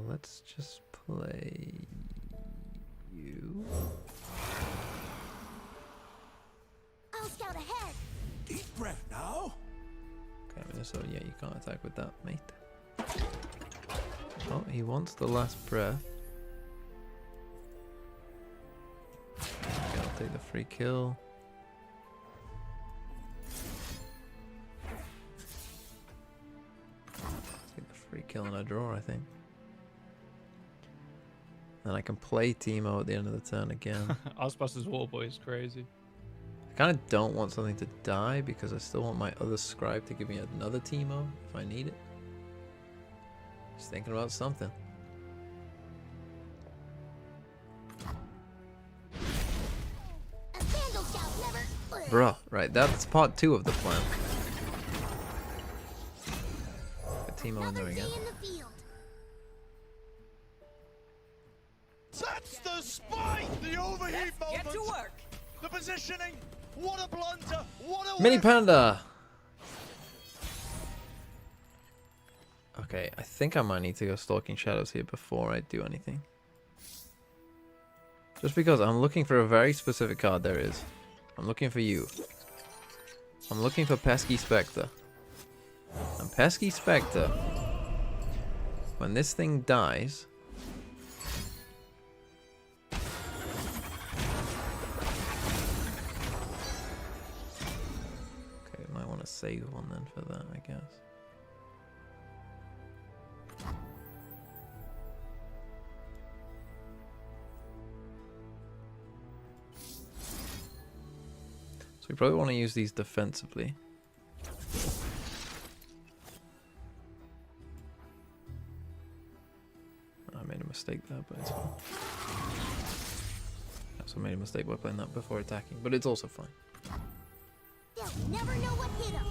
Let's just play you. I'll scout ahead. Deep breath now. Okay, so yeah, you can't attack with that, mate. Oh, he wants the last breath. Okay, I'll take the free kill. Take the free kill and a draw, I think. Then I can play Teemo at the end of the turn again. Ghostbusters Waterboy is crazy. I kind of don't want something to die because I still want my other Scribe to give me another Teemo if I need it. Just thinking about something. A Vandal scout never. Bruh, right, that's part 2 of the plan. Get Teemo in there again. In the field. That's the spike. The overheat moment. Get to work. The positioning. What a blunder. What a Mini Panda! Okay, I think I might need to go Stalking Shadows here before I do anything. Just because I'm looking for a very specific card. There is. I'm looking for you. I'm looking for Pesky Spectre. And Pesky Spectre, when this thing dies, okay, might want to save one then for that, I guess. So we probably want to use these defensively. I made a mistake there, but it's fine. I also made a mistake by playing that before attacking, but it's also fine. They'll never know what hit 'em.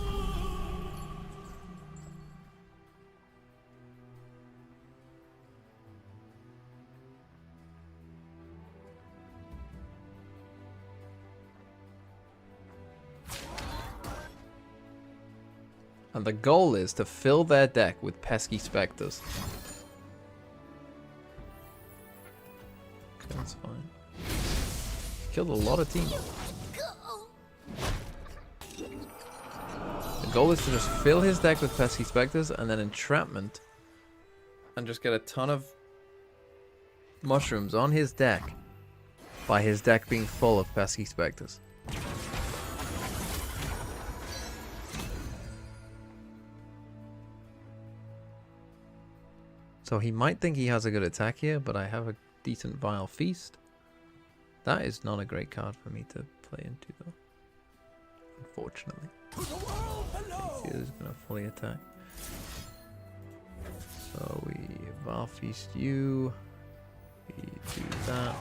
And the goal is to fill their deck with Pesky Spectres. Okay, that's fine. Killed a lot of teams. The goal is to just fill his deck with Pesky Spectres and then Entrapment. And just get a ton of mushrooms on his deck by his deck being full of Pesky Spectres. So he might think he has a good attack here, but I have a decent Vile Feast. That is not a great card for me to play into, though. Unfortunately. He is going to fully attack. So we Vile Feast you. We do that.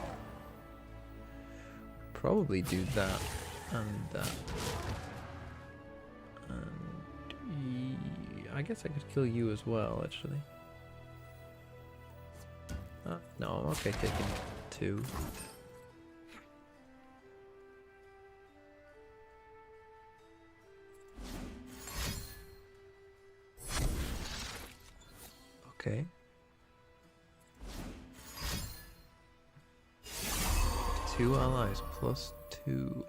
Probably do that and that. And I guess I could kill you as well, actually. No, I'm okay taking 2. Okay. 2 allies plus 2.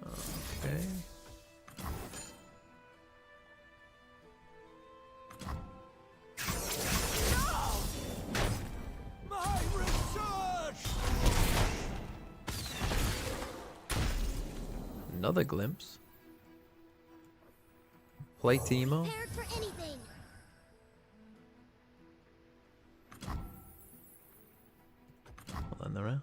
Okay. Another glimpse. Play Teemo. Prepared for anything. Well, then they're out.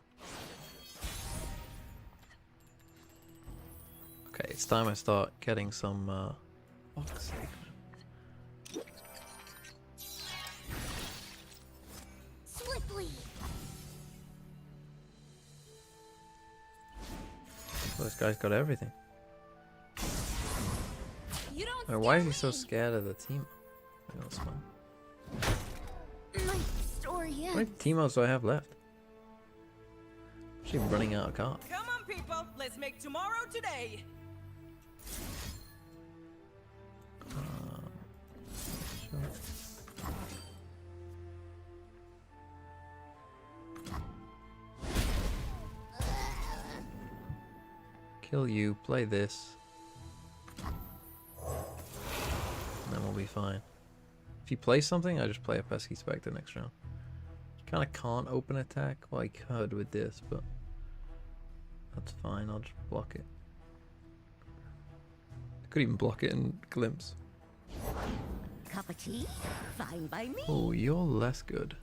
Okay, it's time I start getting some box segment. Swiftly. Well, this guy's got everything. You don't Why is he so scared of the team? That's fine. My story How many Teemos do I have left? I'm actually running out of cards. Come on, people. Let's make tomorrow today. Sure. Kill you, play this. And then we'll be fine. If he plays something, I just play a Pesky Spectre next round. Kinda can't open attack. Well, I could with this, but that's fine, I'll just block it. I could even block it in Glimpse. Cup of tea? Fine by me. Oh, you're less good.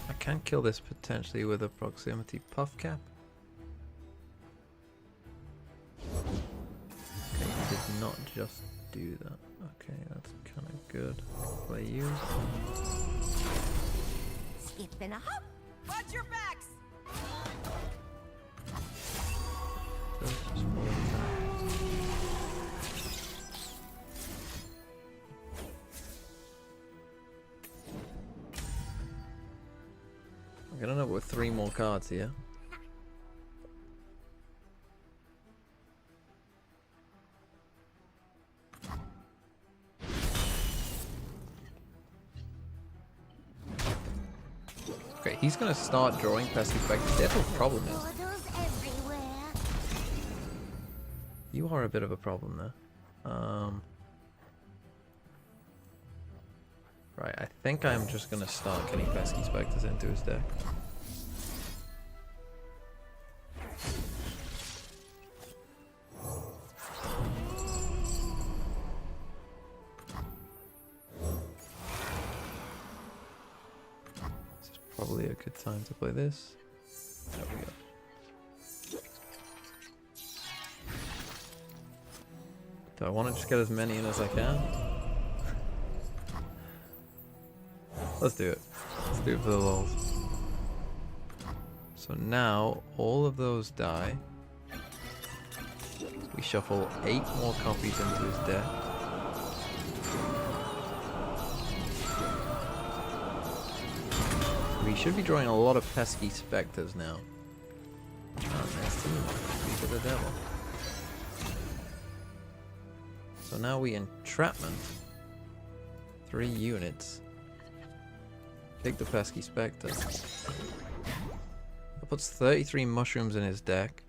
I can kill this potentially with a proximity puff cap. Okay, he did not just do that. Okay, that's kind of good. Play you. Skip and a hop. Watch your backs. I'm gonna end up with 3 more cards here. Okay, he's gonna start drawing pesky specters. That's what the problem is. You are a bit of a problem there. Right, I think I'm just gonna start getting pesky specters into his deck. This is probably a good time to play this. There we go. Do I want to just get as many in as I can? Let's do it. Let's do it for the lulz. So now, all of those die. We shuffle 8 more copies into his deck. We should be drawing a lot of pesky specters now. Oh, nice team. Speak of the devil. So now we entrapment 3 units. Take the pesky specter. That puts 33 mushrooms in his deck.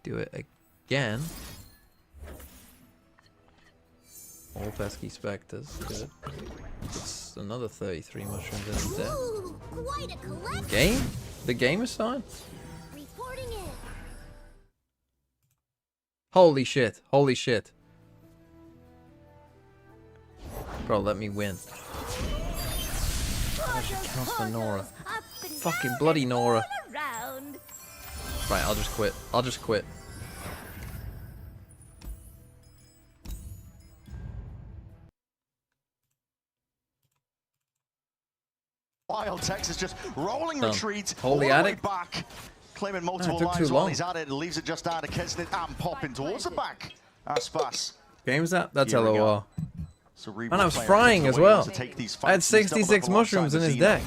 Do it again. All pesky specters. Good. Puts another 33 mushrooms in his deck. Quite a collection. Game? The game is starting? Reporting in. Holy shit. Holy shit. Bro, let me win. I should count for Nora. Fucking bloody Nora. Right, I'll just quit. I'll just quit. Wild Texas just rolling Done. retreat Holy all the way attic. back, claiming multiple took lines too while long. he's at it, leaves it just out of Kesnit and popping towards the back. Aspas. Game's that? That's Here we go. LOR. Cerebral And I was player frying takes as the way he well. wants to take these I had fights. He's doubled 66 up alongside mushrooms in his Zeno. deck.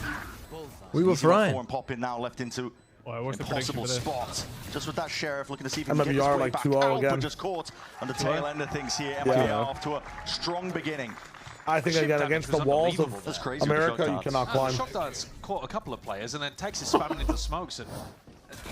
We were Easy for frying. and popping now left into what's the prediction impossible for this? spot. Just with that sheriff looking to see if he can get MIBR his way like back 2-0 out, again. but just caught on the 2-0? tail end of things here. Yeah. MIBR off to a strong beginning. I think again against the walls of That's crazy. America, you cannot climb. Shock Darts caught a couple of players, and then Texas spamming into smokes, and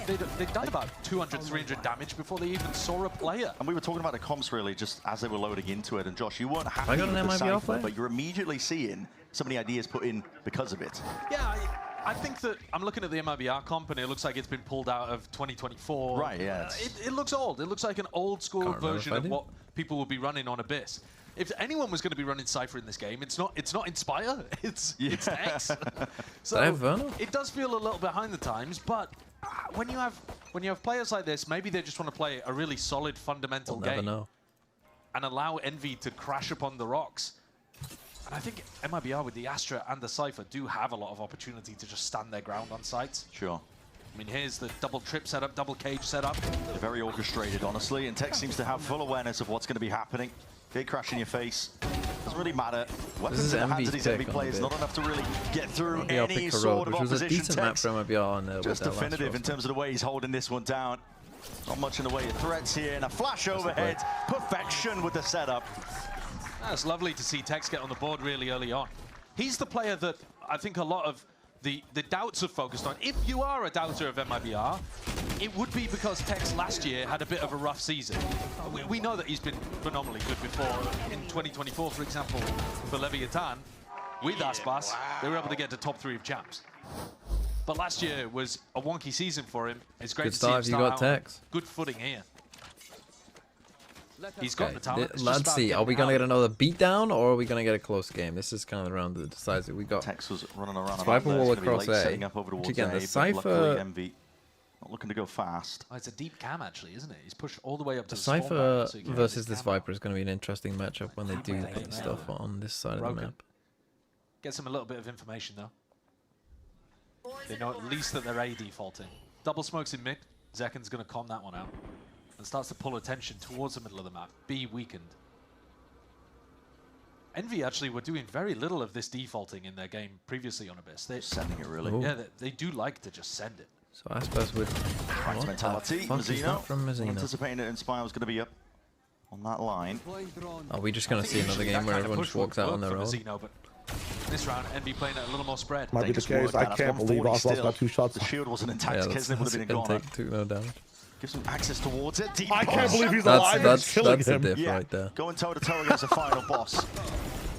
they'd done about 200, 300 damage before they even saw a player. And we were talking about the comps really just as they were loading into it. And Josh, you weren't happy I got with an the MIBR cypher, player? but you're immediately seeing so many ideas put in because of it. Yeah, I think that I'm looking at the MIBR comp, and it looks like it's been pulled out of 2024. Right, yeah. It looks old. It looks like an old school Can't remember version if I of do. what people will be running on Abyss. If anyone was going to be running Cypher in this game, it's not Inspire, it's X. So Did I have Verno? it does feel a little behind the times, but when you have players like this, maybe they just want to play a really solid fundamental We'll never game know. and allow Envy to crash upon the rocks. And I think MIBR with the Astra and the Cypher do have a lot of opportunity to just stand their ground on sites. Sure. I mean, here's the double trip setup, double cage setup. They're very orchestrated, honestly, and Tech seems to have full awareness of what's going to be happening. Gate crash in your face. Doesn't really matter. Weapons in the hands of these Envy players, not enough to really get through Maybe I'll any pick Corrode, sort of which was a opposition. decent map Tex for MIBR on with just that last definitive in roster. terms of the way he's holding this one down. Not much in the way of threats here, and a flash overhead. Perfection with the setup. That's lovely to see Tex get on the board really early on. He's the player that I think a lot of the doubts have focused on. If you are a doubter of MIBR, it would be because Tex last year had a bit of a rough season. We know that he's been phenomenally good before. In 2024, for example, for Leviathan, with Aspas, they were able to get to top 3 of champs. But last year was a wonky season for him. It's great Good to see him start if you start got out on Tex. good footing here. He's got the talent. It's just Let's about see. Are getting we going to out. get another beatdown or are we going to get a close game? This is kind of the round that decides it. We got Tex was running around. Viper there. wall It's gonna be across late A. setting up over towards Which again, A, the but luckily Cypher... Envy not looking to go fast. Oh, it's a deep cam actually, isn't it? He's pushed all the way up to The the spawn Cypher barrier, so you can have versus his this cam out. Viper is going to be an interesting matchup when they do put stuff on this side of the Broken. map. Gets him a little bit of information though. They know at least that they're A defaulting. Double smokes in mid. Zekin's going to calm that one out. And starts to pull attention towards the middle of the map. B weakened. Envy actually were doing very little of this defaulting in their game previously on Abyss. They're sending it really. Oh. Yeah, they do like to just send it. So Aspas with... Right What the mentality. fuck is Mazzino. that from Mazzino? Anticipating that Inspire was going to be up on that line. Are we just going to see another Usually game that where kind of everyone push just walks would out on work their for own? Mazzino, but This round, Envy playing it a little more spread. Might be the case. I can't believe Oswald's got 2 shots. The shield wasn't intact. Yeah, Kisnet would have been gone. take 2 no damage. Gives him access towards it. Deep I can't push. believe he's alive. That's a him. diff right there. Going toe to toe against the final boss.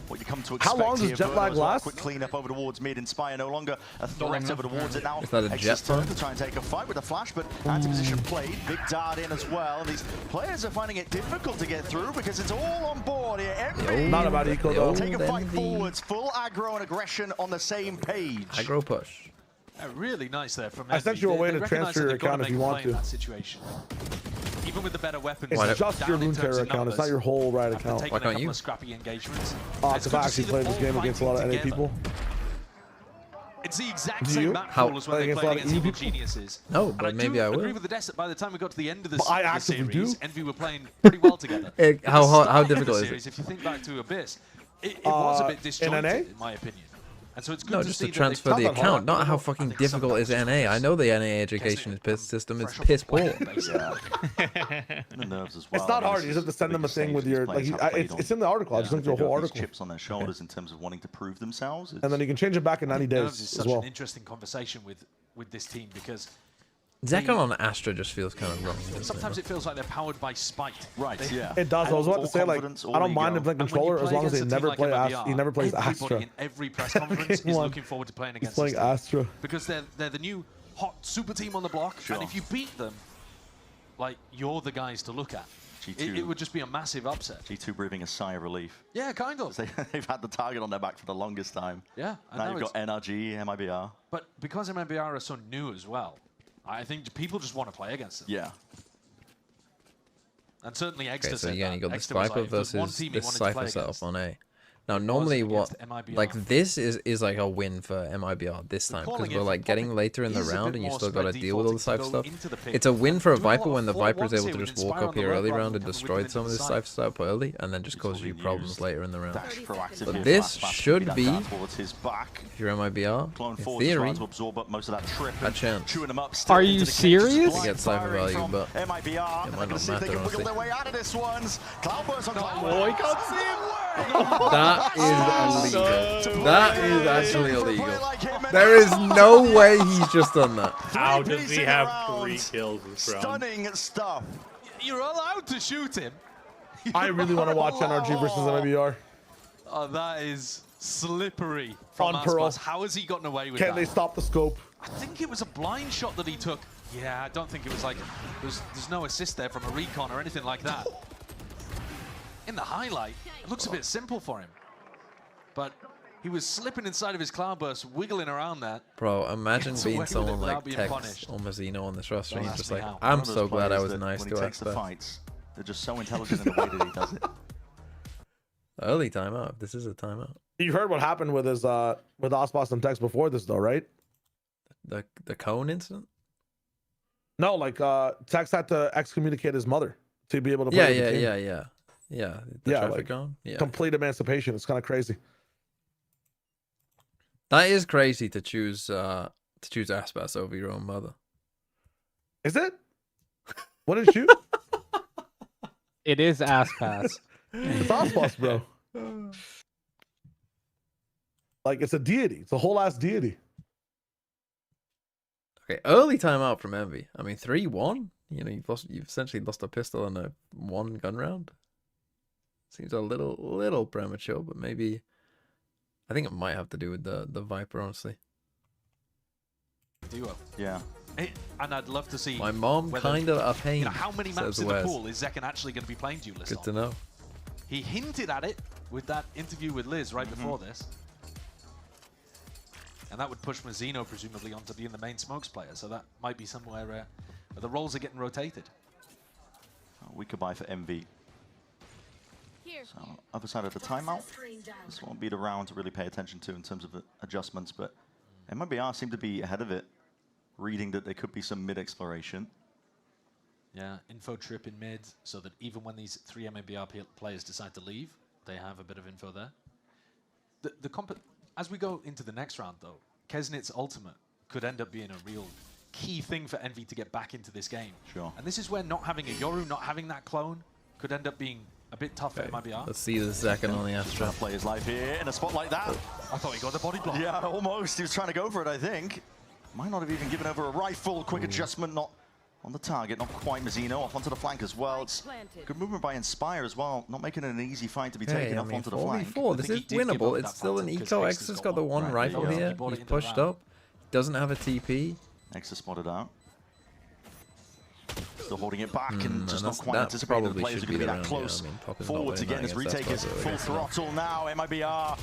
What you come to expect. How long does here, jet lag last? Quick cleanup over towards mid. Inspire no longer a threat over towards it now. Is that a Ex's jet turn turn? to try and take a fight with a flash, but anti-position played. Big dart in as well. And these players are finding it difficult to get through because it's all on board here. Envy. Not about eco though. Take a fight forwards. Full aggro and aggression on the same page. Aggro push. Really nice there from I sent you a way to transfer your account if you want to. That situation. Even with the better weapons, It's just your Runeterra account. It's not your whole Riot account. Why can't you? Scrappy engagements. Because I actually played this game against a lot of NA people. It's the exact same map How? pool as when they played against Evil Geniuses. No, but maybe I will. agree with the desk that by the time we got to the end of the I the actively series, do. Envy were playing pretty well together. How difficult is it? If you think back to Abyss, it was a bit disjointed, in my opinion. And so it's good No, to just see to that transfer the account, not how fucking difficult is NA. I know the NA education system is piss poor. The nerves as well. It's not hard. You just have to send them a thing with your like. It's in the article. I just linked to the whole article. Chips on their shoulders in terms of wanting to prove themselves. And then you can change it back in 90 Nerves is days such as well. an interesting conversation with this team because Zekon on Astra just feels kind of wrong. sometimes it feels like they're powered by spite. Right, yeah. It does. I was about to say, like, I don't mind him playing controller as long as he never plays Astra. He never plays Astra. In every press conference is looking forward to playing against He's playing Astra. because they're the new hot super team on the block, and if you beat them, like, you're the guys to look at. G2. It would just be a massive upset. G2 breathing a sigh of relief. Yeah, kind of. They've had the target on their back for the longest time. Yeah, I Now know you've got NRG, MIBR. But because MIBR are so new as well, I think people just want to play against them. Yeah. And certainly Exter Okay, so said again, that. you got the Exter was Sniper like, if there's one versus team he this wanted to play Cypher setup against, on A. Now, normally what, against MIBR. like this is like a win for MIBR this time because we're like getting later in the round and you still got to deal with all the Cypher stuff. It's a win for a Viper when the Viper's able to just walk up here early round and destroy some of this Cypher setup early and then just cause you problems later in the round. But this should be, if you're MIBR, in theory, a chance. Are you serious? To get Cypher value, but it might not matter, honestly. Oh, he can't see him. That is illegal. That is actually illegal. There is no way he's just done that. How does he have 3 kills this round? Stunning stuff. You're allowed to shoot him. I really want to watch NRG versus MIBR. Oh, that is slippery from On Pearl. Aspas. How has he gotten away with Can that? they stop the scope? I think it was a blind shot that he took. Yeah, I don't think it was like... There's no assist there from a recon or anything like that. In the highlight, it looks a bit simple for him. But he was slipping inside of his cloudburst, wiggling around that. Bro, imagine Gets away being with it someone without like being Tex punished. or Mazzino on this roster and Don't he's just ask me like, how. I'm One of so those glad I players was that nice when to he takes the Asper. fights, they're just so intelligent in the way that he does it. Early timeout. This is a timeout. You heard what happened with his with Ospas and Tex before this though, right? The cone incident? No, like Tex had to excommunicate his mother to be able to play with the team. Yeah, the Yeah, traffic like, cone. Yeah. Complete emancipation. It's kind of crazy. That is crazy to choose Aspas over your own mother. Is it? What did you? It is Aspas. It's Ospas, bro. Like it's a deity. It's a whole ass deity. Okay, early timeout from Envy. I mean, 3-1. You know, you've essentially lost a pistol in a 1 gun round. Seems a little premature, but maybe I think it might have to do with the Viper, honestly. Duo. Yeah. And I'd love to see My mom kind of a pain. You know, how many maps says in the Wes. pool is Zekan actually going to be playing Duelist Good on? to know. He hinted at it with that interview with Liz right before this. And that would push Mazzino presumably onto being the main smokes player, so that might be somewhere where the roles are getting rotated. We could buy for MV. So, other side of the timeout. This won't be the round to really pay attention to in terms of the adjustments, but MIBR seem to be ahead of it, reading that there could be some mid-exploration. Yeah, info trip in mid, so that even when these 3 MIBR players decide to leave, they have a bit of info there. As we go into the next round, though, Kesnit's ultimate could end up being a real key thing for Envy to get back into this game. Sure. And this is where not having a Yoru, not having that clone, could end up being a bit tough for MIBR. Let's see the second on the Astra. Play his life here in a spot like that. I thought he got the body block. Yeah, almost. He was trying to go for it, I think. Might not have even given over a rifle. Quick adjustment, not on the target. Not quite. Mazzino off onto the flank as well. It's good movement by Inspire as well. Not making it an easy fight to be taken off onto the flank. 4v4. This is winnable. It's still an eco. X has got the one rifle here. He's pushed up. Doesn't have a TP. X is spotted out. Still holding it back and just not quite anticipating the players are going to be that close forwards again. His retake is full throttle now. MIBR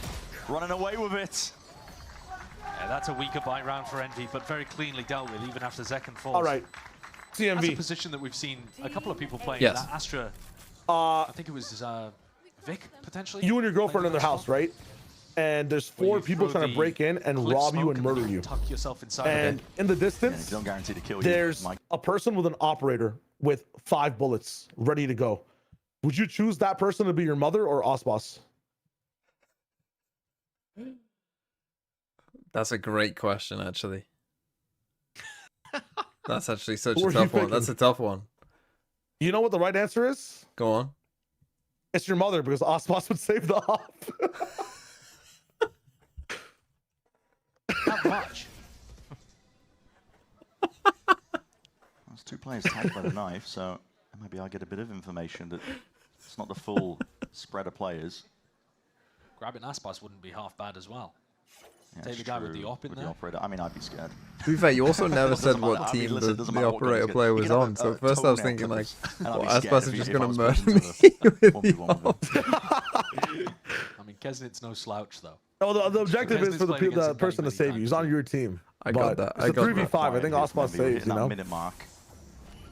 running away with it. Yeah, that's a weaker bite round for Envy, but very cleanly dealt with even after Zekken falls. All right, CMV. That's a position that we've seen a couple of people playing. Yes. That Astra, I think it was Vic, potentially. You and your girlfriend in their house, right? And there's 4 people trying to break in and rob you and murder you. Tuck yourself inside. And in the distance, don't guarantee to kill you. there's a person with an operator with 5 bullets ready to go. Would you choose that person to be your mother or Osbos? That's a great question, actually. That's actually such a tough one. That's a tough one. You know what the right answer is? Go on. It's your mother, because Osbos would save the op. Not much. There's 2 players tagged by the knife, so maybe I'll get a bit of information that it's not the full spread of players. Grabbing Aspas wouldn't be half bad as well. Yeah, Take the guy with the op in there. The operator. I mean, I'd be scared. To be fair, you also never said what matter. I mean, team listen, the doesn't matter what gun operator he's player got. was You can on. have So a first I was toenail thinking like, clippers, and I'd well, be scared Aspas if is just if I going to was murder putting me it with the op. I mean, Kesnit's no slouch, though. Oh, the objective is for the person to save you. He's on your team. I got that. It's a 3v5. I think Osbos saves, you know? Minute mark.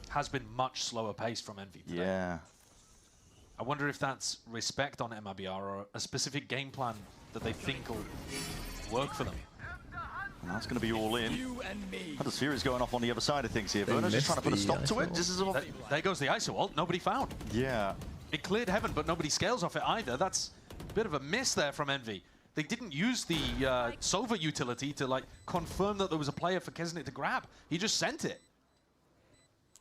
Has been much slower paced from Envy today. Yeah. I wonder if that's respect on MIBR or a specific game plan that they think will work for them. And that's going to be all in. Huddersfield is going off on the other side of things here. Verner's just trying to put a stop to it. Just as There goes the ISO ult. Nobody found. Yeah. It cleared heaven, but nobody scales off it either. That's a bit of a miss there from Envy. They didn't use the Sova utility to like confirm that there was a player for Kesnit to grab. He just sent it.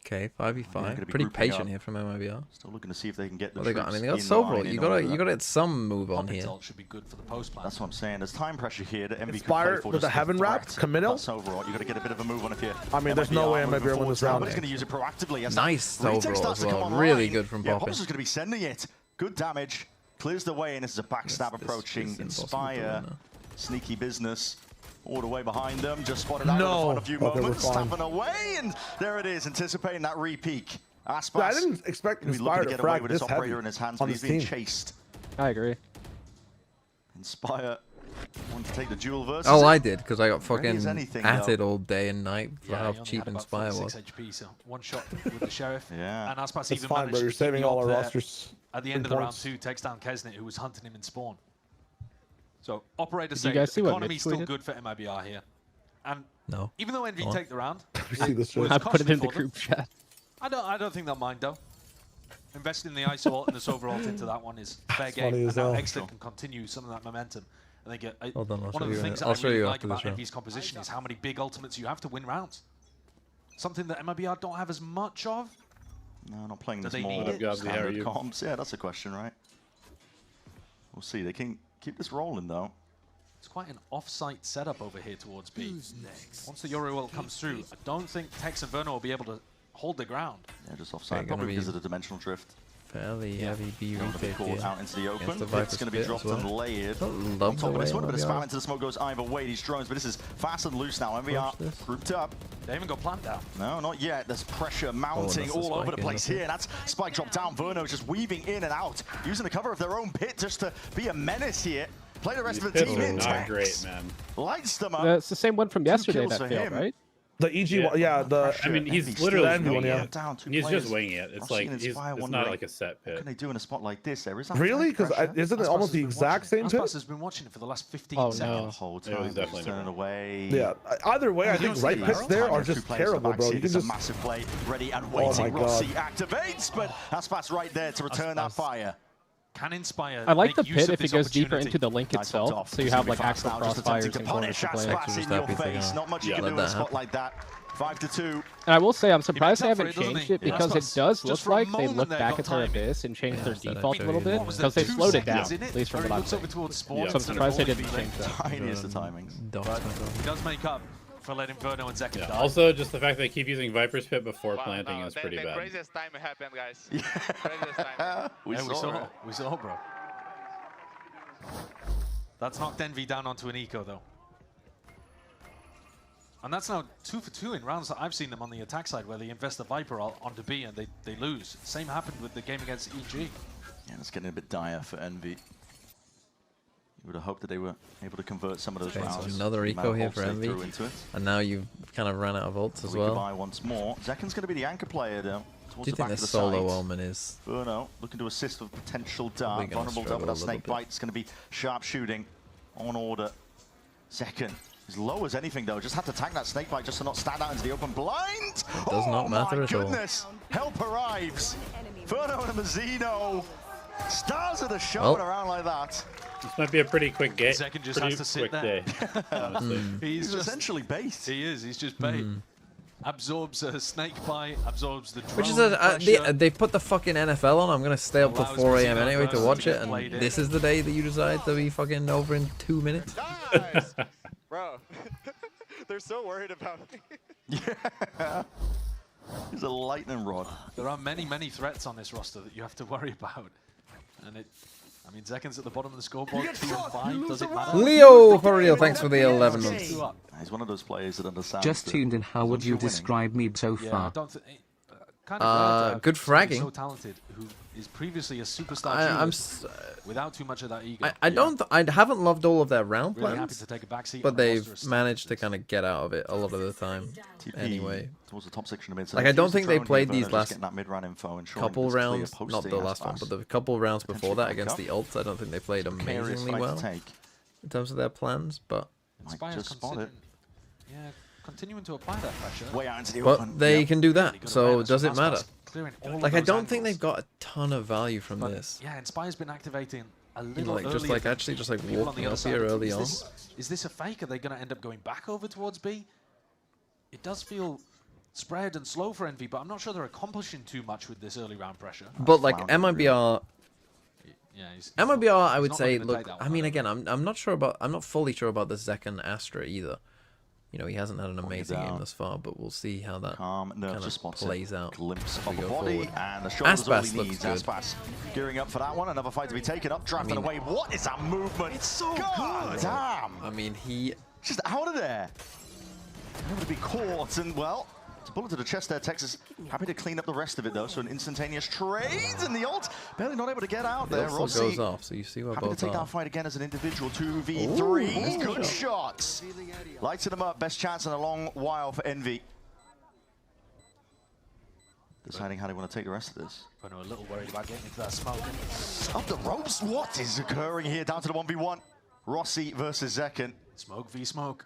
Okay, 5v5. Pretty patient here from MIBR. Still looking to see if they can get the Well, they got. I mean, they got troops Sova. in You line gotta get some move on here. Should be good for the post plan. That's what I'm saying. There's time pressure here that MV Inspire could play for. with the heaven wrap, Camino. That's overall. You got to get a bit of a move on if you. I mean, there's no way MIBR win this round. But he's going to use it proactively. As nice that retake overall starts as to come well. online. Really good from Yeah, Poppin. Poppins is going to be sending it. Good damage. Clears the way, and this is a backstab approaching. Inspire. Sneaky business. All the way behind them. Just spotted out in the final few moments. Stabbing away, and there it is. Anticipating that re-peak. Aspas. I didn't expect Inspire to get away frag with this his heavy operator in his hands, on but he's this being team. chased. I agree. Inspire wanted to take the duel versus. Oh, I did, because I got Ready as fucking anything, at though. it all day and night for Yeah, he how only cheap had about Inspire 46 was. HP, so one shot with the Sheriff. Yeah. And Aspas It's even fine, managed bro. to You're keep saving the all op our there. rosters. At the end of the round 2, takes down Kesnit, who was hunting him in spawn. So, operator Did you saying guys see what economy's Mitch still tweeted? good for MIBR here. And No. even though Envy Go on. take the round, We see this was I put it costly in the for them. group chat. I don't think they'll mind though. Investing the ISO ult and the Sova ult into that one is fair It's game. funny And as now hell. Exit can continue some of that momentum. And they get Hold on, I'll one show of the you. things that I'll I show really you like after this about round. Envy's composition is how many big ultimates you have to win rounds. Something that MIBR don't have as much of. No, not playing Do this they more need it? standard comps. Yeah, that's a question, right? We'll see. They can keep this rolling though. It's quite an off-site setup over here towards B. Once the Yoro ult comes through, I don't think Tex and Verno will be able to hold their ground. Yeah, just offside, Okay, probably gonna because be of the dimensional drift. Fairly heavy B Going to be retake caught here. out into the open. Against the It's going to be Viper dropped split as and well. layered. Don't On love top the of this way one, a bit of MIBR. spam into the smoke goes either way. These drones, but this is fast and loose now. MVR Push this. grouped up. They haven't got plant down. No, not yet. There's pressure mounting that's the all over spike the in, place that's it. here. That's spike drop down. Verno's just weaving in and out, using the cover of their own pit just to be a menace here. Play the rest of the Pits team are in. not Tex great, man. Lights them up. It's the same one from yesterday kills that for failed, him. right? The EG one, yeah. The I mean, he's Envy literally still winging yeah. it. down two He's players. just winging it. It's Rushing like and it's Inspire not wondering, like a set what can pit. they do in a spot like this? There is that really? Because pressure. isn't it Aspas almost has the been exact watching- same Aspas pit? has been watching it for the last 15 Oh, no. The seconds. whole It was time, definitely just turning away. Yeah. Either way, I You think don't right see pits barrel there Time are with two just players in the terrible, back bro. seat. You can It's a just massive play, ready and my waiting. God. Rossi activates, but Aspas right there to return that fire. Can Inspire I like make the use pit of if it this goes deeper opportunity? into the link itself, so you have like actual crossfires and corners to play. In your face. Not much you can do in a spot like that. 5-2. And I will say, I'm surprised they up for haven't it, doesn't changed he? it because it does look for a like they moment look there back got at their timing. abyss and changed their said I'd default show a little you bit that. because they 2 slowed it seconds down, in it, at least from or what he I'm looks over saying. towards So sports I'm and surprised they avoid didn't feeling. change that. Tiny is the timings. But he does make up for letting Verno and Zekken die. Also, just the fact that they keep using Viper's Pit before planting is the, pretty the bad. craziest time happened, guys. Craziest time. we saw, bro. That's knocked Envy down onto an eco, though. And that's now 2 for 2 in rounds that I've seen them on the attack side, where they invest the Viper onto B and they lose. Same happened with the game against EG. Yeah, it's getting a bit dire for Envy. You would have hoped that they were able to convert some of those rounds. So another eco here for Envy. And now you've kind of ran out of ults as well. Goodbye once more. Zekken's going to be the anchor player, though. Do you think this solo Omen is... Verno looking to assist with potential dart. Vulnerable double, that snake bite. It's going to be sharp shooting on order. Zekken, as low as anything, though. Just had to tank that snake bite just to not stand out into the open blind. Does not matter at all. Goodness. Help arrives. Verno and Mazzino. Stars of the show around like that. This might be a pretty quick game. Zekken just has to sit there. He's essentially bait. He is. He's just bait. Absorbs a snake bite, absorbs the drone. Which is they put the fucking NFL on. I'm gonna stay up till 4 AM anyway to watch it, and this is the day that you decide to be fucking over in 2 minutes. Guys, bro, they're so worried about me. Yeah. He's a lightning rod. There are many, many threats on this roster that you have to worry about. And I mean, Zekken's at the bottom of the scoreboard, 2 and 5, does it matter? Leo, for real, thanks for the 11 months. He's one of those players that understands. Just tuned in. How would you describe me so far? Kind of good fragging. So talented, who is previously a superstar without too much of that ego. I haven't loved all of their round Really plans, happy to take a backseat but they've managed to kind of get out of it a lot of the time. Anyway, towards the top section of mid. like I don't think they played these last info, couple rounds, not the last one, but the couple rounds before that against the ults. I don't think they played amazingly well in terms of their plans, but just spot it. Yeah, continuing to apply that pressure. Way out into the but they can do that, so does it matter? Like I don't think they've got a ton of value from this. Yeah, Inspire's been activating a little like just like actually just like walking up here early on. Is this a fake? Are they going to end up going back over towards B? It does feel spread and slow for Envy, but I'm not sure they're accomplishing too much with this early round pressure. But like MIBR, yeah, MIBR, I would say, look, I mean, again, I'm not fully sure about the Zekken Astra either. You know, he hasn't had an amazing game thus far, but we'll see how that kind of plays out. Glimpse as we of the go body, forward. and the shoulder's all he Aspas looks needs. good. Aspas gearing up for that one. Another fight to be taken up, drafting away. What is that movement? It's so good. Damn. I mean, he just out of there. Able to be caught, and well, it's a bullet to the chest there. Texas happy to clean up the rest of it though. So an instantaneous trade, and the ult barely not able to get out there. It also goes off, so you see what happy to take that fight again as an individual. 2v3. Good shots. Lighting them up. Best chance in a long while for Envy. Deciding how they want to take the rest of this. I'm a little worried about getting into that smoke. Up the ropes. What is occurring here? Down to the 1v1. Rossi versus Zekken. Smoke v smoke.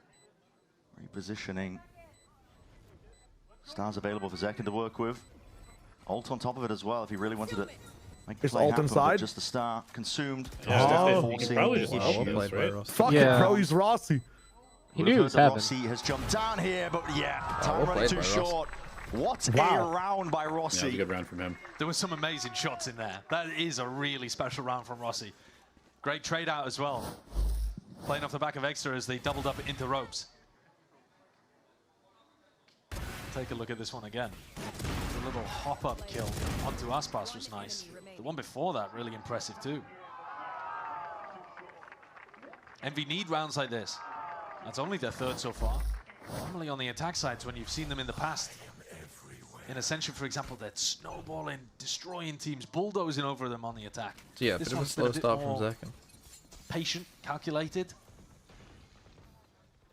Repositioning. Stars available for Zekken to work with. Ult on top of it as well if he really wanted to make the play happen. But just the star consumed. Probably just Fuck it, bro. He's Rossi. He knew he was having. Rossi has jumped down here, but yeah, time running too short. What a round by Rossi. Yeah, that was a good round from him. There was some amazing shots in there. That is a really special round from Rossi. Great trade out as well. Playing off the back of Extra as they doubled up into ropes. Take a look at this one again. The little hop-up kill onto Aspas was nice. The one before that, really impressive too. Envy need rounds like this. That's only their third so far. Normally on the attack sides, when you've seen them in the past, in Ascension, for example, they're snowballing, destroying teams, bulldozing over them on the attack. So yeah, this bit of a one's slow start from Zekken. Patient, calculated.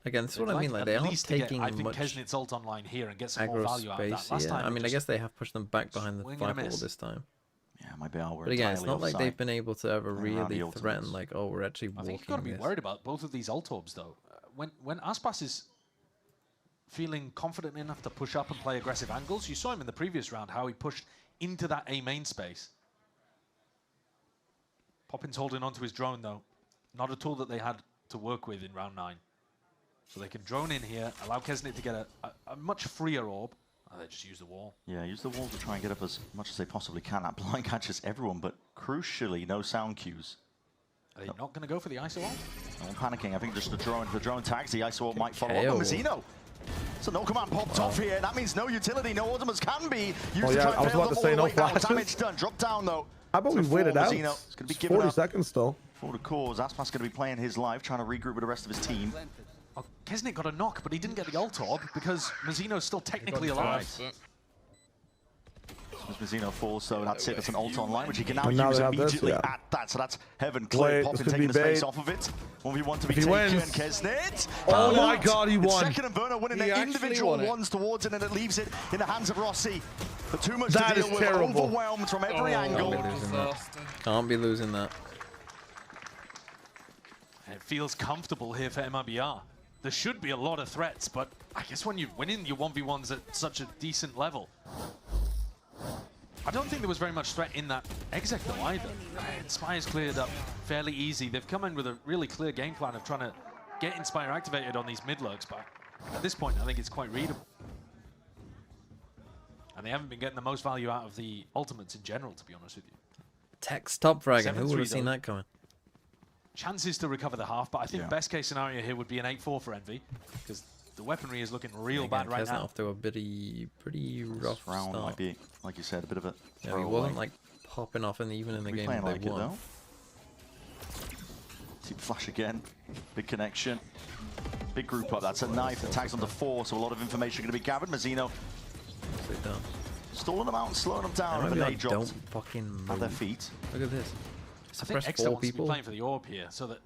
Again, that's what I mean. Like they aren't taking I think much Kesnit's ult online here and get some more aggro value out of that. space. Last Yeah, time I mean, I guess they have pushed them back behind the firewall this time. Yeah, MIBR were But again, it's not like offside. they've been able to ever really the threaten, ultimates. like, oh, we're actually I walking think you've got to be this. worried about both of these ult orbs, though. When Aspas is feeling confident enough to push up and play aggressive angles, you saw him in the previous round, how he pushed into that A main space. Poppin's holding onto his drone, though. Not a tool that they had to work with in round 9. So they can drone in here, allow Kesnit to get a much freer orb. Oh, they just use the wall. Yeah, use the wall to try and get up as much as they possibly can. That blind catches everyone, but crucially, no sound cues. Are they not going to go for the ISO orb? No one panicking. I think just the drone tags. The ISO orb might follow up. Mazino. So no command popped off here. That means no utility. No ultimates can be used to try and I was about to say no flashes. Damage done. Drop down though. How about we wait it out? It's going to be 40 seconds still. For the cause, Aspas going to be playing his life, trying to regroup with the rest of his team. Oh, Kesnit got a knock, but he didn't get the ult orb because Mazino's still technically alive. Mazino falls, so that's it. That's an ult online, which he can now use immediately at that. So that's Heaven clear. Poppin taking his face off of it. 1v1 to be taken. Kesnit. Oh my god, he won. Second and Verno winning their individual ones towards it, and it leaves it in the hands of Rossi. But too much to deal with. Overwhelmed from every angle. Can't be losing that. It feels comfortable here for MIBR. There should be a lot of threats, but I guess when you're winning your 1v1s at such a decent level, I don't think there was very much threat in that exec though either. Inspire's cleared up fairly easy. They've come in with a really clear game plan of trying to get Inspire activated on these mid-lurks, but at this point I think it's quite readable. And they haven't been getting the most value out of the ultimates in general, to be honest with you. Text top fragging, who would have seen that coming? Chances to recover the half, but I think best case scenario here would be an 8-4 for Envy, because the weaponry is looking real bad right now. Off to a pretty rough round start. might be, like you said, a bit of a yeah, he wasn't like popping off even in the game that they won. Team flash again, big connection, big group up. That's a knife that tags onto 4, so a lot of information going to be gathered. Mazino stalling them out and slowing them down. Maybe they don't fucking move. At their feet. Look at this. I think Exter wants to be playing for the orb here, so that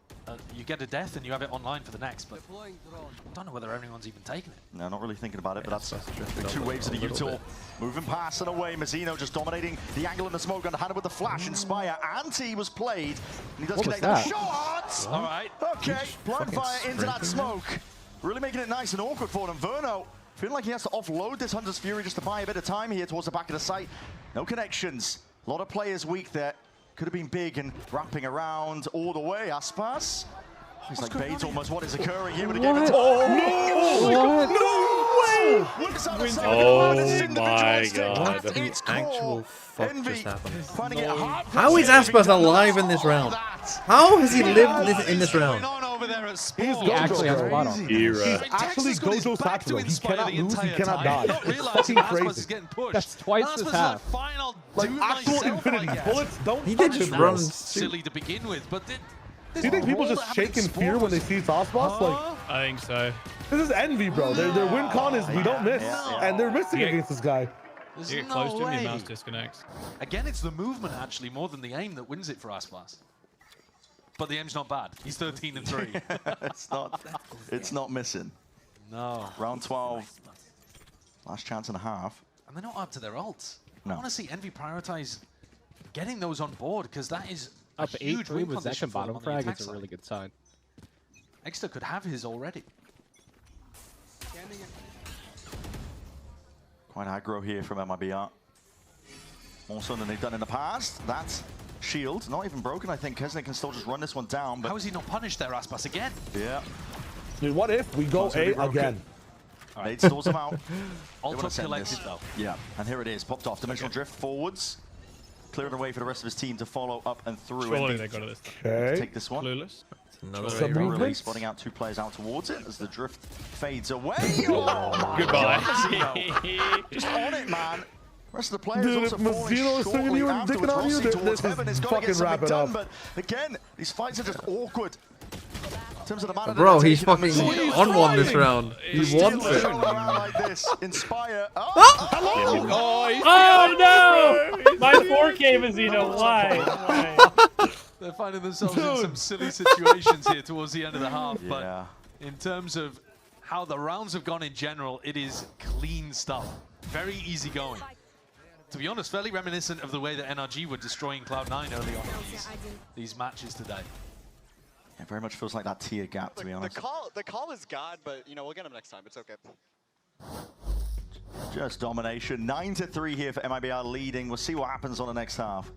you get a death and you have it online for the next, but I don't know whether anyone's even taking it. No, not really thinking about it, but that's the 2 waves of the util. Moving past and away, Mazino just dominating the angle in the smoke, underhanded with the flash. Inspire, anti was played, and he does connect the shot! All right. Okay, blind fire into that smoke. Really making it nice and awkward for them. Verno feeling like he has to offload this Hunter's Fury just to buy a bit of time here towards the back of the site. No connections. A lot of players weak there. Could have been big and wrapping around all the way. Aspas. Oh, he's like bait almost. What is occurring here with the game? Oh my god. What the actual fuck just happened? How is Aspas alive in this round? How has he lived in this round? He actually has a lot on. He's actually Gojo Satoru. He cannot lose, he cannot die. It's fucking crazy. That's twice his half. Like actual infinity. Bullets don't He did just run silly to begin with, but do you think people just shake in fear when they see Aspas? Like, I think so. This is Envy, bro. Their win con is we don't miss, and they're missing against this guy. You get close to him, your mouse disconnects. Again, it's the movement actually more than the aim that wins it for Aspas. But the aim's not bad. He's 13-3. it's not missing. No. Round 12. Last chance and a half. And they're not up to their ults. No. I want to see Envy prioritize getting those on board, because that is up a huge 8-3 win with condition second for them bottom on the frag. attack It's a really good sign. Exter could have his already. Quite aggro here from MIBR. More so than they've done in the past. That's shield, not even broken. I think Kesnit can still just run this one down. But how is he not punished there, Aspas, again? Yeah. Dude, what if we go A again? Nate stalls him out. Ultra collected though. Yeah, and here it is. Popped off. Dimensional drift forwards. Clearing the way for the rest of his team to follow up and through. Surely they got it this time. Okay. Take this one. Clueless. Another really spotting out 2 players out towards it as the drift fades away. Oh, goodbye. Just on it, man. Rest of the players Dude, also Mazzino is falling singing you shortly and dicking on you. afterwards. This Heaven is is going to get fucking wrap something it done, up. but again, these fights are just awkward. In terms of the manner Bro, he's taking fucking Mazzino. on one this round. He wants it. Like this. Inspire. Oh, no! My 4K Mazzino, why? They're finding themselves in some silly situations here towards the end of the half, but in terms of how the rounds have gone in general, it is clean stuff. Very easy going. To be honest, fairly reminiscent of the way that NRG were destroying Cloud9 early on in these matches today. It very much feels like that tier gap, to be honest. The call is God, but, you know, we'll get him next time. It's okay. Just domination. 9-3 here for MIBR leading. We'll see what happens on the next half.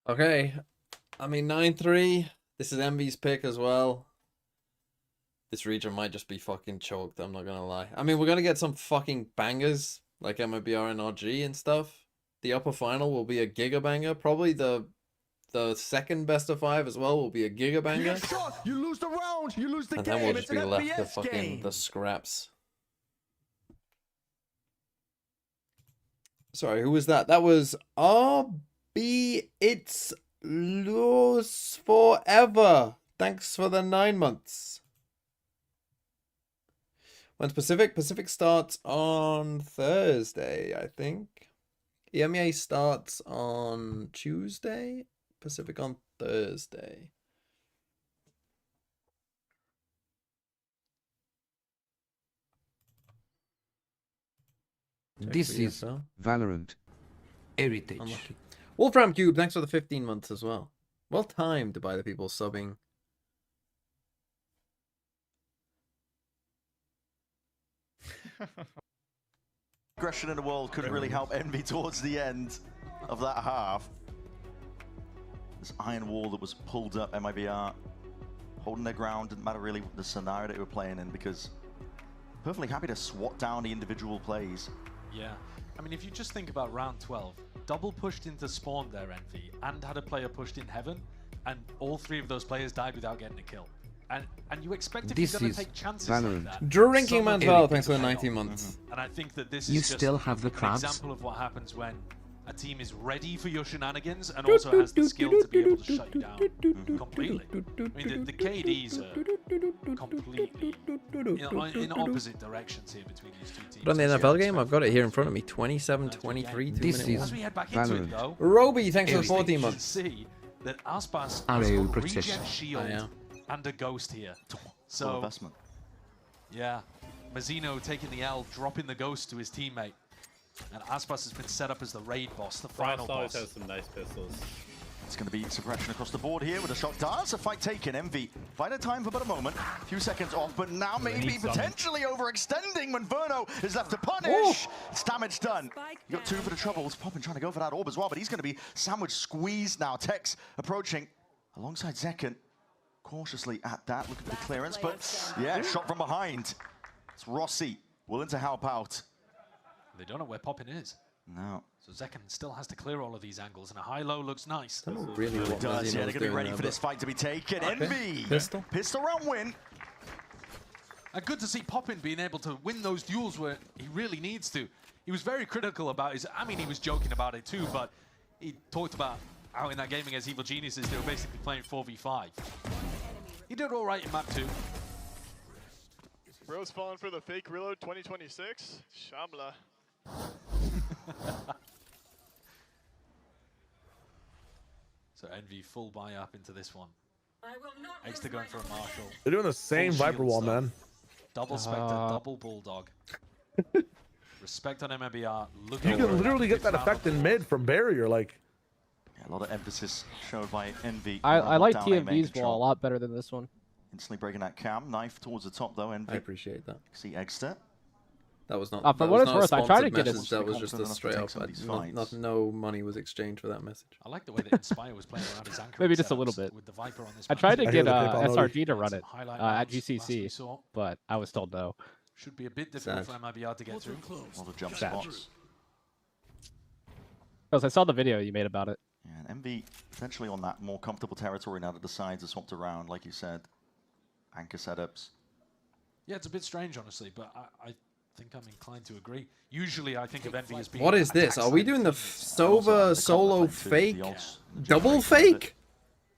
Okay. I mean, 9-3. This is Envy's pick as well. This region might just be fucking choked, I'm not gonna lie. I mean, we're gonna get some fucking bangers, like MIBR and NRG and stuff. The upper final will be a giga banger. Probably the second best of 5 as well will be a giga banger. You lose the round, you lose the And game. then we'll just It's be an left the FBS fucking game. the scraps. Sorry, who was that? That was RB. It's Lose Forever. Thanks for the 9 months. When's Pacific? Pacific starts on Thursday, I think. EMEA starts on Tuesday. Pacific on Thursday. This is Valorant Heritage. Unlucky. Wolfram Cube, thanks for the 15 months as well. Well timed by the people subbing. Aggression in the world could really help Envy towards the end of that half. This iron wall that was pulled up, MIBR holding their ground, didn't matter really the scenario that they were playing in, because perfectly happy to swat down the individual plays. Yeah, I mean, if you just think about round 12, double pushed into spawn there, Envy, and had a player pushed in heaven, and all 3 of those players died without getting a kill. And you expect if This you're going is to take chances Valorant. like that, Drew Ranking some of Man them 12, thanks for the pay 19 off. months. And I think that this You is just still have the an crabs? example of what happens when a team is ready for your shenanigans and also has the skill to be able to shut you down completely. I mean, the KDs are completely in opposite directions here between these two teams. But on the NFL game, I've got it here in front of me. 27-23, 2 This minute is one. As we head back into it, Valorant. though, Roby, thanks for the you 14 can months. see that Aspas Are has you got British? regen shield I am. and a ghost here. Full So investment. yeah, Mazzino taking the L, dropping the ghost to his teammate. And Aspas has been set up as the raid boss, the final always boss. has some nice pistols. It's going to be suppression across the board here with a shot dance. A fight taken. Envy fight a time for about a moment. A few seconds off, but now maybe potentially overextending when Verno is left to punish. It's damage done. You got 2 for the troubles. Poppin trying to go for that orb as well, but he's going to be sandwich squeezed now. Tex approaching alongside Zekken. Cautiously at that, looking for the clearance, but yeah, shot from behind. It's Rossi willing to help out. They don't know where Poppin is. No. So Zekken still has to clear all of these angles, and a high-low looks nice. I don't really It what does, Mazzino's yeah, they're going to be doing ready there, for this but- fight to be taken. Okay. Envy! Pistol. Pistol round win. And good to see Poppin being able to win those duels where he really needs to. He was very critical about his... I mean, he was joking about it too, but he talked about how in that game against Evil Geniuses, they were basically playing 4v5. He did all right in map 2. Bro's falling for the fake reload 2026. Shamla. So Envy full buy up into this one. Extra going for a Marshall. They're doing the same Full Viper shield wall, stuff. man. Double Spectre, double Bulldog. Respect on MIBR. You can literally get that effect in mid from barrier, like. Yeah, a lot of emphasis showed by Envy. I like Down aim TMV's control. wall a lot better than this one. Instantly breaking that cam. Knife towards the top though, Envy. I appreciate that. See Egster. That was not. For that what was it's not a worth, I tried to sponsored get it. message, that was just a Confident straight enough up. to take some of these fights. No money was exchanged for that message. I like the way that Inspire was playing around his anchor. Maybe just a little bit. With the Viper on this I tried to map. get PayPal SRG to run Some it highlight at rounds last we GCC, saw. but I was told no. Should be a bit difficult Sad. for MIBR to get through. A lot of jump Sad. spots. Because I saw the video you made about it. Yeah, and Envy potentially on that more comfortable territory now that the sides are swapped around, like you said. Anchor setups. Yeah, it's a bit strange, honestly, but I think I'm inclined to agree. Usually, I think of Envy as being... What is this? Are we doing the Sova solo fake? The odds- Double fake?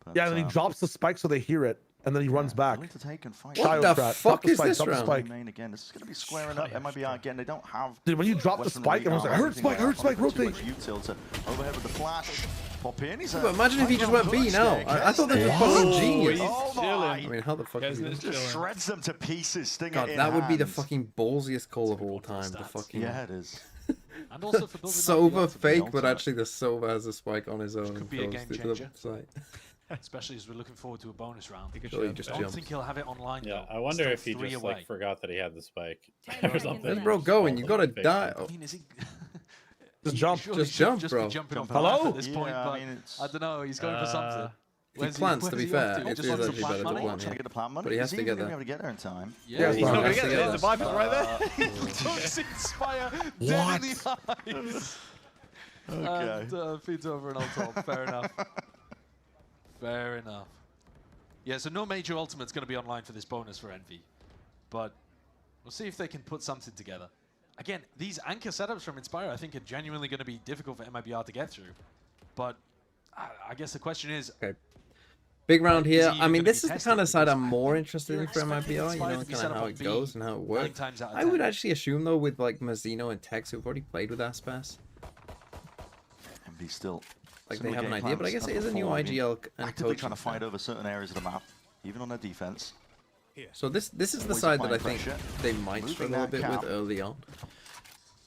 But, Yeah, and then he drops the spike so they hear it, and then he runs back. willing to take and fight. What the fuck is this drop the round? spike. Main again. This is going to be squaring up. MIBR again. They don't have. Dude, when you drop the Western spike, elite everyone's like, armor, hurt spike, hurt spike, everything rotate. like that. Util to overhead with the flash. Pop in. He's But imagine if he just went B now. I thought this was fucking genius. Oh my! I mean, how the fuck is he? Just shreds them to pieces. Stinger God, in that would be the hand. fucking ballsiest call of all time. The fucking Yeah, it is. And also for building up the Sova ultimate. fake, but actually the Sova has a spike on his own. Could and be a goes game to the changer. site. Especially as we're looking forward to a bonus round. Surely he just I don't jumped. think he'll have it online. Yeah, though. I wonder Still if he 3 just away. like forgot that he had the spike or something. Where's bro going? You gotta die. I mean, is he? Just jump. Just jump, just bro. be jumping off Hello? at this point, but I don't know. He's going for something. He plants, to be fair. It is actually better to plant Trying to get the plant money. But he has Is to get even gonna there. be able to get there in time. Yeah, he's not gonna get there. The Viper's right there. He looks Inspire dead in the eyes. Okay. And feeds over and on top. Fair enough. Fair enough. Yeah, so no major ultimate's going to be online for this bonus for Envy. But we'll see if they can put something together. Again, these anchor setups from Inspire, I think, are genuinely going to be difficult for MIBR to get through. But I guess the question is... Okay. Big round here. he I mean, even this is gonna the be kind of tested? side Because I'm more interested in for MIBR, you know, Inspire to be kind set of up how on it B goes and how it 9 works. times out of I would 10. actually assume, though, with like Mazzino and Tex, who've already played with Aspas, Envy still. like they similar have an game idea, but I plans guess it as is a new before. I mean, IGL and actively trying coaching to fight staff. over certain areas of the map, even on their defense. So this is the Always side that I applying think pressure. they might Moving struggle a that bit cap. with early on.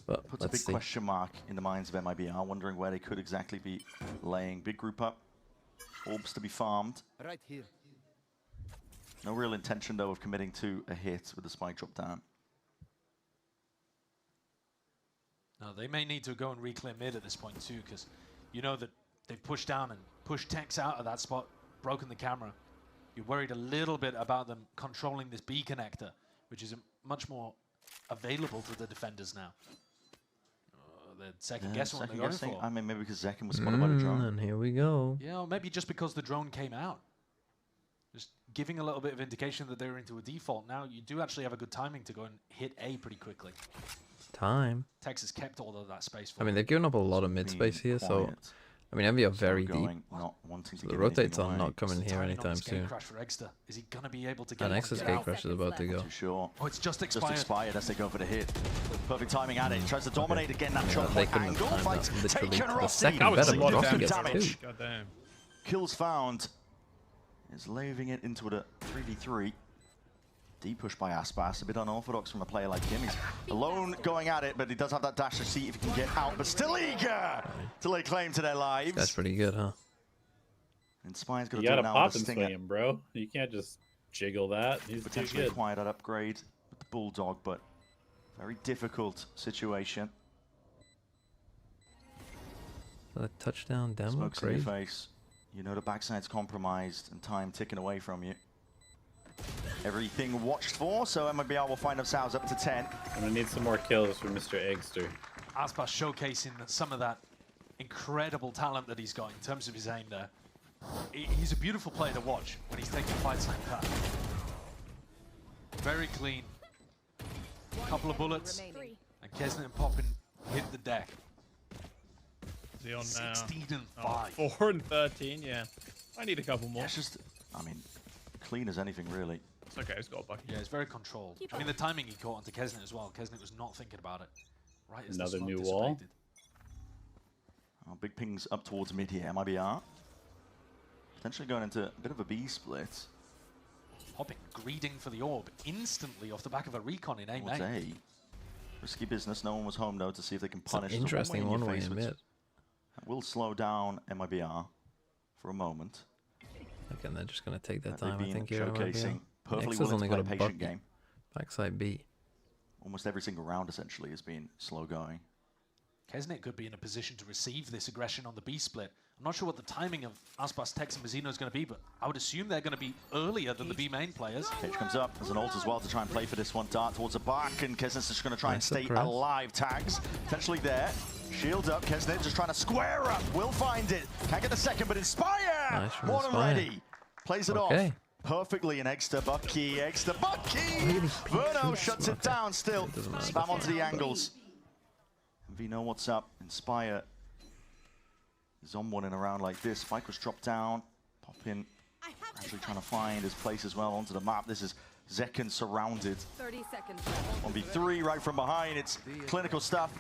But Puts a big let's see. question mark in the minds of MIBR, wondering where they could exactly be laying. Big group up, orbs to be farmed. Right here. No real intention, though, of committing to a hit with the spike drop down. No, they may need to go and reclear mid at this point too, because you know that they've pushed down and pushed Tex out of that spot, broken the camera. You're worried a little bit about them controlling this B connector, which is much more available to the defenders now. They're second guessing what they're going for. I mean, maybe because Zekken was spotted by the drone. And here we go. Yeah, or maybe just because the drone came out. Just giving a little bit of indication that they're into a default. Now you do actually have a good timing to go and hit A pretty quickly. Time. Tex has kept all of that space for I mean, they've given up a lot of mid space here, so I mean, Envy are very deep. Not wanting to So the give rotates anything are away. not coming here anytime soon. Crash for Exter. Is he gonna be able to get And one Exter's get gate out? crash is about to go. Too sure. Oh, it's just Just expired. expired as they go for the hit. Perfect timing at it. Tries to dominate again. That choke they point couldn't have angle. timed Fights that literally taken to the Rossi. second better, but Rossi Two gets damage. two. Goddamn. Kills found. Is laving it into a 3v3. Deep push by Aspas, a bit unorthodox from a player like him. He's alone going at it, but he does have that dash to see if he can get out, but still eager to lay claim to their lives. That's pretty good, huh? Inspire's got to You do it gotta now pop with a and stinger. swing him, bro. You can't just jiggle that. He's too Potentially good. acquire that upgrade with the Bulldog, but very difficult situation. A touchdown demo, Smokes in your great. face. You know the backside's compromised and time ticking away from you. Everything watched for, so MIBR will find themselves up to 10. I'm gonna need some more kills for Mr. Eggster. Aspas showcasing some of that incredible talent that he's got in terms of his aim there. He's a beautiful player to watch when he's taking fights like that. Very clean. Couple of bullets, and Kesnet and Poppin hit the deck. Is he on now? 16 and 5. 4 and 13, yeah. I need a couple more. Yeah, it's just, I mean, clean as anything, really. It's okay, it's got a bucket. Yeah, it's very controlled. I mean, the timing he caught onto Kesnet as well. Kesnet was not thinking about it. Right as Another the smoke new wall. dissipated. Oh, big pings up towards mid here, MIBR. Potentially going into a bit of a B split. Poppin greeding for the orb instantly off the back of a recon in Towards A. A. Risky business, no one was home though to see if they can punish. It's an interesting one way in mid. That will slow down MIBR for a moment. Again, they're just going to take their They've time, I been think, here. showcasing perfectly Nexus willing only to got play a a patient bucket. game. Backside B. Almost every single round essentially has been slow going. Kesnet could be in a position to receive this aggression on the B split. I'm not sure what the timing of Aspas, Tex, and Mazzino is going to be, but I would assume they're going to be earlier than the B main players. Cage comes up as an ult as well to try and play for this one. Dart towards the back, and Kesnet's just going to try and stay surprise. alive. Tags potentially there. Shield up. Kesnet just trying to square up. Will find it. Can't get the second, but Inspire! Nice from More than Inspire. ready. Plays it Okay. off. Perfectly in Exter Bucky. Exter Bucky! Verno shuts it down still. Spam onto the angles. We know what's up. Inspire is on one in a round like this. Spike was dropped down. Pop in. Actually trying to find his place as well onto the map. This is Zekken surrounded. 30 seconds. 1v3 right from behind. It's clinical stuff.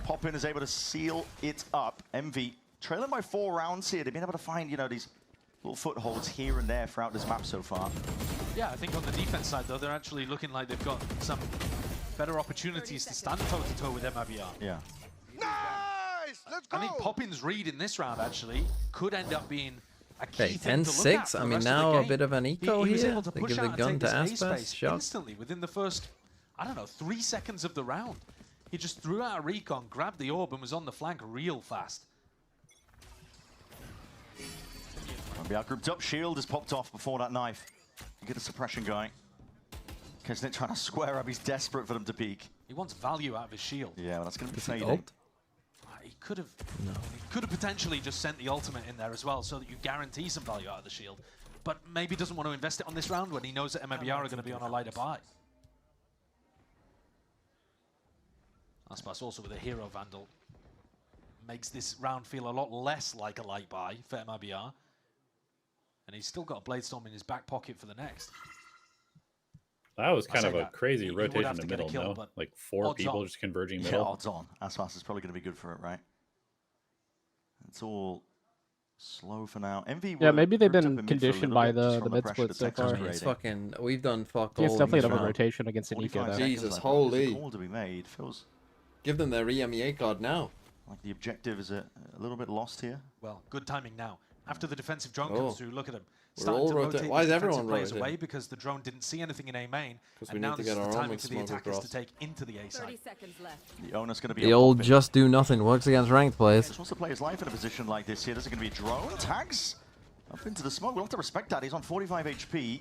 Poppin is able to seal it up. MV trailing by 4 rounds here. They've been able to find, you know, these little footholds here and there throughout this map so far. Yeah, I think on the defense side, though, they're actually looking like they've got some better opportunities to stand toe-to-toe with MIBR. Yeah. Nice! Let's go! I think Poppin's read in this round, actually, could end up being a key Okay, thing to look at 10-6. for I the mean, rest of the now a game. bit of an eco He was here. able to They push give the out and gun take to this A Aspas. space Shot. instantly within the first, I don't know, 3 seconds of the round. He just threw out a recon, grabbed the orb, and was on the flank real fast. MIBR grouped up. Shield is popped off before that knife. You get a suppression going. Kesnet trying to square up. He's desperate for them to peek. He wants value out of his shield. Yeah, well, that's going to be fading. He could have potentially just sent the ultimate in there as well, so that you guarantee some value out of the shield. But maybe doesn't want to invest it on this round when he knows that MIBR are going to be on a lighter buy. Aspas also with a hero vandal makes this round feel a lot less like a light buy for MIBR. And he's still got a Bladestorm in his back pocket for the next. That was kind of a crazy rotation in the middle, no? Like 4 people just converging middle. Yeah, odds on. Aspas is probably going to be good for it, right? It's all slow for now. MV, yeah, maybe they've been conditioned by the mid split so far. It's fucking, we've done fuck all. It's definitely another rotation against an eco though. Jesus, holy. Call to be made. Feels give them their EMEA card now. Like the objective is a little bit lost here. Well, good timing now. After the defensive drone comes through, look at him. We're Starting all to rotate why is these everyone defensive players rotating? away because the drone didn't see anything in A main. We And need now to this get is our the own timing with for the smoke attackers across. to take into the A side. 30 seconds left. The owner's going to be The old just do nothing works against ranked players. Just wants to play his life in a position like this here. There's going to be a drone. Tags up into the smoke. We'll have to respect that. He's on 45 HP.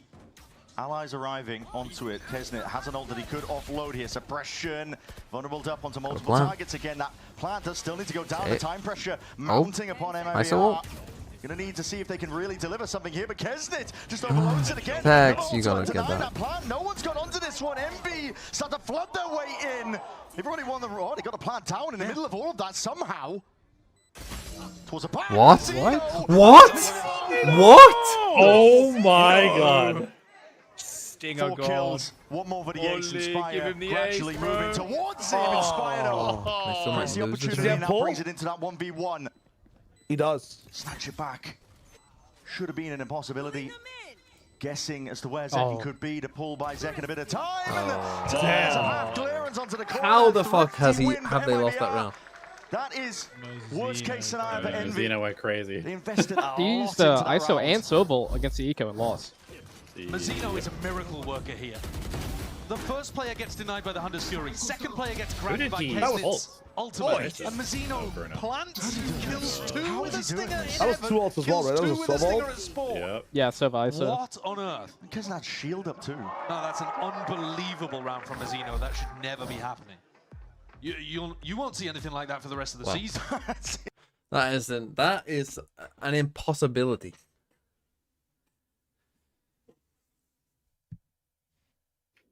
Allies arriving onto it. Kesnet has an ult that he could offload here. Suppression. Vulnerable up onto multiple targets again. That plant does still need to go down. The time pressure mounting upon MIBR. Gonna need to see if they can really deliver something here, but Kesnet just overloads it again. Tags, you gotta get that. Plant. No one's got onto this one. MB start to flood their way in. They've already won the rod. They got the plant down in the middle of all of that somehow. Towards a plant. What? What? Oh my god. Stinger 4 gone. kills. One more for the ace. Holy, Inspire give him the gradually ace, moving bro. towards him. Inspire. There's the opportunity, and that brings it into that 1v1. He does. Snatch it back. Should have been an impossibility. Guessing as to where Zeki could be to pull by Zek in a bit of time. Damn. Clearance onto the corner. How the fuck have they lost that MIBR. round? That is worst case scenario for Envy. Mazino went crazy. They invested a lot He used into that ISO round. and Sobel against the eco and lost. Mazino is a miracle worker here. The first player gets denied by the Hunter's Fury. Second player gets grabbed by Kesnet's ultimate. And Mazino plants, kills 2 with a stinger in That was 2 ults as well, right? That was a sub ult. Yep. Yeah, Sova ISO. What on earth? Because that shield up too. No, that's an unbelievable round from Mazino. That should never be happening. You won't see anything like that for the rest of the season. That is an impossibility.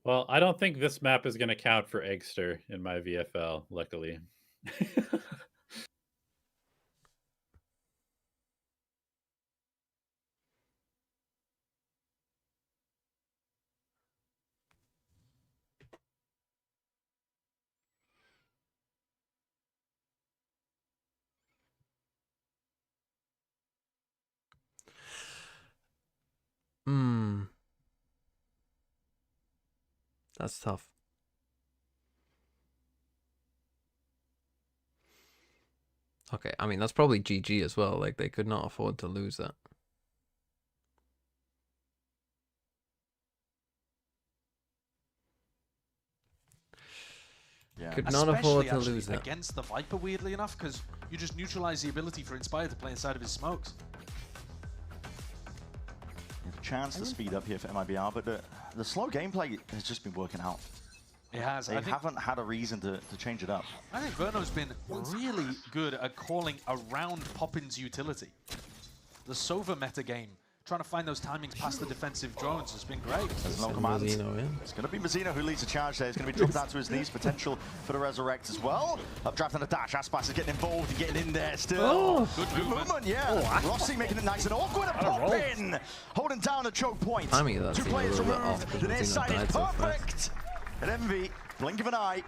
Well, I don't think this map is going to count for Eggster in my VFL, luckily. That's tough. Okay, I mean, that's probably GG as well. Like, they could not afford to lose that. Yeah. Could not afford to Especially lose that. against the Viper, weirdly enough, because you just neutralize the ability for Inspire to play inside of his smokes. Chance to speed up here for MIBR, but the slow gameplay has just been working out. It has. They haven't had a reason to change it up. I think Verno's been really good at calling around Poppin's utility. The Sova meta game, trying to find those timings past the defensive drones has been great. There's no command. It's going to be Mazino who leads the charge there. He's going to be dropped down to his knees. Potential for the resurrect as well. Updraft and a dash. Aspas is getting involved and getting in there still. Good movement, yeah. Rossi making it nice and awkward. A pop in. Holding down a choke point. Timing of that 2 seemed a players little bit removed. off because The near Mazino side is died so fast. perfect. And Envy, blink of an eye.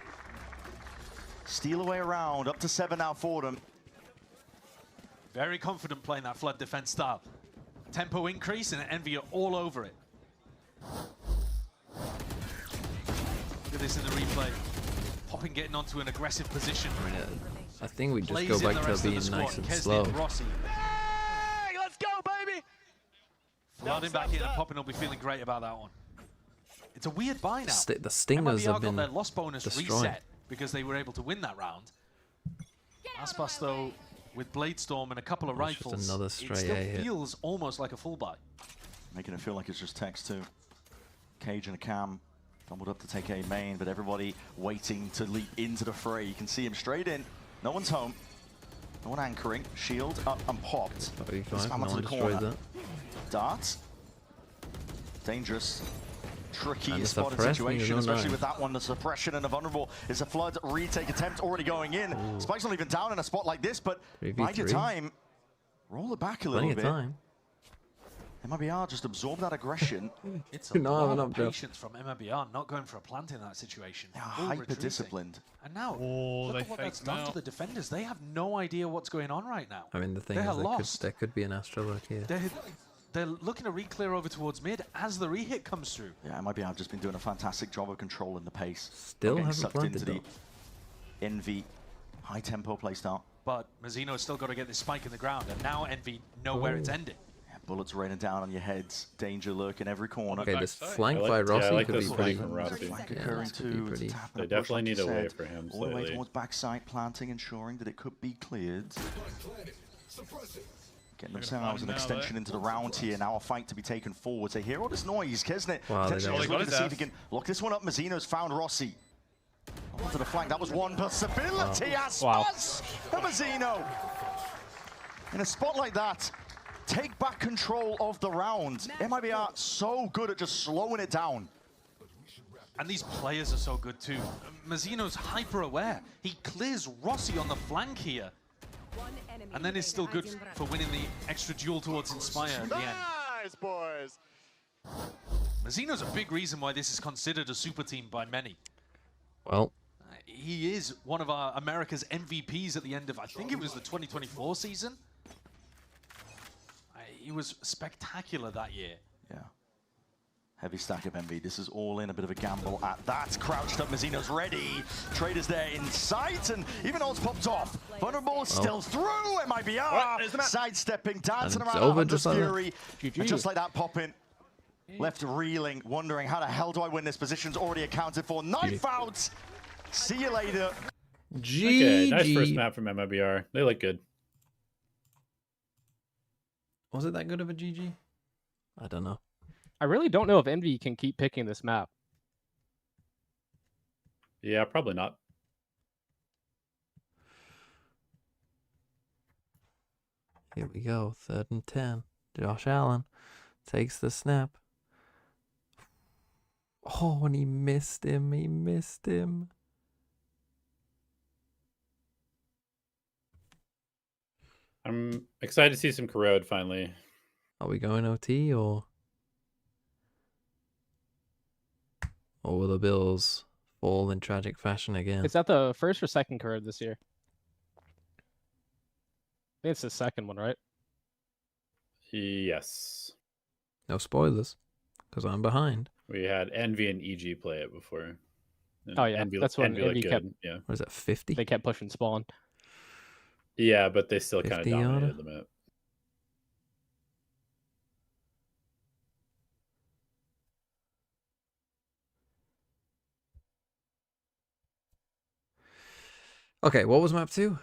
Steal away around. Up to 7 now for them. Very confident playing that flood defense style. Tempo increase and Envy are all over it. Look at this in the replay. Poppin getting onto an aggressive position. I think we just Plays go in back the to rest of being the nice squad. and Kesnit, slow. Rossi. Hey, let's go, baby! Flooding back in and Poppin will be feeling great about that one. It's a weird buy now. The stingers MIBR have been got their loss bonus destroyed. reset because they were able to win that round. Aspas, though, with Bladestorm and a couple of rifles, another it stray still A hit. feels almost like a full buy. Making it feel like it's just Tex too. Cage and a Cam doubled up to take A main, but everybody waiting to leap into the fray. You can see him straight in. No one's home. No one anchoring. Shield up and popped. Spam onto the corner. Dart. Dangerous. Tricky spotted situation, especially with that one. The suppression and the vulnerable is a flood retake attempt already going in. Spike's not even down in a spot like this, but bide your time. Roll it back a little bit. MIBR just absorb that aggression. It's a lot of patience from MIBR not going for a plant in that situation. Hyper-disciplined. And now, look at what that's done to the defenders. They have no idea what's going on right now. I mean, the thing They're is, lost. there could be an Astro Lurk here. They're looking to re-clear over towards mid as the re-hit comes through. Yeah, MIBR have just been doing a fantastic job of controlling the pace. Still haven't sucked planted into the Envy high-tempo playstyle. But Mazzino's still got to get this spike in the ground, and now Envy know where it's ending. Bullets raining down on your heads. Danger lurk in every corner. Okay, this flank by Rossi could be pretty. Flank occurring too. They definitely need a way for him all the way slightly. towards backside, planting, ensuring that it could be cleared. Getting themselves an extension into the round here. Now a fight to be taken forward. They hear all this noise. Kesnet potentially just looking to see if he can lock this one up. Mazzino's found Rossi. Onto the flank. That was one possibility. Aspas and Mazzino. In a spot like that, take back control of the round. MIBR so good at just slowing it down. And these players are so good too. Mazzino's hyper aware. He clears Rossi on the flank here. And then is still good for winning the extra duel towards Inspire at the end. Nice, boys. Mazzino's a big reason why this is considered a super team by many. Well, he is one of our America's MVPs at the end of, I think it was the 2024 season. He was spectacular that year. Yeah. Heavy stack of MV. This is all in, a bit of a gamble at that. Crouched up, Mazzino's ready. Trader's there in sight, and even though it's popped off. Vulnerable still through. MIBR sidestepping, dancing around over Hunter's just Fury. And just like that, popping. Left reeling, wondering how the hell do I win this? Position's already accounted for. Knife out. See you later. Okay, nice first map from MIBR. They look good. Was it that good of a GG? I don't know. I really don't know if Envy can keep picking this map. Yeah, probably not. Here we go. 3rd and 10. Josh Allen takes the snap. Oh, and he missed him. He missed him. I'm excited to see some corrode finally. Are we going OT or will the Bills fall in tragic fashion again? Is that the first or second card this year? I think it's the second one, right? Yes. No spoilers, because I'm behind. We had Envy and EG play it before. And Oh yeah, that's when Envy kept. Yeah. What is that, 50? They kept pushing spawn. Yeah, but they still kind of 50 dominated the map. Okay, what was map 2?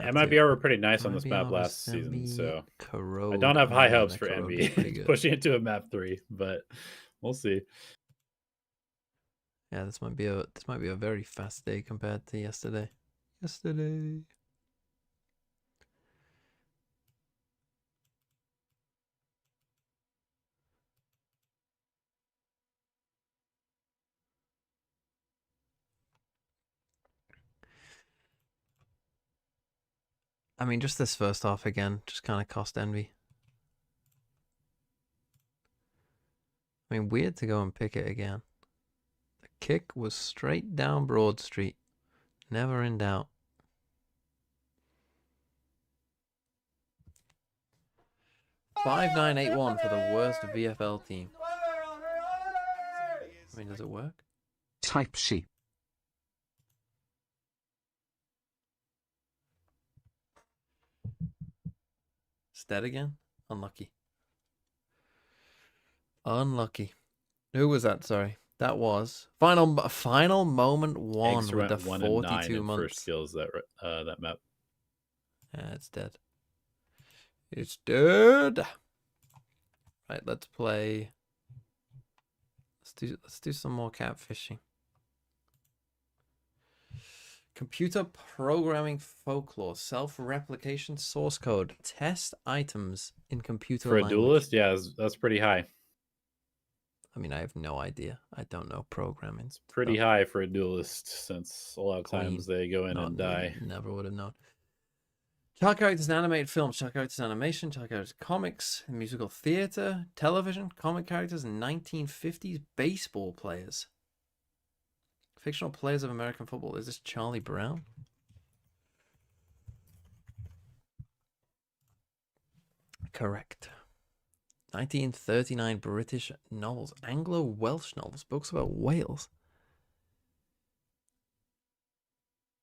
MIBR were pretty nice on this map MIBR last was season, so Corrode. I don't have high Man, hopes that for Corrode Envy was pretty good. pushing into a map 3, but we'll see. Yeah, this might be a very fast day compared to yesterday. I mean, just this first half again, just kind of cost Envy. I mean, weird to go and pick it again. The kick was straight down Broad Street. Never in doubt. $5,981 for the worst VFL team. I mean, does it work? Type sheet. Stead again? Unlucky. Unlucky. Who was that? Sorry. That was final moment one Eggs with the went 1 and 9 42 in months. first skills that map. Yeah, it's dead. It's dead. Right, let's play. Let's do some more catfishing. Computer programming folklore, self-replication source code, test items in computer For a language. duelist, yeah, that's pretty high. I mean, I have no idea. I don't know programming. It's pretty high for a duelist, since a lot of Queen. times they go in and die. Never would have known. Child characters in animated films, child characters in animation, child characters in comics, musical theater, television, comic characters in 1950s, baseball players. Fictional players of American football. Is this Charlie Brown? Correct. 1939 British novels. Anglo-Welsh novels. Books about Wales.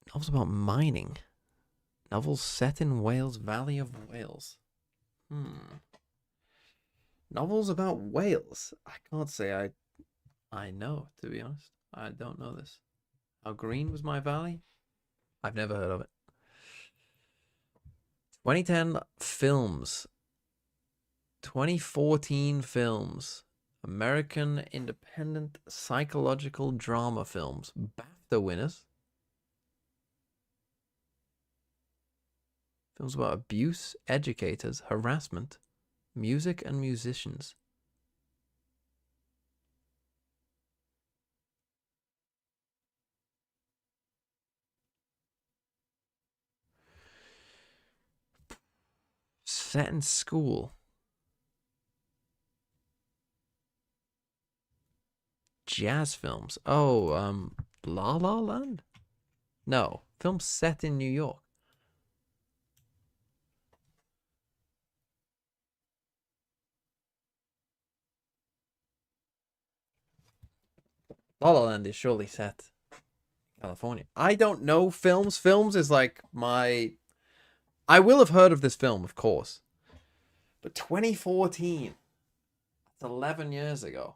Novels about mining. Novels set in Wales, Valley of Wales. Novels about Wales. I can't say I know, to be honest. I don't know this. How green was my valley? I've never heard of it. 2010 films. 2014 films. American independent psychological drama films. BAFTA winners. Films about abuse, educators, harassment, music, and musicians. Set in school. Jazz films. Oh, La La Land? No. Film set in New York. La La Land is surely set in California. I don't know films. Films is like my... I will have heard of this film, of course. But 2014. That's 11 years ago.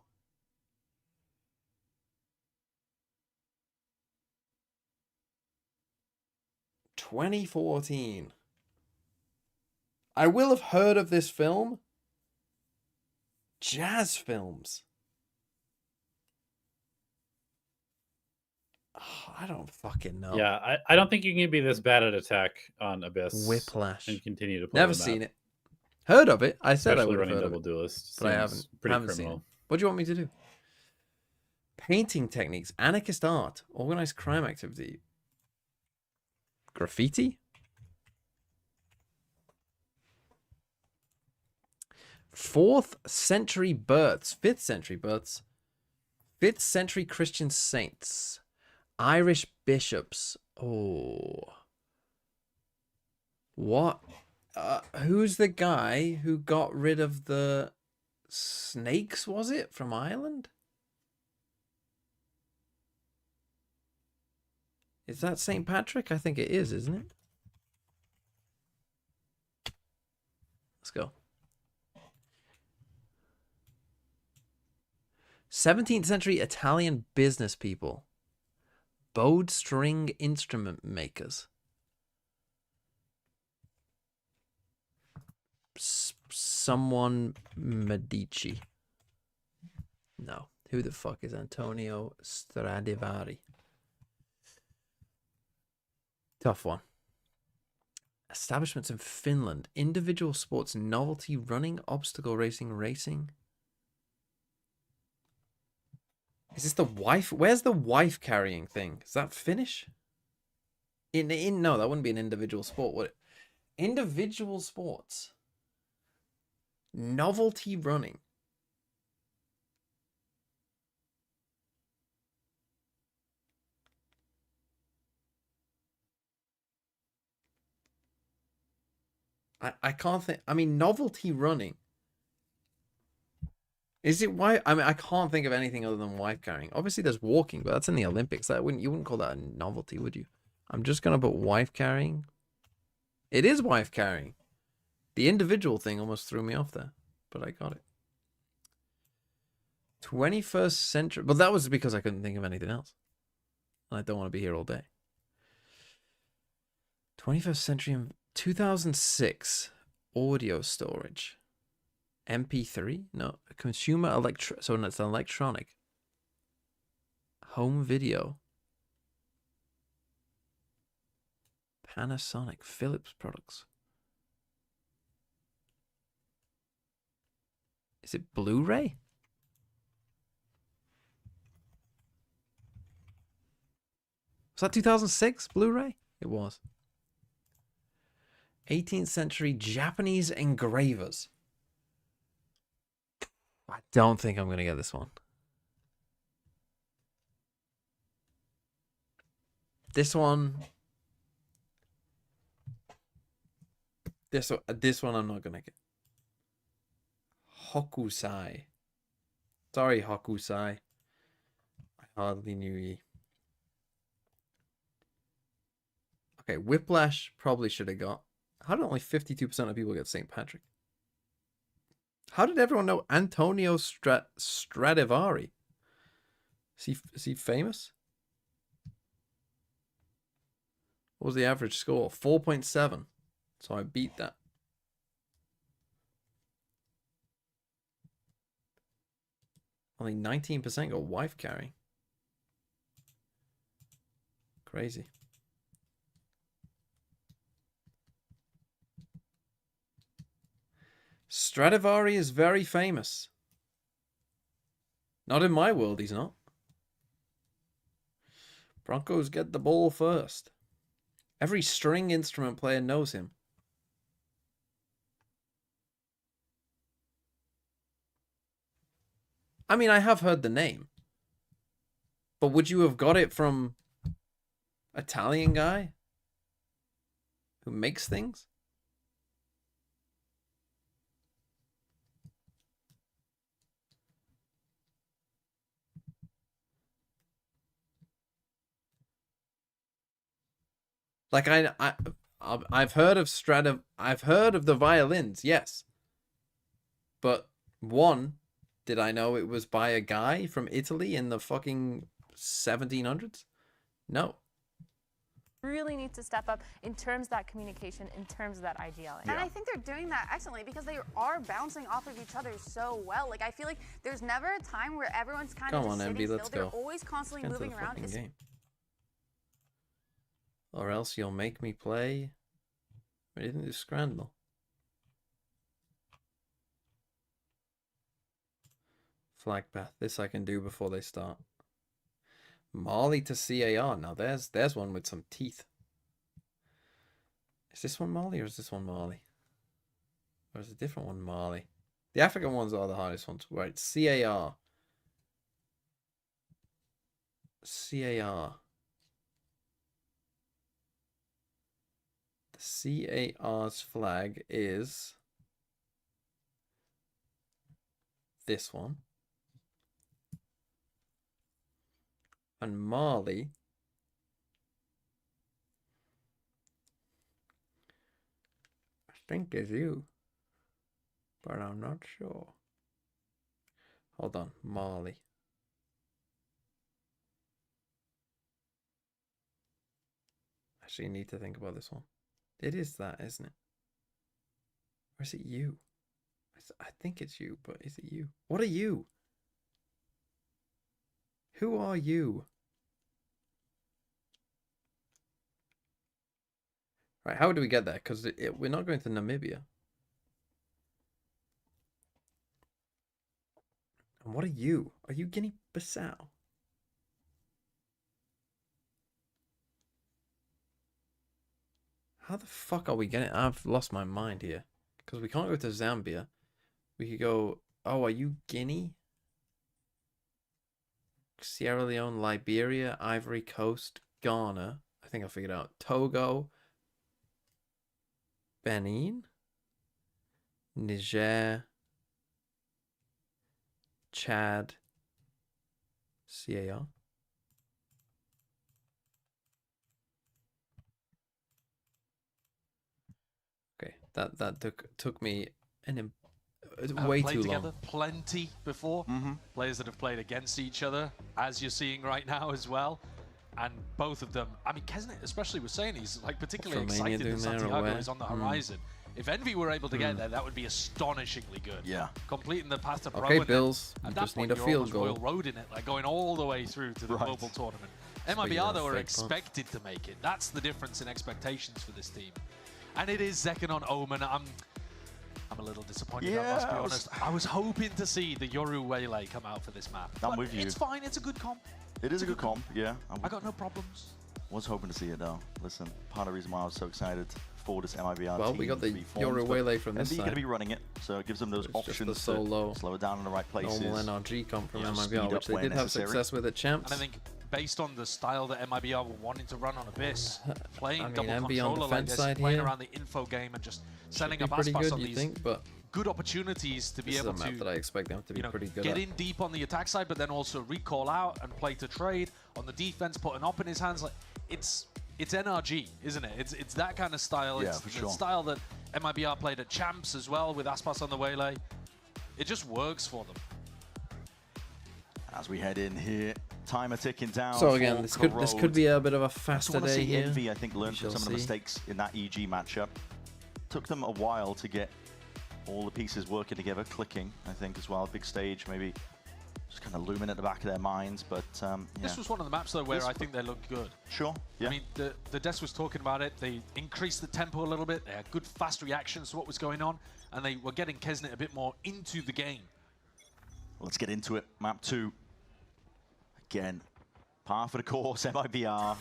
$2014. I will have heard of this film. Jazz films. Oh, I don't fucking know. Yeah, I don't think you can be this bad at attack on Abyss. Whiplash. And continue to play Never the map. seen it. Heard of it. I said Especially I would have running heard double of it. duelist. But I Seems haven't seen it. What do you want me to do? Painting techniques, anarchist art, organized crime activity, graffiti. 4th century births, 5th century births, 5th century Christian saints, Irish bishops. Oh, what? Who's the guy who got rid of the snakes? Was it from Ireland? Is that St. Patrick? I think it is, isn't it? Let's go. 17th century Italian business people. Bowed string instrument makers. Someone Medici. No. Who the fuck is Antonio Stradivari? Tough one. Establishments in Finland. Individual sports, novelty, running, obstacle racing. Is this the wife? Where's the wife carrying thing? Is that Finnish? No, that wouldn't be an individual sport, would it? Individual sports. Novelty running. I can't think. I mean, novelty running. Is it wife? I mean, I can't think of anything other than wife carrying. Obviously, there's walking, but that's in the Olympics. You wouldn't call that a novelty, would you? I'm just gonna put wife carrying. It is wife carrying. The individual thing almost threw me off there, but I got it. 21st century. But that was because I couldn't think of anything else. I don't want to be here all day. 21st century, 2006 audio storage. MP3? No, consumer so it's electronic. Home video. Panasonic, Philips products. Is it Blu-ray? Was that 2006 Blu-ray? It was. 18th century Japanese engravers. I don't think I'm going to get this one. This one. This one I'm not going to get. Hokusai. Sorry, Hokusai. I hardly knew ye. Okay, Whiplash probably should have got. How did only 52% of people get St. Patrick? How did everyone know Antonio Stradivari? Is he famous? What was the average score? 4.7. So I beat that. Only 19% got wife carrying. Crazy. Stradivari is very famous. Not in my world, he's not. Broncos get the ball first. Every string instrument player knows him. I mean, I have heard the name. But would you have got it from Italian guy who makes things? Like I've heard of I've heard of the violins, yes. But one, did I know it was by a guy from Italy in the fucking 1700s? No. Really need to step up in terms of that communication, in terms of that IGL. And I think they're doing that excellently because they are bouncing off of each other so well. Like, I feel like there's never a time where everyone's kind of just sitting still. They're always constantly moving around. Or else you'll make me play. We didn't do Scrandal. Flag path. This I can do before they start. Marley to CAR. Now there's one with some teeth. Is this one Marley or is this one Marley? Or is a different one Marley? The African ones are the hardest ones. Right, CAR. CAR. The CAR's flag is this one. And Marley I think is you, but I'm not sure. Hold on, Marley. Actually, need to think about this one. It is that, isn't it? Or is it you? I think it's you, but is it you? What are you? Who are you? Right, how do we get there? Because we're not going to Namibia. And what are you? Are you Guinea-Bissau? How the fuck are we getting? I've lost my mind here. Because we can't go to Zambia. We could go... Oh, are you Guinea? Sierra Leone, Liberia, Ivory Coast, Ghana. I think I figured out. Togo. Benin. Niger. Chad. CAR. Okay, that took me way played too together long. plenty before. Players that have played against each other, as you're seeing right now as well. And both of them, I mean, Kesnet especially was saying he's like particularly excited that Santiago is on the horizon. If Envy were able to get there, that would be astonishingly good. Yeah. Completing the path to pro. Okay, and Bills, at you that just point, need a you're field almost Royal goal. Road in it, like going all the way through to the global tournament. MIBR, though, are expected to make it. That's the difference in expectations for this team. And it is Zekken on Omen. I'm a little disappointed, I must be honest. I was hoping to see the Yoru Waylay come out for this map. I'm with you. It's fine, it's a good comp. It is a good comp, yeah. I got no problems. Was hoping to see it though. Listen, part of the reason why I was so excited for this MIBR Well, team we got the to be formed, Yoru Waylay from this MB side. going to be running it, so it gives them those options the solo, to slow it down in the right places. normal NRG comp from speed MIBR, up which they where did have necessary. success with at Champs. And I think based on the style that MIBR were wanting to run on Abyss, playing I mean, double MB on controller like defense this, side playing here around the info game and just setting be up pretty Aspas good, on you these think, but good opportunities to be this is able a map to that I expect them to be pretty good get at. in deep on the attack side, but then also recall out and play to trade on the defense, put an op in his hands. Like it's NRG, isn't it? It's that kind of style. Yeah, it's for the sure. style that MIBR played at Champs as well with Aspas on the Waylay. It just works for them. As we head in here, timer ticking down. So again, this could be a bit of a faster I day see here. Envy, I think, learned from shall some of the see. mistakes in that EG matchup. Took them a while to get all the pieces working together, clicking, I think, as well. Big stage, maybe just kind of looming at the back of their minds, but yeah. This was one of the maps, though, where I think they looked good. Sure, yeah. I mean, the desk was talking about it. They increased the tempo a little bit. They had good, fast reactions to what was going on, and they were getting Kesnet a bit more into the game. Let's get into it. Map 2. Again, par for the course, MIBR.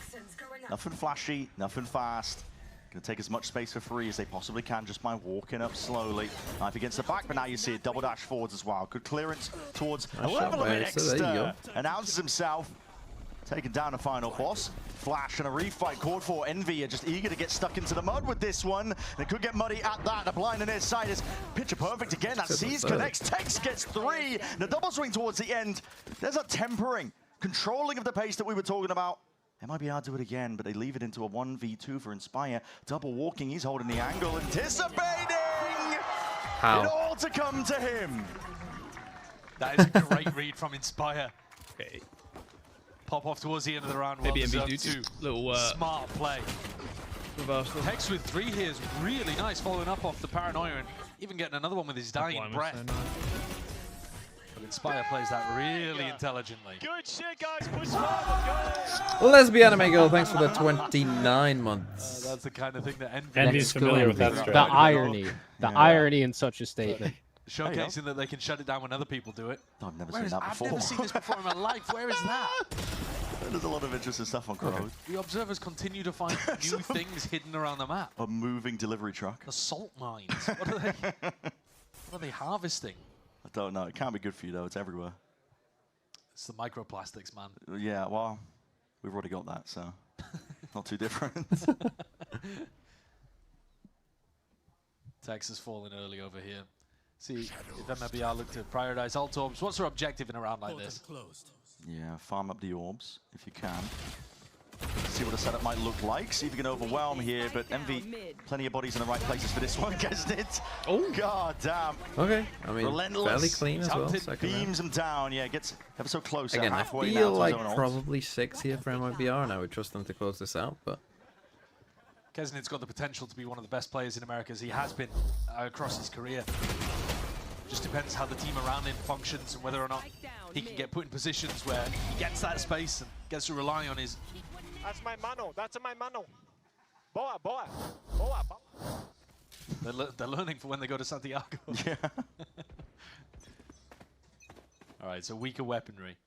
Nothing flashy, nothing fast. Going to take as much space for free as they possibly can just by walking up slowly. Knife against the back, but now you see it double dash forwards as well. Good clearance towards a level of it extra. Announces himself, taking down the final boss. Flash and a refight called for. Envy are just eager to get stuck into the mud with this one. And it could get muddy at that. The blind on his side is picture perfect again. That sees connects. Tex gets 3. The double swing towards the end. There's a tempering, controlling of the pace that we were talking about. MIBR do it again, but they leave it into a 1v2 for Inspire. Double walking, he's holding the angle, anticipating! How? It all to come to him. That is a great read from Inspire. Okay. Pop off towards the end of the round. Maybe well MB deserved do little smart play. reversal. Hex with 3 here is really nice, following up off the paranoia and even getting another one with his dying breath. So nice. But Inspire plays that really intelligently. Good shit, guys. Push forward. Lesbian Anime Girl, thanks for the 29 months. That's the kind of thing that Envy's familiar with that strategy. The irony. The irony in such a statement. Showcasing that they can shut it down when other people do it. I've never seen that I've before. never seen this before in my life. Where is that? There's a lot of interesting stuff on Crowd. The observers continue to find new things hidden around the map. A moving delivery truck. The salt mines. What are they harvesting? I don't know. It can't be good for you though. It's everywhere. It's the microplastics, man. Yeah, well, we've already got that, so not too different. Texas falling early over here. See if MIBR look to prioritize alt orbs. What's their objective in a round like this? Yeah, farm up the orbs if you can. See what the setup might look like. See if you can overwhelm here, but Envy, plenty of bodies in the right places for this one, guessed it. Oh, god damn. Okay, I mean, relentless. fairly clean as well. Talented, beams him down. Yeah, gets ever so close. Again, I halfway feel now like to his own ult. probably 6 here for MIBR, and I would trust them to close this out, but Kesnit's got the potential to be one of the best players in America, as he has been across his career. Just depends how the team around him functions and whether or not he can get put in positions where he gets that space and gets to rely on his... That's my mano. That's my mano. Boa, boa, boa, boa. They're learning for when they go to Santiago. Yeah. All right, so weaker weaponry.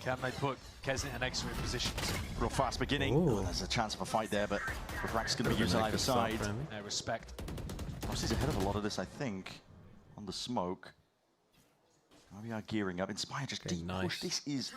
Can they put Kesnit and Extra in positions? Real fast beginning. Ooh. Oh, there's a chance of a fight there, but Rack's going to be used on either side. Respect. Ross is ahead of a lot of this, I think, on the smoke. We are gearing up. Inspire just deep push. This is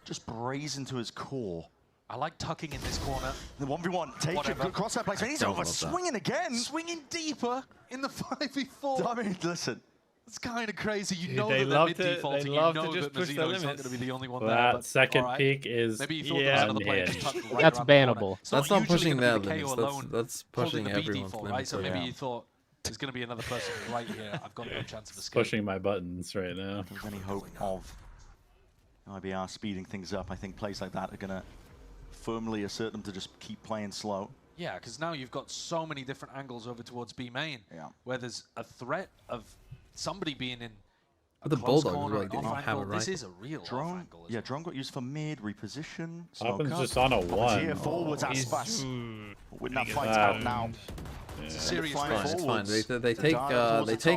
just brazen to his core. I like tucking in this corner. The 1v1. Take it. Good crosshair placement. He's over swinging again. Swinging deeper in the 5v4. I mean, listen. It's kind of crazy. You Dude, know they that they're love mid-defaulting. they You love know to just that push their Mazzino's not limits. going to be the only one That there. But second all right. peak is Maybe you thought there was another player just tucked right That's around the corner. bannable. It's That's not not pushing usually their gonna be the limits. KO alone That's holding pushing the B everyone's default, limits. right? So maybe you thought There's going to be another person right here. I've got no chance of escape. Pushing my buttons right now. If there's any hope of MIBR speeding things up, I think plays like that are going to firmly assert them to just keep playing slow. Yeah, because now you've got so many different angles over towards B main, where there's a threat of somebody being in a the close Bulldog corner, really didn't have a right. This is a real drone. angle. Yeah, drone got used for mid reposition. Poppin's just on a 1. Here forwards, Aspas. Win that fight out now. It's a serious It's fine. They take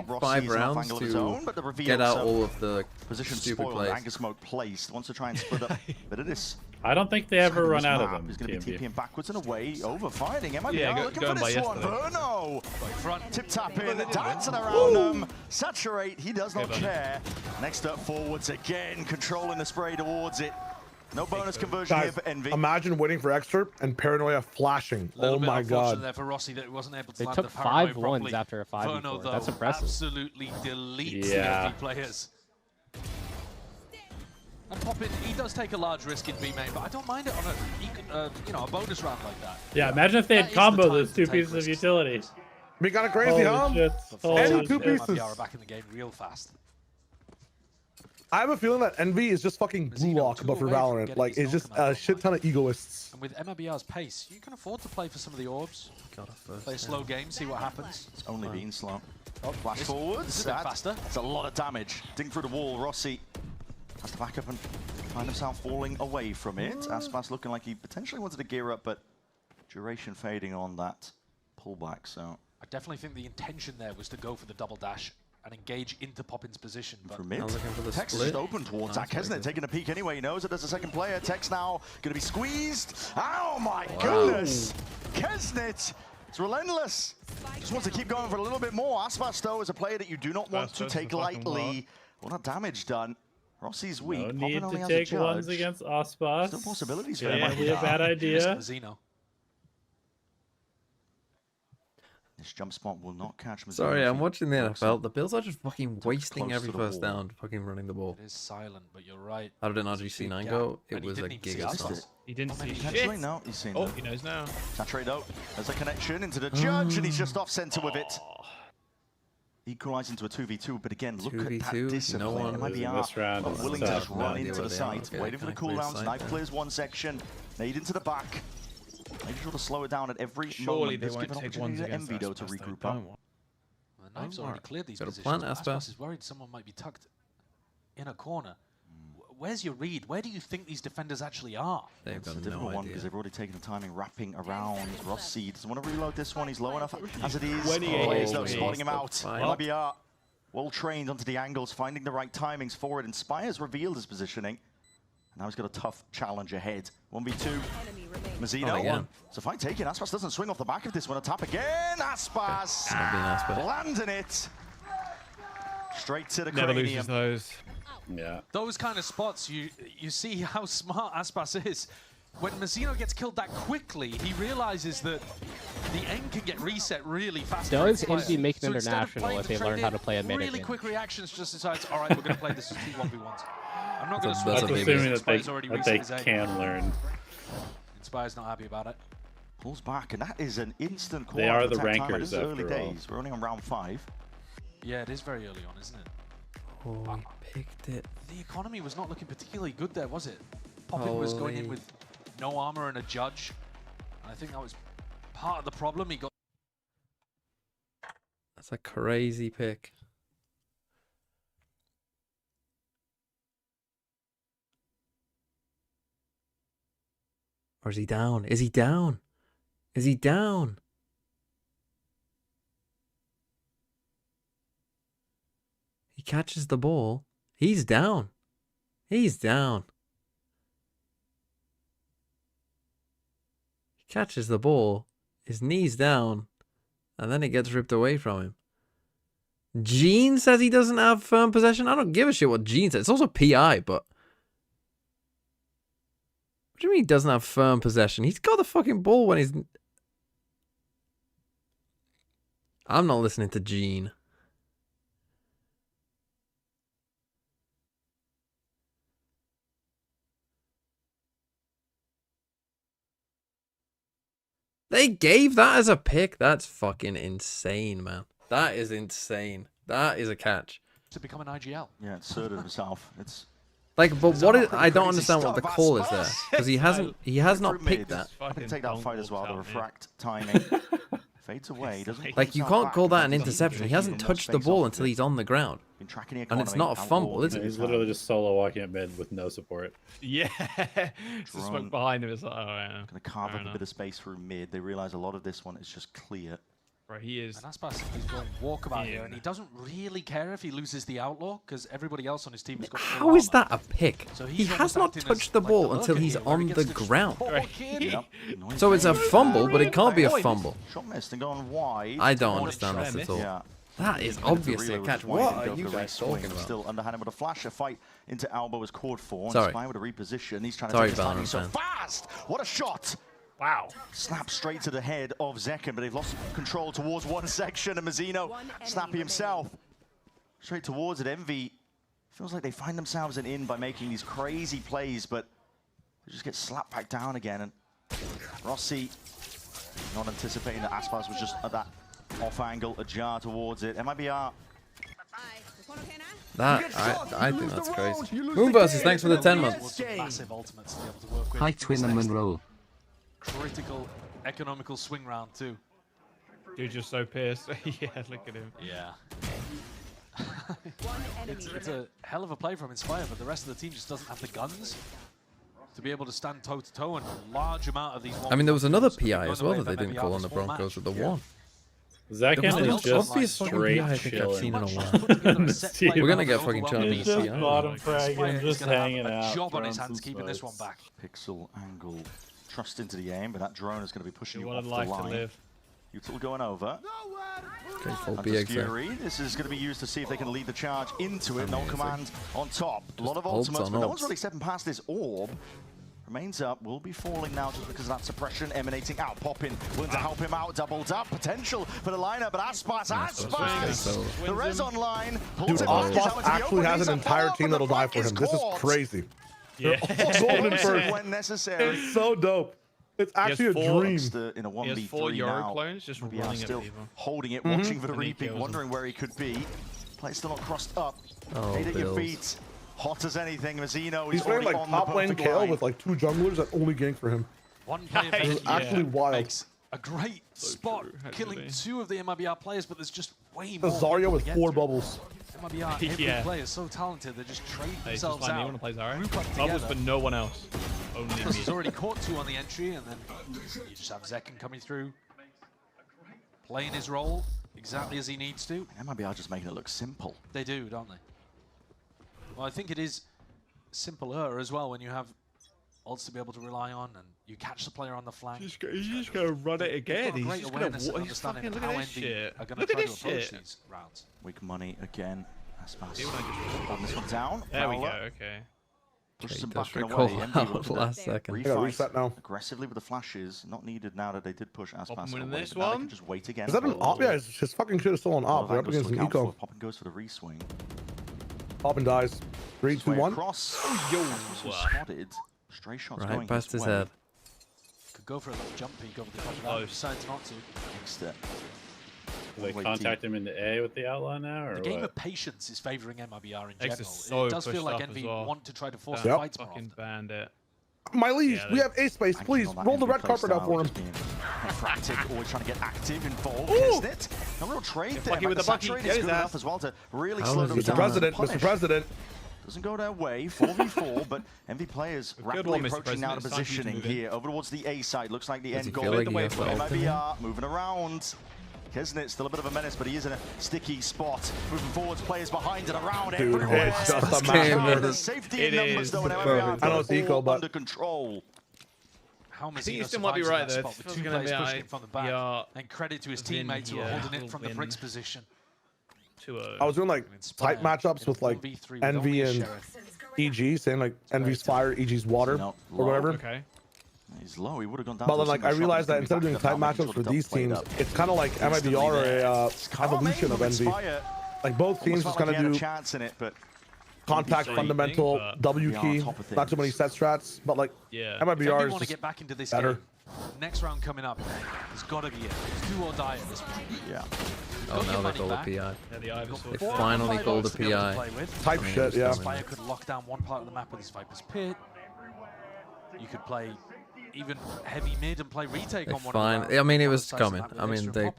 5 rounds to get out all of the position stupid spoiled. plays. Anger smoke placed. Wants to try and split up a bit of this. I don't think they ever run out of them. He's going to be TPing backwards and away, overfighting. Yeah, looking for this one. Verno! Front. Tip tap in, dancing around them. Saturate, he does not care. Next up, forwards again, controlling the spray towards it. No bonus conversion here for Envy. Imagine waiting for extra and Paranoia flashing. Oh my god. There for Rossi that wasn't able to They land took the Paranoia 5 properly. ones after a 5v4. Verno, though, That's impressive. Absolutely deletes the Envy players. And Poppin, he does take a large risk in B main, but I don't mind it on a bonus round like that. Yeah, imagine if they had combo those 2 pieces of utility. Be kind of crazy, huh? And 2 pieces. MIBR are back in the game real fast. I have a feeling that Envy is just fucking blue lock, but for Valorant. Like, it's just a shit ton of egoists. And with MIBR's pace, you can afford to play for some of the orbs. Play a slow game, see what happens. It's only been slow. Oh, flash forwards. This is a bit faster. That's a lot of damage. Ding through the wall. Rossi has to back up and find himself falling away from it. Aspas looking like he potentially wanted to gear up, but duration fading on that pullback. So I definitely think the intention there was to go for the double dash and engage into Poppin's position. But from mid, Tex just open towards that. Kesnet taking a peek anyway. He knows that there's a second player. Tex now going to be squeezed. Oh my goodness! Kesnet, it's relentless. Just wants to keep going for a little bit more. Aspas though is a player that you do not want to take lightly. Well, not damage done. Rossi's weak. No need to take ones against Aspas. Still possibilities for him. Might be a bad idea. This jump spot will not catch Mazzino. Sorry, I'm watching the NFL. The Bills are just fucking wasting every first down, fucking running the ball. It is silent, but you're right. How did NRG C9 go? It was a giga sauce. He didn't see shit. No, he's seen he knows now. Saturate though. There's a connection into the judge, and he's just off center with it. Equalize into a 2v2, but again, look at that discipline. No one MIBR willing to just run into the site, waiting for the cooldowns. Knife clears one section, nade into the back. Making sure to slow it down at every moment. Let's give an opportunity to Envy though to regroup up. Well, the knife's already cleared these positions. Aspas is worried someone might be tucked in a corner. Where's your read? Where do you think these defenders actually are? They've got a difficult one because they've already taken the timing, wrapping around. Rossi doesn't want to reload this one. He's low enough as it is. Players though spotting him out. MIBR well trained onto the angles, finding the right timings for it. Inspire's revealed his positioning. Now he's got a tough challenge ahead. 1v2. Mazzino. So fine taken. Aspas doesn't swing off the back of this one. A tap again. Aspas landing it. Straight to the Never cranium. loses those. Yeah. Those kind of spots, you see how smart Aspas is. When Mazzino gets killed that quickly, he realizes that the aim can get reset really fast. Does Envy make an international if they learn how to play a mid Really again? quick reactions, just decides, all right, we're going to play this as 2-1v1s. I'm not going to That's assuming that they his aim. can learn. Inspire's not happy about it. Pulls back, and that is an instant call. They are the attack rankers This is early after all. days. We're only on round 5. Yeah, it is very early on, isn't it? Oh, he picked it. The economy was not looking particularly good there, was it? Poppin was going in with no armor and a judge. And I think that was part of the problem. He got. That's a crazy pick. Or is he down? Is he down? Is he down? He catches the ball. He's down. He's down. He catches the ball. His knee's down. And then it gets ripped away from him. Gene says he doesn't have firm possession. I don't give a shit what Gene says. It's also PI, but... What do you mean he doesn't have firm possession? He's got the fucking ball when he's... I'm not listening to Gene. They gave that as a pick? That's fucking insane, man. That is insane. That is a catch. To become an IGL. Yeah, inserted himself. It's like, but what is? I don't understand what the call is there because he has not picked that. I can take that fight as well. The refract timing fades away. Doesn't like you can't call that an interception. He hasn't touched the ball until he's on the ground, and it's not a fumble, is it? He's literally just solo walking at mid with no support. Yeah, just smoke behind him. It's like, oh yeah. Gonna carve up a bit of space through mid. They realize a lot of this one is just clear. Right, he is. And Aspas, he's going walkabout here, and he doesn't really care if he loses the outlaw because everybody else on his team has got. How is that a pick? So he has not touched the ball until he's on the ground. So it's a fumble, but it can't be a fumble. Shot missed and gone wide. I don't understand this at all. Yeah. That is obviously a catch. What are you guys talking about? Still underhand him with a flash. A fight into elbow is called for. Sorry. Spy with a reposition. He's trying to Sorry, take his time. He's so Valorant fast. What a shot. Wow. Snap straight to the head of Zekken, but they've lost control towards one section, and Mazzino, snappy himself, straight towards it. Envy feels like they find themselves in by making these crazy plays, but they just get slapped back down again. And Rossi not anticipating that Aspas was just at that off angle, ajar towards it. MIBR. I think that's crazy. Moonversus, thanks for the 10 months. Massive ultimates to be able to work with. Hi, Twin and Monroe. Critical economical swing round too. Dude, just so pissed. Yeah, look at him. Yeah. it's a hell of a play from Inspire, but the rest of the team just doesn't have the guns to be able to stand toe to toe, and a large amount of these. I mean, there was another PI as well that they didn't call on the Broncos with the one. Zekken is just straight I think I've seen in a while. We're gonna get fucking challenged. He's just bottom fragging, just hanging out. Job on his hands keeping this one back. Pixel angle. Trust into the aim, but that drone is going to be pushing you off the line. To live. Util going over. Okay, full Fury. This is going to be used to see if they can lead the charge into it. No command on top. A lot of ultimates, but no one's really stepping past this orb. Remains up, will be falling now just because of that suppression emanating out. Poppin, willing to help him out, doubled up. Potential for the lineup, but Aspas, the res online. Dude, Aspas actually has an entire team that'll die for him. This is crazy. Yeah. Golden first when necessary. It's so dope. It's actually a dream. In a 1v3 he has 4 Euro now. clones just running at still people. Holding it, watching for the repeat, wondering where he could be. Play still not crossed up. Eight at your feet. Hot as anything. Mazzino is playing like top lane Kale with like 2 junglers that only gank for him. One player It's actually wild. makes a great spot, killing 2 of the MIBR players, but there's just way more. Zarya with 4 bubbles. MIBR, every player is so talented, they just trade themselves just out. Want to play Zarya? Group up Bubbles, together. but no one else. Only me. He's already caught 2 on the entry, and then you just have Zekken coming through, playing his role exactly as he needs to. MIBR just making it look simple. They do, don't they? Well, I think it is simpler as well when you have ults to be able to rely on, and you catch the player on the flank. He's just gonna run it again. He's He's just gonna he's fucking look how at this Envy shit. are gonna Look try at to this approach shit. these rounds. Weak money again. Aspas. This one down. There we go. Okay. Push some does back and recall away. out last second. I gotta reset now. Aggressively with the flashes. Not needed now that they did push Aspas winning away. this But now they one? can just wait again. Is that an op? Yeah, his fucking shit is still on op. They're up against an eco. Poppin goes for the reswing. Poppin dies. 3, 2, 1. Cross. Spotted. Stray shots Right going past his way. head. Could go for a little jump peek over the top of that. Decides not to. Next step. Do they contact him into A with the outlaw now, or The game what? of patience is favouring MIBR in X general. is so It does feel pushed like up Envy as well. want to try to force Yep. the fights more Fucking often. bandit. My liege, Yeah, we have A space. Please roll the red carpet out for him. Frantic, always trying to get active, involved, isn't it? No real trade there. Bucky with but the Bucky. saturate Get is his good ass. enough as well to really How slow is them he down. Mr. President, Punish. Mr. President. Doesn't go their way, 4v4, but Envy players Good rapidly one, Mr. approaching now to President. It's time for you to positioning move in. here, over towards the A side. Looks like the Does he end goal feel made like the he way has for to ult him? MIBR, moving around. Kesnit's still a bit of a menace, but he is in a sticky spot. Moving forwards, players behind and around Dude, everywhere. it's just a game, matter. The safety It in numbers, is. though, and I MIBR know it's eco, all but- under control. How I think Mazzino you still might be survives in right that though. spot This with was 2 gonna players be pushing him from the back. And credit to his teammates who are holding it from the Bricks position. I was doing like tight matchups with like Envy and EG, saying like Envy's fire, EG's water, or whatever. Okay. He's low. He would have gone down. But to a then, like, I single shot. realized that He's instead of gonna doing be tight back now, matchups for making these sure the teams, double played up. it's kind of like MIBR or a evolution of Envy. Like both teams just kind of do chance in it, but contact, fundamental, W key, top of not too many set strats, but like Yeah. MIBR is want to just get back into this better. game, Next round coming up, there's got to be it. It's do or die at this point. Yeah. Oh, now they call a PI. Yeah, the Ivysaur. They finally called a PI. Type shit, yeah. Spire could lock down one part of the map with his Viper's Pit. You could play even heavy mid and play retake on one. I mean, it was coming. I mean, they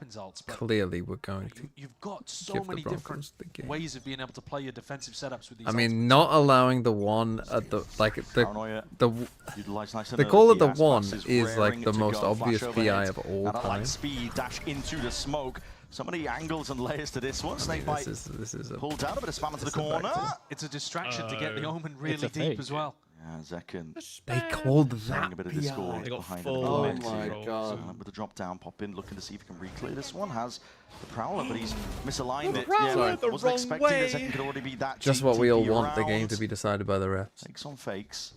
clearly were going to. You've got so many different ways of being able to play your defensive setups with these. I mean, not allowing the one at the the call of the one is like the most obvious PI of all time. Speed dash into the smoke. So many angles and layers to this one. Snakebite pulled out a bit of spam into the corner. It's a distraction to get the Omen really deep as well. Yeah, Zekken. They called that a bit of discord They got behind full it. Oh my god. So, with the drop down, pop in, looking to see if he can reclear this one. Has the Prowler, but he's misaligned it. Prowler Yeah, wasn't expecting that Zekken could already be that. Just what we all GTP want the game around. to be decided by the refs. Fakes on fakes.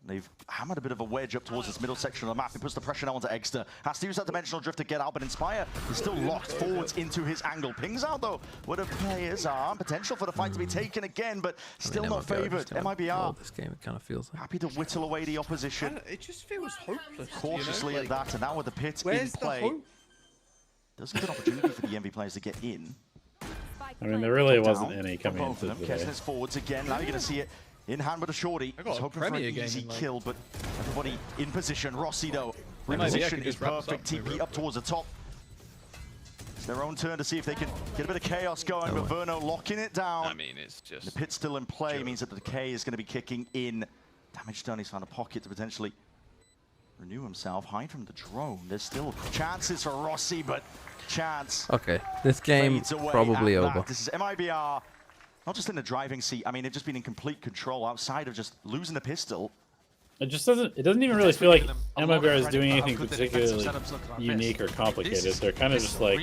They've hammered a bit of a wedge up towards this middle section of the map. He puts the pressure now onto Exeter. Has to use that dimensional drift to get out, but Inspire is still locked forwards into his angle. Pings out though where the players are. Potential for the fight to be taken again, but still not favoured. MIBR. This game, it kind of feels like. Happy to whittle away the opposition. It just feels hopeless. Cautiously at that, and now with the pit where's in play. The hope? Does give an opportunity for the MV players to get in. I mean, there really wasn't any coming both of them. Kesnet's forwards again. Now you're going to see it in hand with a shorty. He's hoping for an easy kill, but everybody in position. Rossi though, reposition is perfect. TP up towards the top. It's their own turn to see if they can get a bit of chaos going, but Verno locking it down. I mean, it's just... The pit's still in play, means that the decay is going to be kicking in. Damage done, he's found a pocket to potentially renew himself, hide from the drone. There's still chances for Rossi, but chance. Okay, this game probably over. This is MIBR. Not just in the driving seat. I mean, they've just been in complete control outside of just losing the pistol. It just doesn't. It doesn't even really feel like MIBR is doing anything particularly unique or complicated. They're kind of just like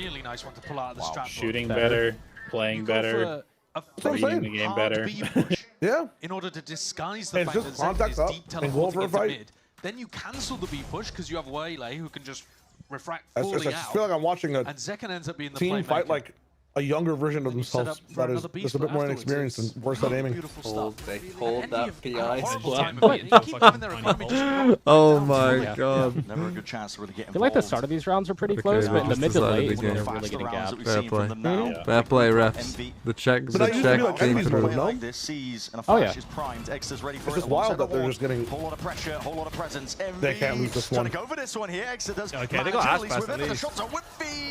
shooting better, playing better, reading the game better. Yeah. In order to disguise the fact that Zekken is deep teleporting into mid, then you cancel the B push because you have Waylay who can just refract fully out. I feel like I'm watching a and Zekken ends up being the team fight playmaker. like a younger version of themselves that is just a bit more inexperienced and worse at aiming. They hold that PI. Oh my god. Never a good chance to really get I feel like the start of these rounds are pretty close, but in the mid to late is when they're really getting gapped. Fair play. Fair play, refs. The check came through. Like this sees and a Oh, flash yeah. is primed. Exeter's ready for It's it. just wild that they're just getting... Whole lot of pressure, whole lot of presence. They can't lose this trying one. to go for this one here. Exeter does. Okay, they got ass pass at The least. shots are Whiffy.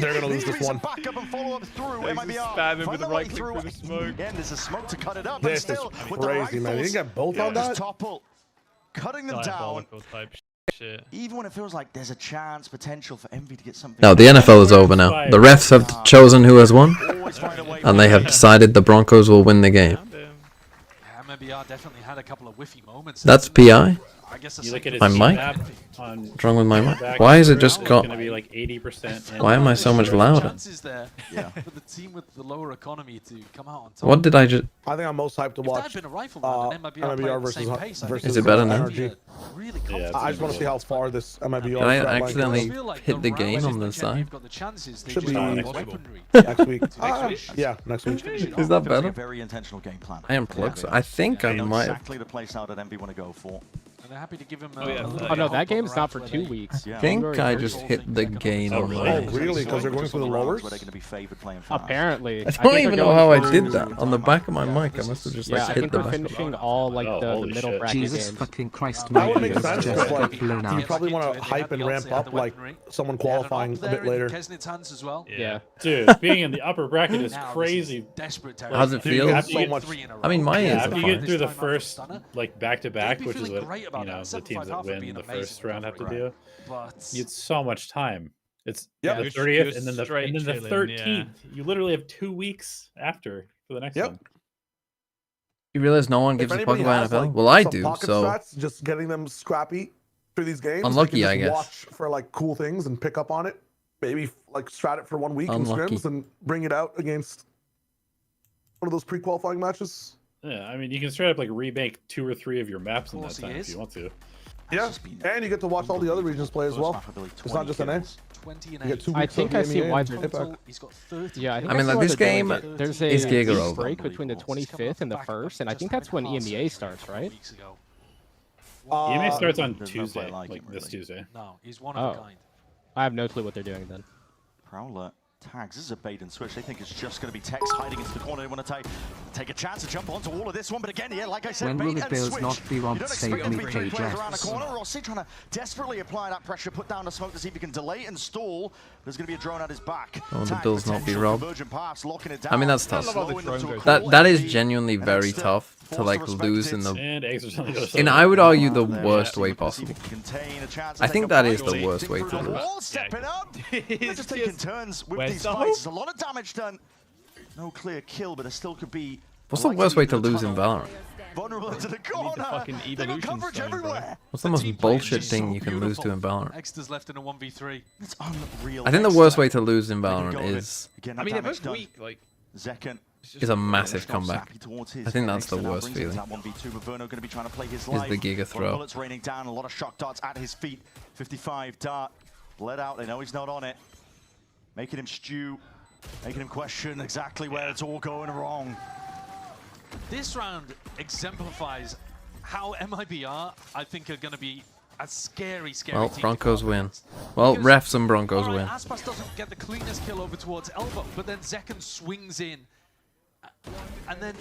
They're gonna lose this one. Back up and follow up through. MIBR. Spam him Find with the their way right click through. through the smoke. Again, there's a smoke to cut it up. But This is still, with the crazy, man. You rifles, get both on just that? topple, cutting them down. Diabolical type shit. Even when it feels like there's a chance, potential for Envy to get something. No, the NFL is over now. The refs have chosen who has won, and they have decided the Broncos will win the game. MIBR definitely had a couple of whiffy moments. That's PI. I guess You look at My his mic? map on What's wrong with my mic? back Why is it round, just it's got? gonna be like 80%. Why am I so much louder? Chances there for the team with the lower economy to come out on top. What did I just? I think I'm most hyped to If that watch had been a rifle round and MIBR played at the same pace, I think Is it better now? NRG. Really Yeah, I just want to see how far this MIBR. Did I flat line accidentally goes. hit the gain on the side? Should be next next week. Yeah, next week. Is that better? Very intentional game plan. I am plugged. So I think I They know might. exactly the place out that Envy want to go for. And they're happy to give him Oh no, that game's not for 2 weeks. I think I just hit the gain on Oh, the. really? Because they're going for the lowers? Where they're going to be favored playing fast. Apparently. I don't even know how I did that on the back of my mic. I must have just Yeah, like I hit think the we're back. finishing all like Oh, the holy middle shit. bracket Jesus games. fucking Christ, That would my make ears sense, just but got blown you out. probably want to hype and ramp up like someone qualifying a bit later. Kesnet's hands as well. Yeah. Dude, being in the upper bracket is Now crazy. this is desperate Like, How's it dude, feel? you have to So get- much. I mean, my ears after are you get fine. through the This time after first stunner, like back to back, they'd be which is feeling what great about you know that. the teams 7-5 that half would win be an the amazing first round have to recovery. do. But It's so much time. It's Yep. the You're 30th and then the straight chilling, 13th. You literally have 2 weeks after for the next Yep. one. You realize no one If gives a fuck anybody about has, NFL? like, Well, I some do. pocket So strats, just getting them scrappy through these games. Unlucky, they I can just guess. Watch for like cool things and pick up on it. Maybe like strat it for 1 week in Unlucky. scrims and bring it out against one of those pre-qualifying matches. Yeah, I mean, you can straight up like remake 2 or 3 of your maps in that course he time if is. you want to. Yeah, and you get to watch all the other regions play as well. It's not just an A. 20 and You get 8. 2 I weeks think of I see EMEA why and they're Impact. He's got 30. Yeah, I think I mean, that's like, why this they're doing game it. There's is a Giga week over. break between the 25th and the 1st, and I think that's when EMEA starts, right? EMA starts on There's no Tuesday, play like him, this really. Tuesday. No, he's one of a kind. I have no clue what they're doing then. Prowler tags. This is a bait and switch. They think it's just going to be Tex hiding into the corner. They want to take a chance to jump onto all of this one. But again, yeah, like I said, When bait will the and Bills switch. not be You robbed? don't Save expect me, there to be 3 players around the KJ. corner. Rossi trying to desperately apply that pressure, put down the smoke to see if he can delay and stall. There's going to be a drone at his back. Oh, the Tag, Bills not be potential robbed. convergent pass, locking it I mean, down. that's tough. Slowing them to a That call. that is MV, genuinely and very still tough to forced like respect lose it. in the. And eggs are on the other side. And I would argue the There, worst yeah. way See if possible. he can contain a chance I to think take a that is bite. the worst way to Through the lose. wall, stepping up. They're just taking turns with Where's these the fights. There's a lot of damage done. No clear kill, but there still could be. What's the worst way to lose in Valorant? Vulnerable into the corner. fucking They got evolution coverage stone, bro. everywhere. What's the most team play is bullshit just thing so you can lose to in beautiful. Valorant? Exeter's left in a 1v3. It's unreal. I think the worst way to lose in Valorant Again, is I mean, they're damage both done. weak. Like, Zekken a massive Stops comeback. Sappy towards his I think that's Exeter the now worst brings it to feeling. that 1v2. Maverno going to be trying to play his Is life. the Giga A lot of throw. bullets raining down, a lot of shock darts at his feet. 55 dart. Let out, they know he's not on it. Making him stew, making him question exactly where it's all going wrong. This round exemplifies how MIBR, I think, are going to be a scary Well, team to Broncos go up win. against. Well, Because, refs and Broncos all right, win. Aspas doesn't get the cleanest kill over towards Elbow, but then Zekken swings in. And then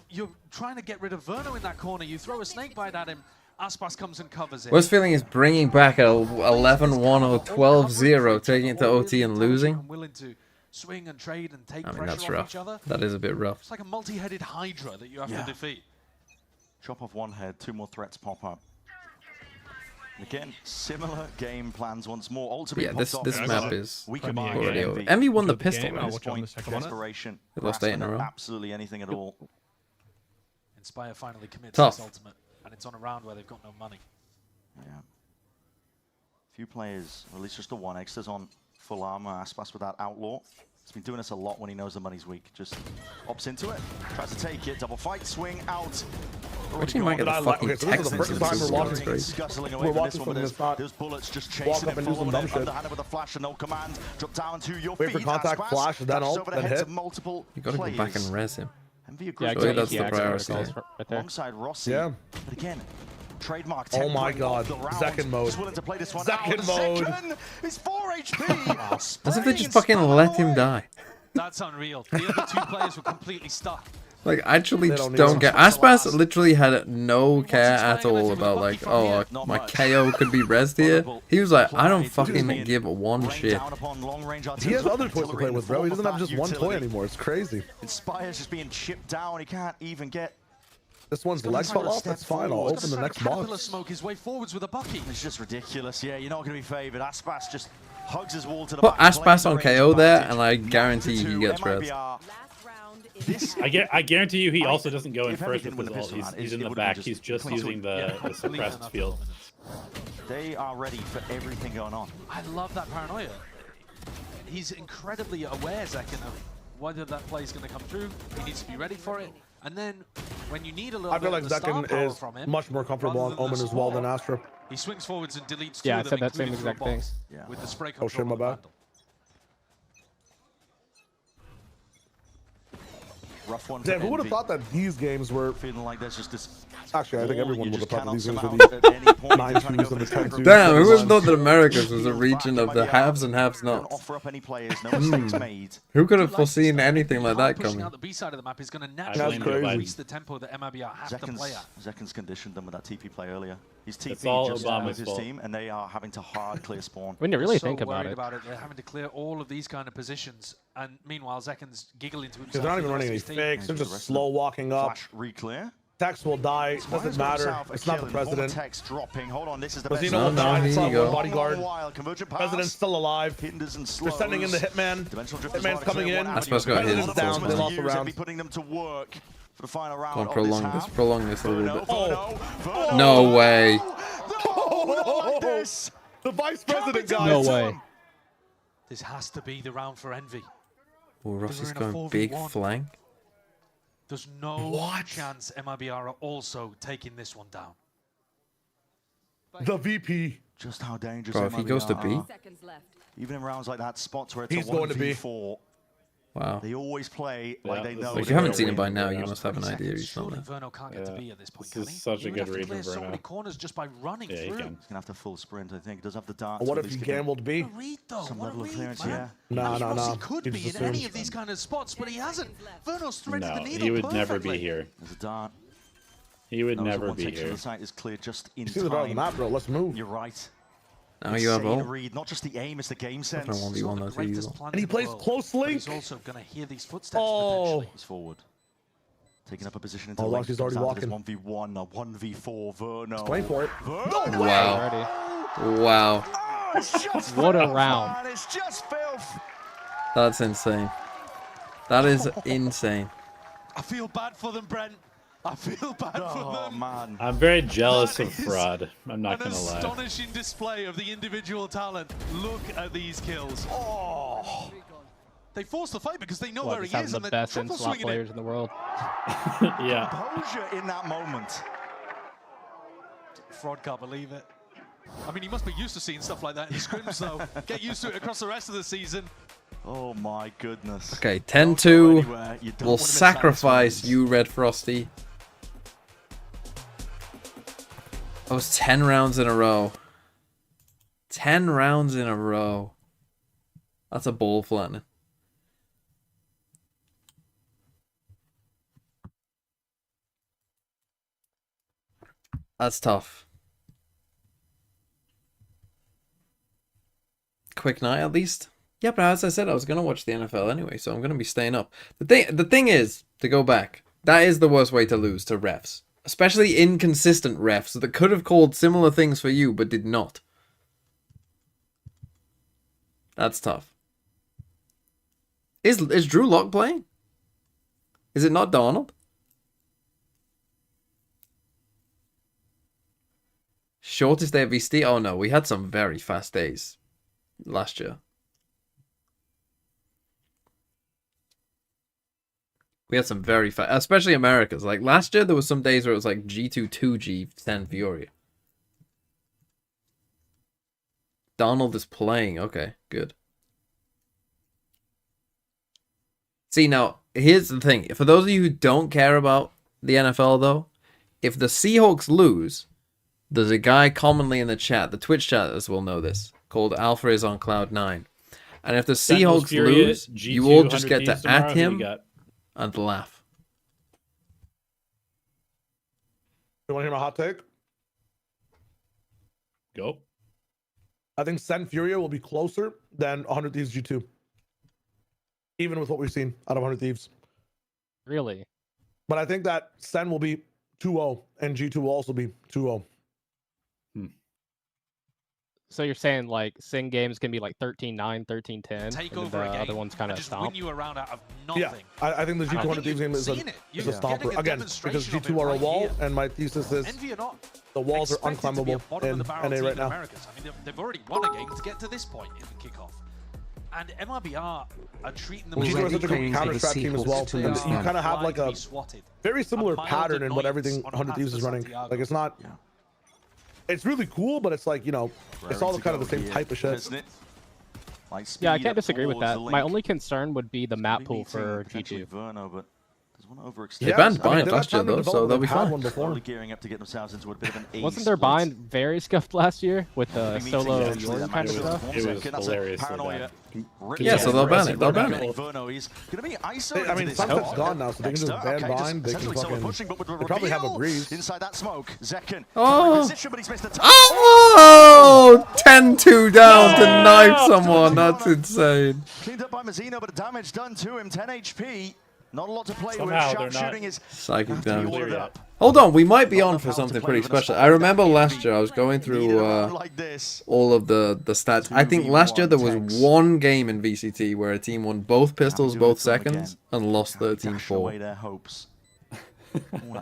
you're trying to get rid of Verno in that corner. You throw a snake bite at him. Aspas comes and covers it. Worst feeling is bringing back a 11-1 or 12-0, taking it to OT and losing. Willing to swing and trade and take I mean, pressure that's off rough. each other. That is a bit rough. It's like a multi-headed hydra that you have to defeat. Chop off one head, 2 more threats pop up. Again, similar game plans once more. Ultimate Yeah, this pops off. map is We can buy already MV. over. Envy won the Good game, pistol. I'll At this watch it on point, the second one. desperation. They lost 8 in a grasping row. at absolutely anything at all. Inspire finally commits Tough. this ultimate, and it's on a round where they've got no money. Yeah. Few players, or at least just the one. Exeter's on full armor. Aspas with that outlaw. He's been doing this a lot when he knows the money's weak. Just opts into it, tries to take it. Double fight, swing out. Actually, might get the fucking Okay, so this is the text first time we're watching Scuzzling We're away from watching this one, from but this spot. there's bullets just Walk chasing up and and do some following dumb it. shit. Underhanded with a flash and no command. Drop down to your Wait for feet. contact, Aspas flash, then dashes ult, over the then heads hit. of multiple You gotta go back players. and res him. MV Yeah, aggressive. Surely that's he the actually priority. recalls right there. Alongside Rossi. Yeah. But again, trademark. Oh my tempering God. of the round. Zekken mode. Just willing to play this one Zekken out. mode. Zekken is 4 HP. As if they just fucking let him die. That's unreal. The other 2 players were completely stuck. Like, actually They just don't don't need get. him. Aspas literally had no care at all about, like, oh, my KO could be rezzed here. He was like, I don't fucking give one shit. Down upon long-range He has artillery other toys to play with, bro. He doesn't have just one toy utility. anymore. It's crazy. Inspire's just being chipped down. He can't even get. This one's legs fell off. That's fine. I'll open the next Caterpillar box. smoke his way forwards with a bucky. It's just ridiculous. Yeah, you're not going to be favored. Aspas just hugs his wall to the Put back. Aspas on playing KO the there, range and I advantage. guarantee he 9-2, gets rezzed. MIBR. This I guarantee you he also doesn't go in if first everything with with his the ult. pistol He's out, in it the would've been back. just He's just clean using the suppressed field. They are ready for everything going on. I love that paranoia. He's incredibly aware, Zekken, of whether that play is going to come through. He needs to be ready for it. And then when you need a little I feel bit like of the star Zekken power is from him, much more comfortable on rather than Omen the as well support, than Astra. he swings forwards and deletes Yeah, I two said of them, that same including through a exact thing. box Yeah. with the spray Oh, shit, control my of the bad. Vandal. Rough one. Damn, for who would have Envy. thought that these games were... Feeling like there's just this. Actually, I think wall everyone you would have just thought that these games cannot would surmount at any point. 9 You're trying to go 2s and for the this 10 2s. Damn, who would have thought that Americas was a region of the haves and have Don't nots? offer up any players. No mistakes made. Who could have foreseen anything like that Pushing coming? out the B side of the map is going to That's naturally crazy. increase the tempo that MIBR have to play at. Zekken's conditioned them with that TP play earlier. He's It's TP all just Obama's with his fault. team, and they are having to hard clear spawn. When you really so think about worried it. about it, they're having to clear all of these kind of positions, and meanwhile Zekken's giggling to himself. Because they're not with even the running any rest of his team. fakes. They're just slow walking up. Flash re-clear. Tex will die. Spire's Doesn't got matter. himself a It's not the kill, and former president. Tex dropping. Hold on, this is the Rosino best. will No, die. here It's you not go. one bodyguard. Convergent pass. President's still alive. Hinders and They're slows. sending in the hitman. Dimensional drift Hitman's as well, coming clear in. one That's supposed to go avenue. his One down, ultimate they to lost use, the round. and be putting them to work for the final round Go on, of prolong this this. half. Prolong this a little bit. Verno. No way. No, not like this. The vice president, guys. No way. This has to be the round for Envy. Oh, Rossi's in a going big 4v1. flank. There's no chance MIBR are also taking this one down. The VP. Just how dangerous Bro, if he goes to B, Even in rounds like that, spots where it's He's a going to B. 1v4. Wow. They always play like they know. If you haven't seen him by now, you must have an idea he's not there. Verno can't get to be at this point, This is such a good read from so many Verno. corners just by running through. He's gonna have to full sprint. I think he does have the dart. What if he gambled B? Some level of clearance, yeah. No. He could be in any of these kind of spots, but he hasn't. Verno's threaded the No, needle he would never be perfectly. here. There's a dart. He would never one be section here. of the site is cleared just in See the dart on the time. map, bro. Let's move. You're right. Now you have Insane all. read, not just the aim, it's the game sense. Definitely 1v1 though, too, usual. And he plays close link. He's also going to hear these footsteps potentially. He's forward. Taking up a position into Oh, link. Lockie's already walking. 1v1, a 1v4, Verno. He's playing for it. Verno! Wow. Oh, it's just What a filth, round. man, it's just filth. That's insane. That is insane. I feel bad for them, Brent. I feel bad for them. Man. I'm very jealous of Fraud. I'm not An gonna lie. astonishing display of the individual talent. Look at these kills. Oh. They force the fight because they know where Just he having is the and they're best triple in-slot swinging players it. in the world. Yeah. Composure in that moment. Fraud can't believe it. I mean, he must be used to seeing stuff like that in the scrims, though. Get used to it across the rest of the season. Oh my goodness. Okay, Don't 10-2. go anywhere. You don't We'll wanna miss out on sacrifice swings. you, Red Frosty. That was 10 rounds in a row. 10 rounds in a row. That's a ball flattening. That's tough. Quick night at least. Yeah, but as I said, I was gonna watch the NFL anyway, so I'm gonna be staying up. The thing is, to go back, that is the worst way to lose to refs, especially inconsistent refs that could have called similar things for you but did not. That's tough. Is Drew Lock playing? Is it not Donald? Shortest day of VST? Oh no, we had some very fast days last year. We had some very fast, especially Americas. Like last year, there was some days where it was like G2 2G 10 Fury. Donald is playing. Okay, good. See, now, here's the thing. For those of you who don't care about the NFL, though, if the Seahawks lose, there's a guy commonly in the chat, the Twitch chatters will know this, called Alpha is on Cloud 9. And if the Seahawks lose, you all just get to at him and laugh. You want to hear my hot take? Go. I think Sen Furia will be closer than 100 Thieves G2. Even with what we've seen out of 100 Thieves. Really? But I think that Sen will be 2-0 and G2 will also be 2-0. So you're saying like Sing games can be like 13-9, 13-10, Take and over the a game other ones kind of just stomp? win you around out of nothing. Yeah, I think the G200 Thieves game is a stomper. Again, because G2 are a wall, and my thesis is the walls are unclimbable in NA right now. Americas. I mean, they've already won a game to get to this point in the kickoff. And MIBR are treating them G2 are such a good counter-strat team as well. And you kind of have like a very similar pattern in what everything 100 Thieves is running. Like it's not... It's really cool, but it's like, you know, it's all kind of the same type of shit. Yeah, I can't disagree with that. My only concern would be the map pool for G2. They banned Bind last year though, so they'll be fine. Wasn't their Bind very scuffed last year with the solo Jordan kind of stuff? It was hilarious. Yeah, so they'll ban it. They'll ban it. I mean, Sunset's gone now, so they can just ban Bind. They can fucking... They probably have a breeze. Inside that smoke, Zekken. Oh! Oh! 10-2 down to knife someone. That's insane. Cleaned up by Mazzino, but damage done to him. 10 HP. Not a lot to play Somehow with. they're Sharp not shooting is psychic damage. ordered up. Hold on, we might be on for something pretty special. I remember last year I was going through all of the stats. I think last year there was one game in VCT where a team won both pistols, both seconds, and lost 13-4.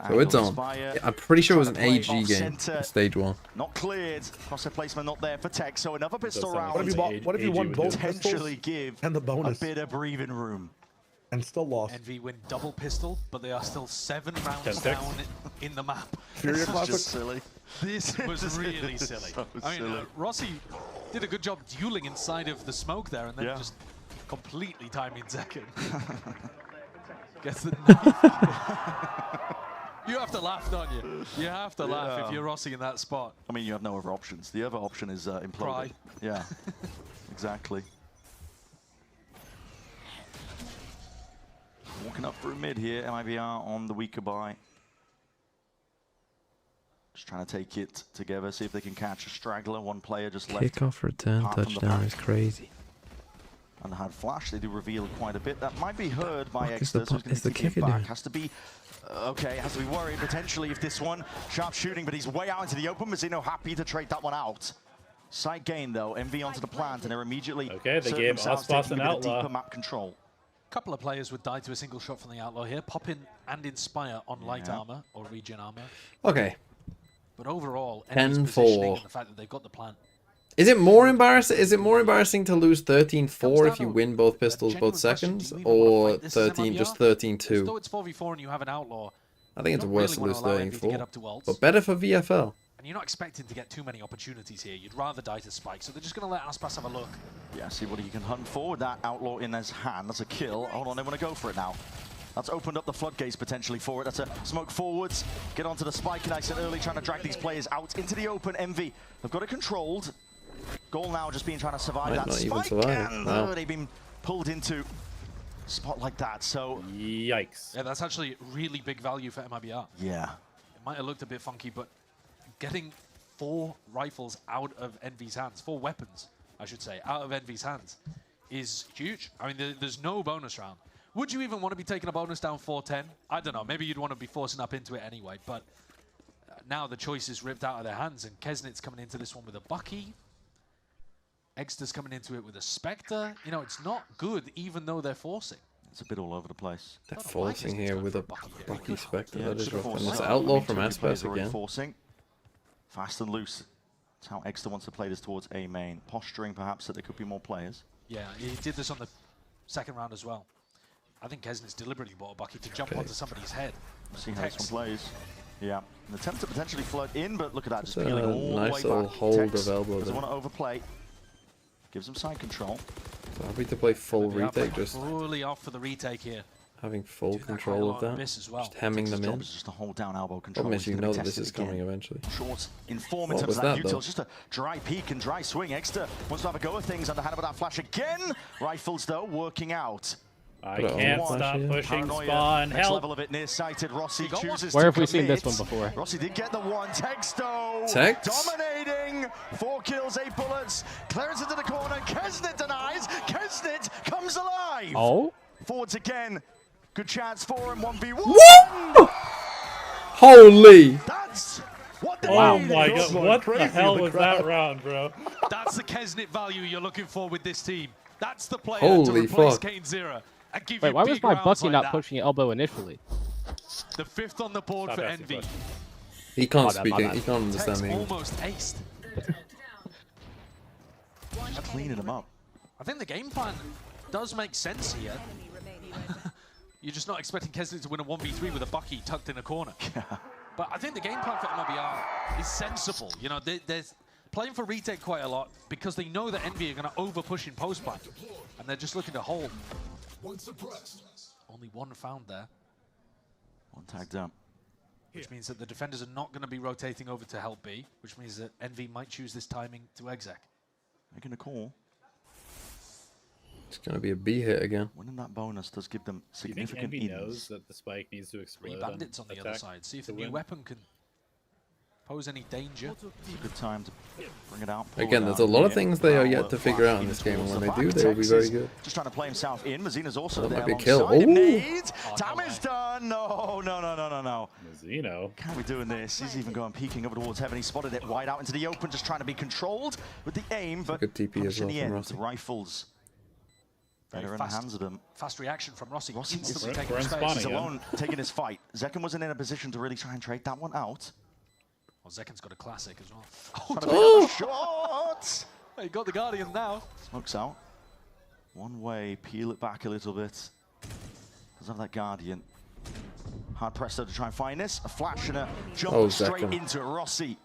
So it's on. I'm pretty sure it was an AG game, stage 1. Not cleared. Crosshair placement not there for Tech. So another pistol round. What if you won both potentially pistols give and the bonus a bit of breathing room? And still lost. NV win double pistol, but they are still 7 rounds down in the map. Furia Classic. Silly. This was really silly. So I mean, silly. Rossi did a good job dueling inside of the smoke there, and then just Completely timing Zekken. Gets the knife. You have to laugh, don't you? You have to laugh if you're Rossi in that spot. I mean, you have no other options. The other option is imploding. Cry. Yeah, exactly. Walking up through mid here, MIBR on the weaker buy. Just trying to take it together, see if they can catch a straggler. One player just left. Kickoff return touchdown is crazy. And had flash, they do reveal quite a bit. That might be heard by What Exter, so is the kicker back. doing? Has to be, okay, has to be worried potentially if this one, sharp shooting, but he's way out into the open. Mazzino happy to trade that one out. Side gain though, MV onto the plant, and they're immediately they gave Ospas an outlaw. Deeper map control. Couple of players would die to a single shot from the outlaw here. Pop in and inspire on light armor or regen armor. Okay. But overall, 10-4. and the fact that they've got the plant. Is it more embarrassing? Is it more embarrassing to lose 13-4 if you win both pistols both seconds, or 13 just 13-2? Though it's 4v4 and you have an outlaw, I think it's worse to lose 13-4, ults, but better for VFL. And you're not expecting to get too many opportunities here. You'd rather die to Spike, so they're just going to let Aspas have a look. Yeah, see what he can hunt for with that outlaw in his hand. That's a kill. Hold on, they want to go for it now. That's opened up the floodgates potentially for it. That's a smoke forwards. Get onto the spike nice and early, trying to drag these players out into the open. MV, they've got it controlled. Goal now just being trying to survive that spike. And they've been pulled into a spot like that, so... Yikes. Yeah, that's actually really big value for MIBR. Yeah. It might have looked a bit funky, but getting 4 rifles out of Envy's hands, 4 weapons, I should say, out of Envy's hands is huge. I mean, there's no bonus round. Would you even want to be taking a bonus down 4-10? I don't know. Maybe you'd want to be forcing up into it anyway, but now the choice is ripped out of their hands, and Kesnit's coming into this one with a Bucky. Exter's coming into it with a Spectre. You know, it's not good, even though they're forcing. It's a bit all over the place. They're forcing here with a Bucky Spectre. That is rough. And it's outlaw from Aspas again. Forcing. Fast and loose. That's how Exter wants to play this towards A main. Posturing, perhaps, that there could be more players. Yeah, he did this on the second round as well. I think Kesnit's deliberately bought a Bucky to jump onto somebody's head. See how this one plays. Yeah, an attempt to potentially flood in, but look at that, just That's peeling a all nice the way little back. hold Tex of elbow doesn't there. want to overplay. Gives him side control. So happy to play full retake, just fully off for the retake here. having full control of that, just hemming them in. Just to hold down elbow control. Problem is, you know that this is coming eventually. Short inform in What terms was of that that, though? util. Just a dry peek and dry swing. Exter wants to have a go of things underhand with that flash again. Rifles though working out. I can't stop pushing Paranoia. spawn. Next Help. level of it nearsighted. Rossi chooses Where to have we seen this commit. one before? Rossi did get the one. Texto Tex? dominating. 4 kills, 8 bullets. Clearance into the corner. Kesnit denies. Kesnit comes alive. Oh? Forwards again. Good chance for him. 1v1. Woo! Holy! That's what they Oh need. my god, what the hell was that round, bro? That's the Kesnit value you're looking for with this team. That's the player Holy to replace fuck. Kane Zera and give Wait, you why was big my rounds Bucky like not that. pushing elbow initially? The 5th on the board Stop for asking Envy. He can't My speak. bad. He can't Tex understand English. almost aced. Just cleaning them up. I think the game plan does make sense here. You're just not expecting Kesnit to win a 1v3 with a Bucky tucked in a corner. But I think the game plan for MIBR is sensible. You know, they're playing for retake quite a lot because they know that Envy are going to over-push in post-plan. And they're just looking to hold. Only one found there. One tagged up. Which means that the defenders are not going to be rotating over to help B, which means that Envy might choose this timing to exec. Making a call. It's going to be a B hit again. Winning that bonus does give them Do you think significant Envy ease. knows that the spike needs to explode? 3 bandits on the other side. See if the new weapon can pose any danger. It's a good time to bring it out. pull Again, it there's out a lot of here. things they are Now, yet to figure out in this game, and when they do, they will be very good. Just trying to play himself in. Mazina's also That there might be a kill. alongside him. Ooh. Nade. Time is done. No. Mazzino. Can't be doing this. He's even going peeking over towards heaven. He spotted it wide out into the open, just trying to be controlled with the aim, but Good TP as in well the from end, Rossi. rifles. Very Better in the hands of them. Fast reaction from Rossi. Rossi is Instantly We're taking in space. spawning. He's alone taking his fight. Zekken wasn't in a position to really try and trade that one out. Well, Zekken's got a classic as well. Trying to pick up a shot. He got the Guardian now. Smokes out. One way, peel it back a little bit. Doesn't have that Guardian. Hard pressed though to try and find this. A flash and a jump Oh, straight Zekken. into it. Rossi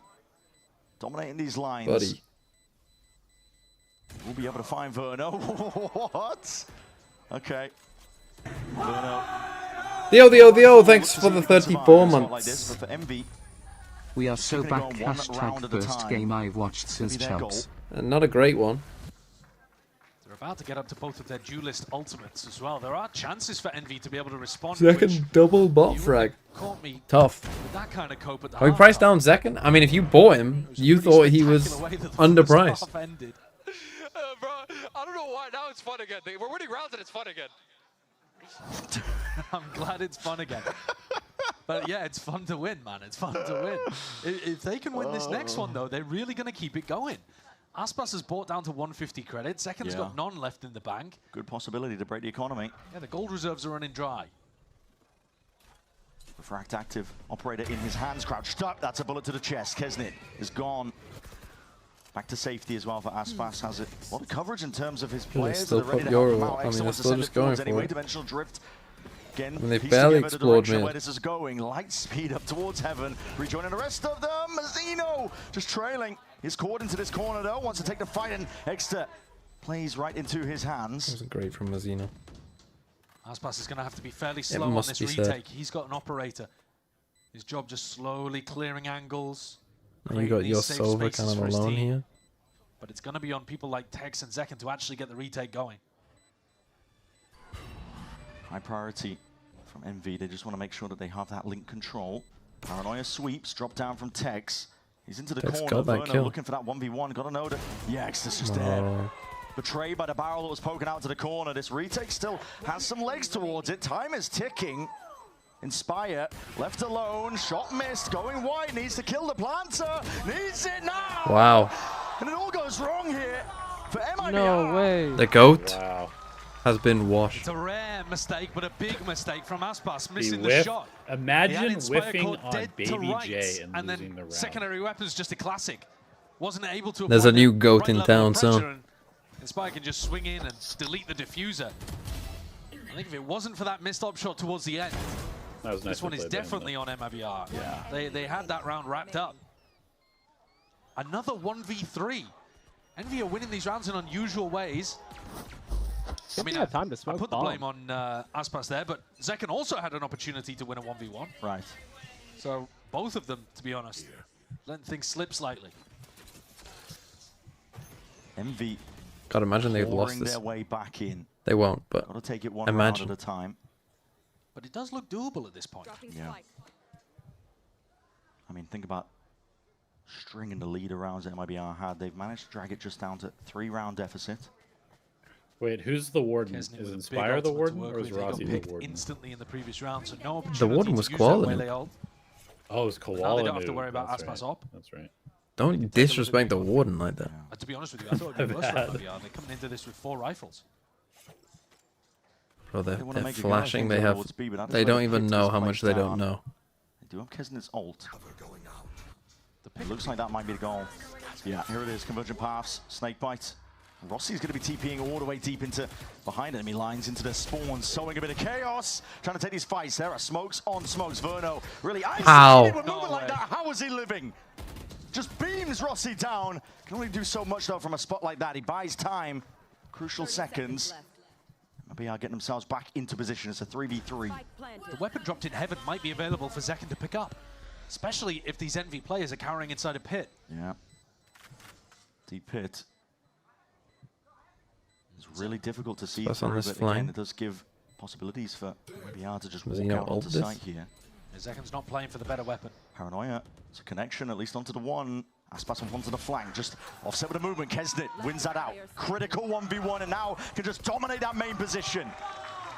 dominating these lines. Buddy. We'll be able to find Verno. What? Okay. Verno. Theo, thanks for the 34 months. For MV, we are so back. Hashtag first game I've watched since Chelsea. Not a great one. They're about to get up to both of their duelist ultimates as well. There are chances for Envy to be able to respond. Second double bot frag. Tough. With that kind of cope at the Are we priced down Zekken? I mean, if you bought him, you thought he was underpriced. Bro, I don't know why now it's fun again. We're winning rounds and it's fun again. I'm glad it's fun again. But yeah, it's fun to win, man. It's fun to win. If they can win this next one, though, they're really going to keep it going. Aspas has bought down to 150 credits. Zekken's got none left in the bank. Good possibility to break the economy. Yeah, the gold reserves are running dry. Refract active. Operator in his hands, crouched up. That's a bullet to the chest. Kesnit is gone. Back to safety as well for Aspas. Has it a lot of coverage in terms of his players. Still put Euro. I mean, they're still just going for anyway. it. Dimensional drift. Again, and they barely explored mid. Where this is going. Light speed up towards heaven. Rejoining the rest of them. Mazzino just trailing. He's caught into this corner though. Wants to take the fight, and Exter plays right into his hands. That was great from Mazzino. Aspas is going to have to be fairly slow on this retake. He's got an operator. His job just slowly clearing angles. And you got your Silver kind of alone here. But it's going to be on people like Tex and Zekken to actually get the retake going. High priority from MV. They just want to make sure that they have that link control. Paranoia sweeps, drop down from Tex. He's into the corner. Verno looking for that 1v1. Got to know that. Yeah, it's just dead. Betrayed by the barrel that was poking out to the corner. This retake still has some legs towards it. Time is ticking. Inspire, left alone, shot missed, going wide, needs to kill the planter, needs it now! Wow. And it all goes wrong here for MIBR. No way. The GOAT has been washed. It's a rare mistake, but a big mistake from Aspas, missing the shot. Imagine whiffing on Baby J and losing the round. Secondary weapons, just a classic. Wasn't able to. There's a new GOAT in town, so. Inspire can just swing in and delete the diffuser. I think if it wasn't for that missed up shot towards the end, this one is definitely on MIBR. Yeah, they had that round wrapped up. Another 1v3. Envy are winning these rounds in unusual ways. I mean, I put the blame on Aspas there, but Zekken also had an opportunity to win a 1v1. Right. So both of them, to be honest, letting things slip slightly. MV. God, imagine they'd lost this. Their way back in. They won't, but gotta take it one imagine. round at a time. But it does look doable at this point. Yeah. I mean, think about stringing the leader rounds that MIBR had. They've managed to drag it just down to 3-round deficit. Wait, who's the warden? Is Inspire the warden, or is Rossi the warden? Instantly in the previous round, so no the warden was Koala. Oh, it was Koala. Now they don't have to worry about Aspas op. That's right. Don't disrespect the warden like that. To be honest with you, I thought it was MIBR. They're coming into this with 4 rifles. Bro, they're flashing. They have. They don't even know how much they don't know. They do have Kesnit's ult. It looks like that might be the goal. Yeah, here it is. Convergent paths. Snake bite. Rossi's going to be TPing all the way deep into behind enemy lines into their spawns, sowing a bit of chaos. Trying to take these fights. There are smokes on smokes. Verno really isolated with movement like that. How is he living? Just beams Rossi down. Can only do so much though from a spot like that. He buys time. Crucial seconds. MIBR getting themselves back into position. It's a 3v3. The weapon dropped in heaven might be available for Zekken to pick up, especially if these Envy players are cowering inside a pit. Yeah. Deep pit. It's really difficult to see through, but again, it does give possibilities for MIBR to just walk out onto sight here. Zekken's not playing for the better weapon. Paranoia. It's a connection, at least onto the one. Aspas on onto the flank, just offset with the movement. Kesnit wins that out. Critical 1v1, and now can just dominate that main position.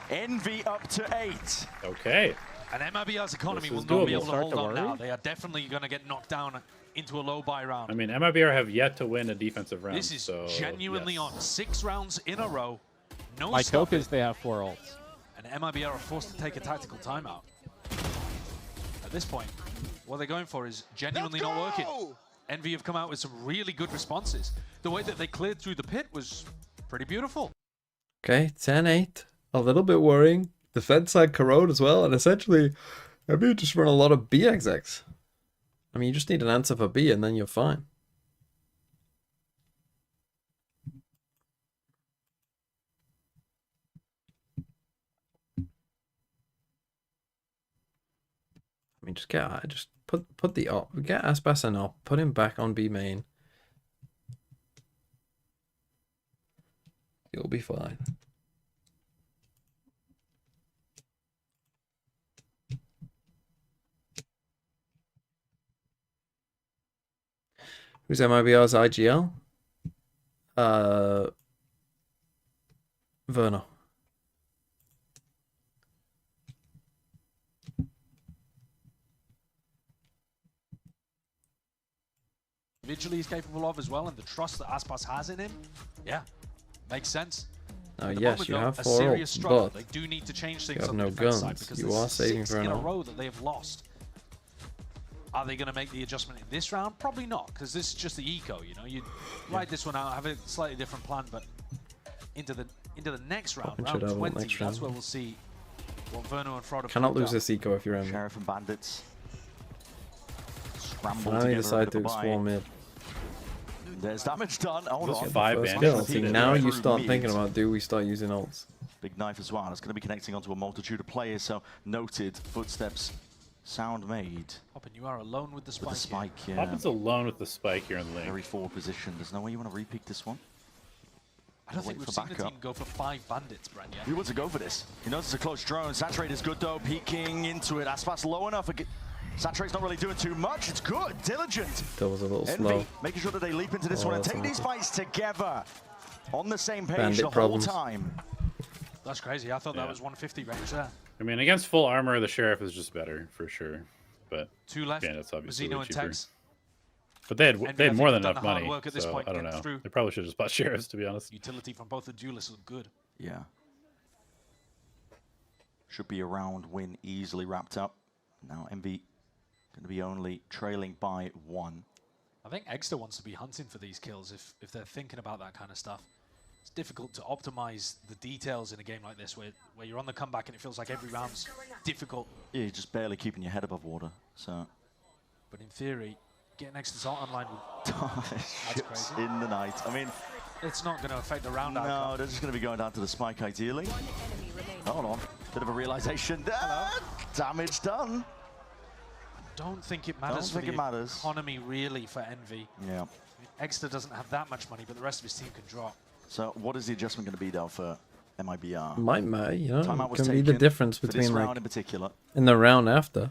Envy up to 8. Okay. And MIBR's economy will not be able to hold on now. They are definitely going to get knocked down into a low buy round. I mean, MIBR have yet to win a defensive round. This is genuinely on. 6 rounds in a row. No My hope is they have 4 ults. And MIBR are forced to take a tactical timeout. At this point, what they're going for is genuinely not working. Envy have come out with some really good responses. The way that they cleared through the pit was pretty beautiful. Okay, 10-8. A little bit worrying. Defense side corrode as well, and essentially, maybe you just run a lot of BXX. I mean, you just need an answer for B, and then you're fine. I mean, just put the op, get Aspas and op, put him back on B main. You'll be fine. Who's MIBR's IGL? Verno. Individually he's capable of as well, and the trust that Aspas has in him, yeah, makes sense. Yes, you have 4 ults, but they do need to change things you have on no the defense guns. side because You are saving for in an a ult. row that they have lost. Are they going to make the adjustment in this round? Probably not, because this is just the eco. You know, you ride this one out, have a slightly different plan, but into the next round, round 20, that's where we'll see what Verno and Frodo Cannot lose this eco if you're in. Sheriff and Bandits scramble Finally together decide a bit to of a buy. explore mid. There's damage done. Hold on. 5 bandits. See, now you start thinking about, do we start using ults? Big knife as well. It's going to be connecting onto a multitude of players, so noted footsteps. Sound made. Poppin, you are alone with the spike. Yeah. Poppin's alone with the spike here in the lane. Very forward position. There's no way you want to repeat this one. I don't think we've seen the team go for 5 bandits, Brent, yet. You want to go for this. You notice a close drone. Saturate is good though. Peeking into it. Aspas low enough. Saturate's not really doing too much. It's good. Diligent. That was a little Envy, slow. making sure that they leap into this one and take these fights together. On the same page Bandit the problems. whole time. That's crazy. I thought that was 150 range there. I mean, against full armor, the Sheriff is just better, for sure. But 2 left. yeah, that's obviously Mazzino way and cheaper. Tex. But they had more than they've enough done the hard money, work at this so point, I don't getting know. through. They probably should have just bought Sheriffs, to be honest. Utility from both the duelists look good. Yeah. Should be a round win easily wrapped up. Now Envy going to be only trailing by 1. I think Exeter wants to be hunting for these kills if they're thinking about that kind of stuff. It's difficult to optimize the details in a game like this where you're on the comeback and it feels like every round's difficult. Yeah, you're just barely keeping your head above water. So, but in theory, getting Exeter's ult online that's crazy. In the night. I mean, it's not going to affect the round no, outcome. they're just going to be going down to the spike ideally. Hold on, bit of a realization. Damage done. Don't think it matters for the economy really for Envy. Yeah. Exeter doesn't have that much money, but the rest of his team can drop. So what is the adjustment going to be though for MIBR? Might matter, you know. Timeout It was can be the taken difference for between this like round in particular. in the round after.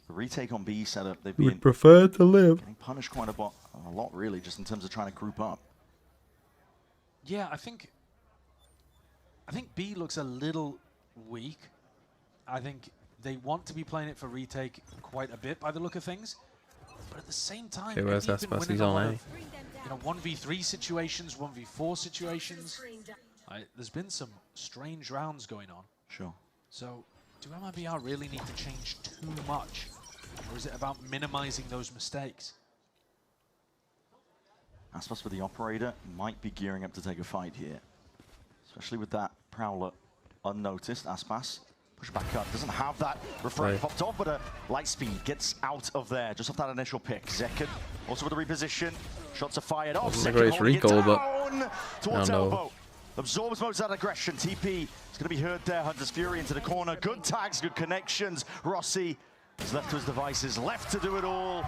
The retake on B setup, they've Would been prefer to live. getting punished quite a lot really, just in terms of trying to group up. Yeah, I think B looks a little weak. I think they want to be playing it for retake quite a bit by the look of things. But at the same time, Okay, where's they've been Aspas? winning He's a on lot A. of, 1v3 situations, 1v4 situations. There's been some strange rounds going on. Sure. So, do MIBR really need to change too much? Or is it about minimizing those mistakes? Aspas with the operator might be gearing up to take a fight here. Especially with that Prowler unnoticed. Aspas push back up, doesn't have that refrain popped off, but a light speed gets out of there just off that initial pick. Zekid also with a reposition, shots are fired off. Wasn't a great recall, but towards no. elbow. Absorbs most of that aggression. TP is going to be heard there. Hunter's Fury into the corner. Good tags, good connections. Rossi is left to his devices, left to do it all.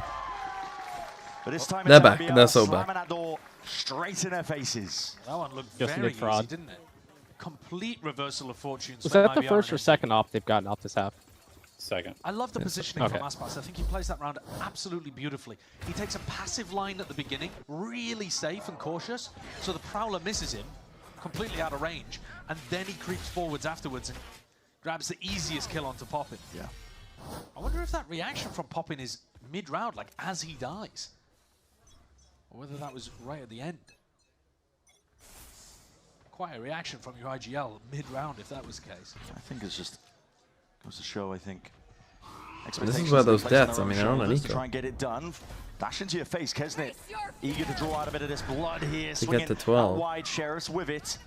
But this time they're back. They're so slamming back. that door straight in their faces. That one looked Just very mid fraud. easy, didn't it? Complete reversal of fortunes. Was for that the MIBR first and or second op they've gotten off this half? Second. I love the positioning okay. from Aspas. I think he plays that round absolutely beautifully. He takes a passive line at the beginning, really safe and cautious, so the Prowler misses him, completely out of range, and then he creeps forwards afterwards and grabs the easiest kill onto Poppin. Yeah. I wonder if that reaction from Poppin is mid-round, like as he dies, or whether that was right at the end. Quite a reaction from your IGL mid-round if that was the case. I think it's just goes to show, I think. This is where those deaths, I mean, they're on an To eco. try and get it done. Dash into your face, Kesnit. Eager to draw out a bit of this blood here. To Swinging get to 12. out wide, Sheriffs with it.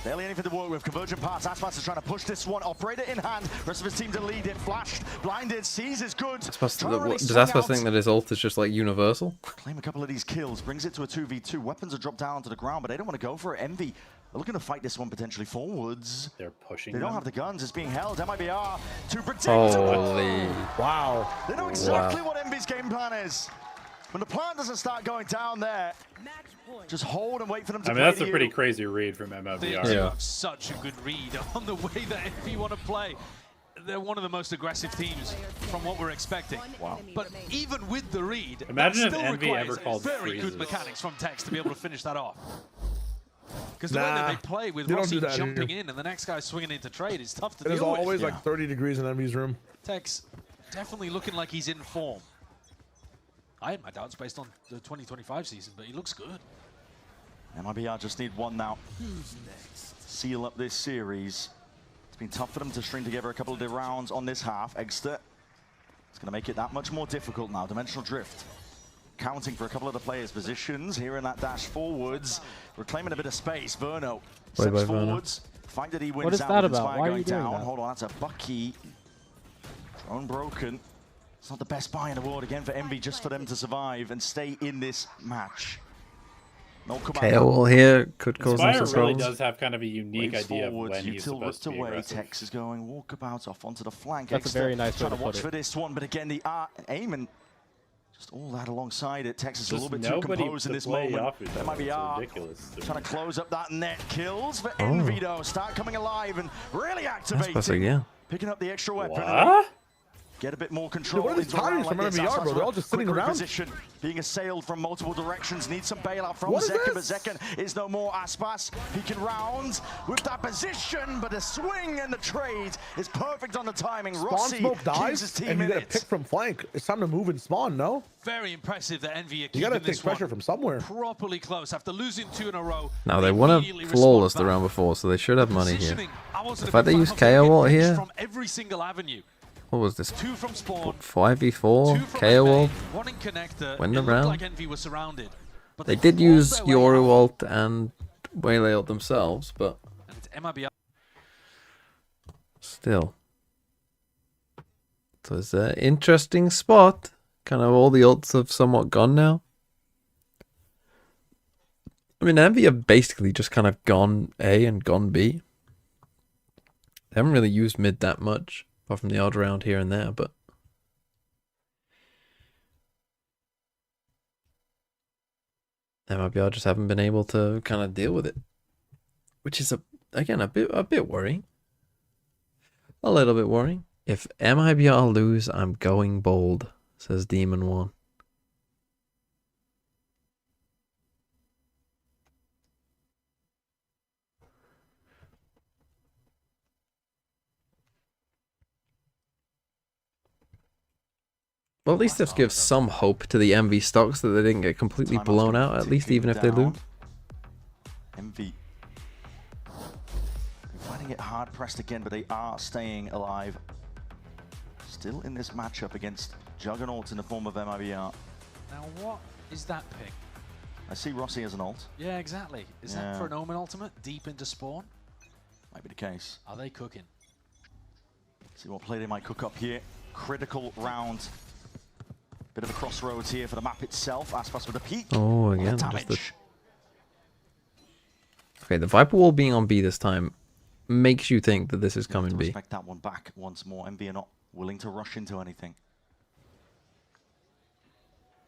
Barely anything to work with. Convergent parts. Aspas is trying to push this one. Operator in hand. Rest of his team to lead it. Flashed, blinded, sees is good. Does Does Aspas think that his ult is just like universal? Claim a couple of these kills. Brings it to a 2v2. Weapons are dropped down to the ground, but they don't want to go for it. Envy They're looking to fight this one potentially forwards. They're pushing. They don't have the guns. It's being held. MIBR to protect. Holy. Wow. They know exactly what Envy's game plan is. When the plan doesn't start going down there, just hold and wait for them to play. I mean, that's a pretty crazy read from MIBR. They have such a good read on the way that Envy want to play. They're one of the most aggressive teams from what we're expecting. Wow. But even with the read, imagine if still Envy ever called very freezes. good mechanics from Tex to be able to finish that off. Because the way Nah, that they play with they don't Rossi do that jumping here. in and the next guy swinging into trade, it's tough to deal with. There's always like 30 degrees in Envy's room. Tex definitely looking like he's in form. I had my doubts based on the 2025 season, but he looks good. MIBR just need one now. Who's next? Seal up this series. It's been tough for them to string together a couple of rounds on this half. Egster, it's going to make it that much more difficult now. Dimensional Drift counting for a couple of the players' positions here in that dash forwards, reclaiming a bit of space. Verno steps forwards. Find that he wins what is out that with about? Inspire Why are going you doing down. that? Hold on, that's a Bucky. Drone broken. It's not the best buy in the world again for Envy, just for them to survive and stay in this match. No KO here could cause some Inspire really troubles. does have kind of a unique Waves idea forwards, of when he's Util supposed to be away. aggressive. Tex is going walkabout off onto the flank. That's a Egster very nice way trying to to watch put it. for this one, but again, the aim and just all that alongside it. Tex is a Just little bit too nobody composed in to this play moment. off each That other. might be It's ridiculous. trying to close up that net. Kills for Envy though. Start coming alive and really activating. Yeah. Picking up the extra weapon. What? Get a bit more control. Dude, what are these into a round tires from like this. MIBR, bro? Aspas They're all just sitting quick around. Position, being assailed from multiple directions. Needs some bailout from What is Zekken, but this? Zekken is no more. Aspas peeking rounds with that position, but the swing and the trade is perfect on the timing. Spawn Rossi smoke keeps dies, his team and you in get a it. pick from flank. It's time to move and spawn, no? Very impressive that Envy are You keeping gotta take this pressure one from somewhere. properly close. After losing 2 in a row, Now they won immediately a flawless the respond round before, so they should have money here. Positioning, I wasn't The a fact big they fan used of getting KO pitched here. from every single avenue. What was this? 2 from spawn, 5v4, 2 from KO MA, ult. 1 in connector. Win It the looked round. like Envy was surrounded. But They did forced use their way Yoru out. ult and Waylay ult themselves, but And it's MIBR. still. So it's an interesting spot. Kind of all the ults have somewhat gone now. I mean, Envy have basically just kind of gone A and gone B. They haven't really used mid that much, apart from the odd round here and there, but MIBR just haven't been able to kind of deal with it, which is again a bit worrying. A little bit worrying. If MIBR lose, I'm going bold, says Demon One. Well, at least this gives some hope to the MV stocks that they didn't get completely blown out, at least even if they lose. Envy finding it hard pressed again, but they are staying alive. Still in this matchup against Juggernauts in the form of MIBR. Now what is that pick? I see Rossi as an ult. Yeah, exactly. Is that for an Omen ultimate deep into spawn? Might be the case. Are they cooking? See what play they might cook up here. Critical round. Bit of a crossroads here for the map itself. Aspas with a peek. Oh, again. Damage. Okay, the Viper Wall being on B this time makes you think that this is coming B. Respect that one back once more. MV are not willing to rush into anything.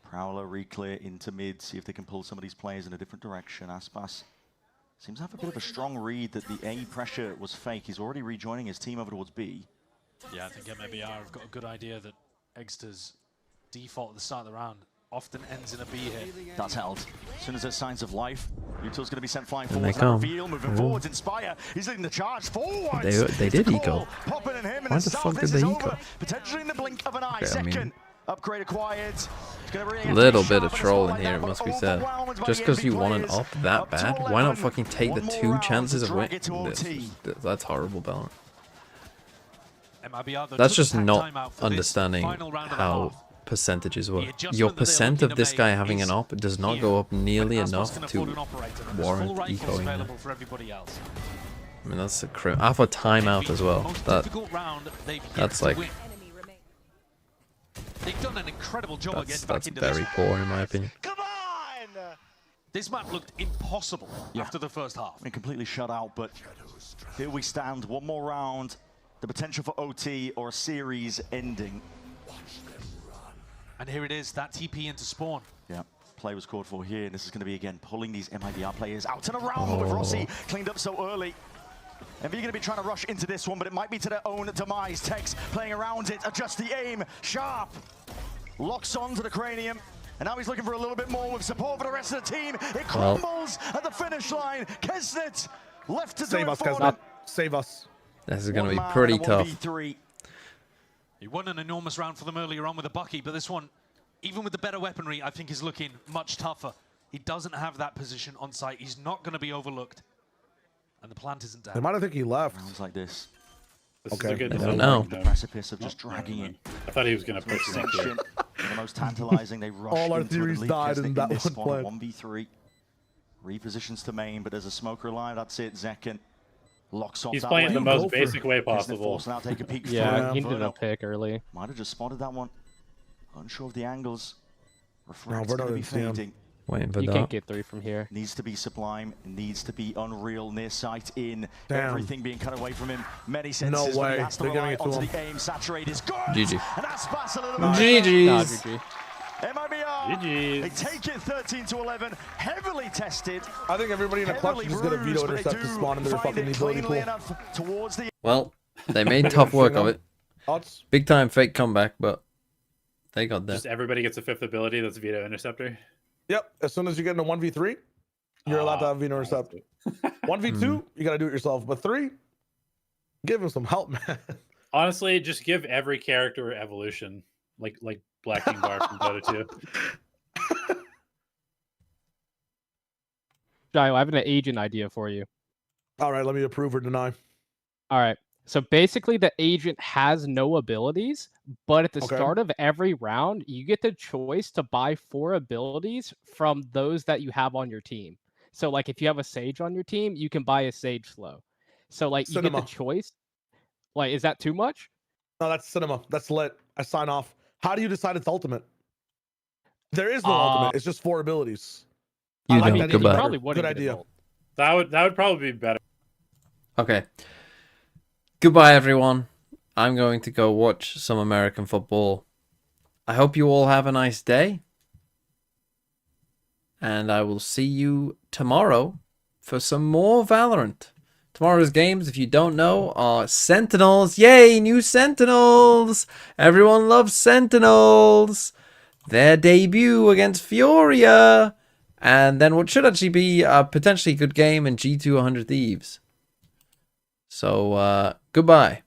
Prowler reclear into mid. See if they can pull some of these players in a different direction. Aspas seems to have a bit of a strong read that the A pressure was fake. He's already rejoining his team over towards B. Yeah, I think MIBR have got a good idea that Egster's default at the start of the round often ends in a B here. That's held. As soon as there's signs of life, Util's going to be sent flying And they forwards. come. Moving forwards, Inspire. He's leading the charge forwards. They did eco. Popping in him, Why the fuck did they eco? Potentially in the blink of an eye. Okay, I mean, Second upgrade acquired. A little bit of trolling here, it must be said. Just because you want an up that bad, why not fucking take the 2 chances of winning? That's horrible, Valorant. That's just not understanding how percentages work. Your percent of this guy having an op does not go up nearly enough to warrant ecoing him. I mean, that's a off a timeout as well. That's like They've done an incredible job of getting back that's into very this. poor in my opinion. Come on! This map looked impossible after the first half. I mean, completely shut out, but here we stand. One more round. The potential for OT or a series ending. And here it is, that TP into spawn. Yeah, play was called for here. And this is going to be, again, pulling these MIBR players out and around. But with Rossi cleaned up so early. MV going to be trying to rush into this one, but it might be to their own demise. Tex playing around it, adjust the aim. Sharp locks on to the cranium. And now he's looking for a little bit more with support for the rest of the team. It crumbles at the finish line. Kesnet left to save us, Kesnet. Save us. This is going to be pretty tough. He won an enormous round for them earlier on with a Bucky, but this one, even with the better weaponry, I think is looking much tougher. He doesn't have that position on site. He's not going to be overlooked. And the plant isn't down. They might have think he left. Rounds like this. This is a good I don't know. The precipice of just dragging it. I thought he was going to push him up here. The most tantalizing, they rush all our into theories died in that one play. 1v3. Repositions to main, but there's a smoker alive. That's it. Zekken locks off. He's playing the most basic way possible. Now take a peek. Yeah, he needed a pick early. Might have just spotted that one. Unsure of the angles. No, Refract's going to be fading. Waiting for you that. can't get 3 from here. Needs to be Sublime, needs to be Unreal, near sight in. Damn. Everything being cut away from him. Many senses. No way. He has to They're rely giving it to onto him. the aim. Saturate is good. GG. And that's pass a little bit. GG's. GG. MIBR, GG's. they take it 13-11, heavily tested. I think everybody in the clutch is just going to veto intercept to spawn in their fucking ability pool. Well, they made tough work of it. Odds? Big time fake comeback, but they got there. Just everybody gets a 5th ability. That's Veto Interceptor. Yep. As soon as you get into 1v3, you're allowed to have veto intercept. 1v2, you got to do it yourself. But 3, give him some help, man. Honestly, just give every character evolution, like Black King Bar from Dota 2. Jai, I have an agent idea for you. All right, let me approve or deny. All right. So basically, the agent has no abilities, but at the start of every round, you get the choice to buy 4 abilities from those that you have on your team. So, like, if you have a Sage on your team, you can buy a Sage Slow. So, like, you get the choice. Like, is that too much? No, that's cinema. That's lit. I sign off. How do you decide it's ultimate? There is no ultimate. It's just 4 abilities. You like know, that goodbye. Probably Good idea. That would probably be better. Okay. Goodbye, everyone. I'm going to go watch some American football. I hope you all have a nice day. And I will see you tomorrow for some more Valorant. Tomorrow's games, if you don't know, are Sentinels. Yay, new Sentinels! Everyone loves Sentinels. Their debut against Fioria. And then what should actually be a potentially good game in G2 100 Thieves. So, goodbye.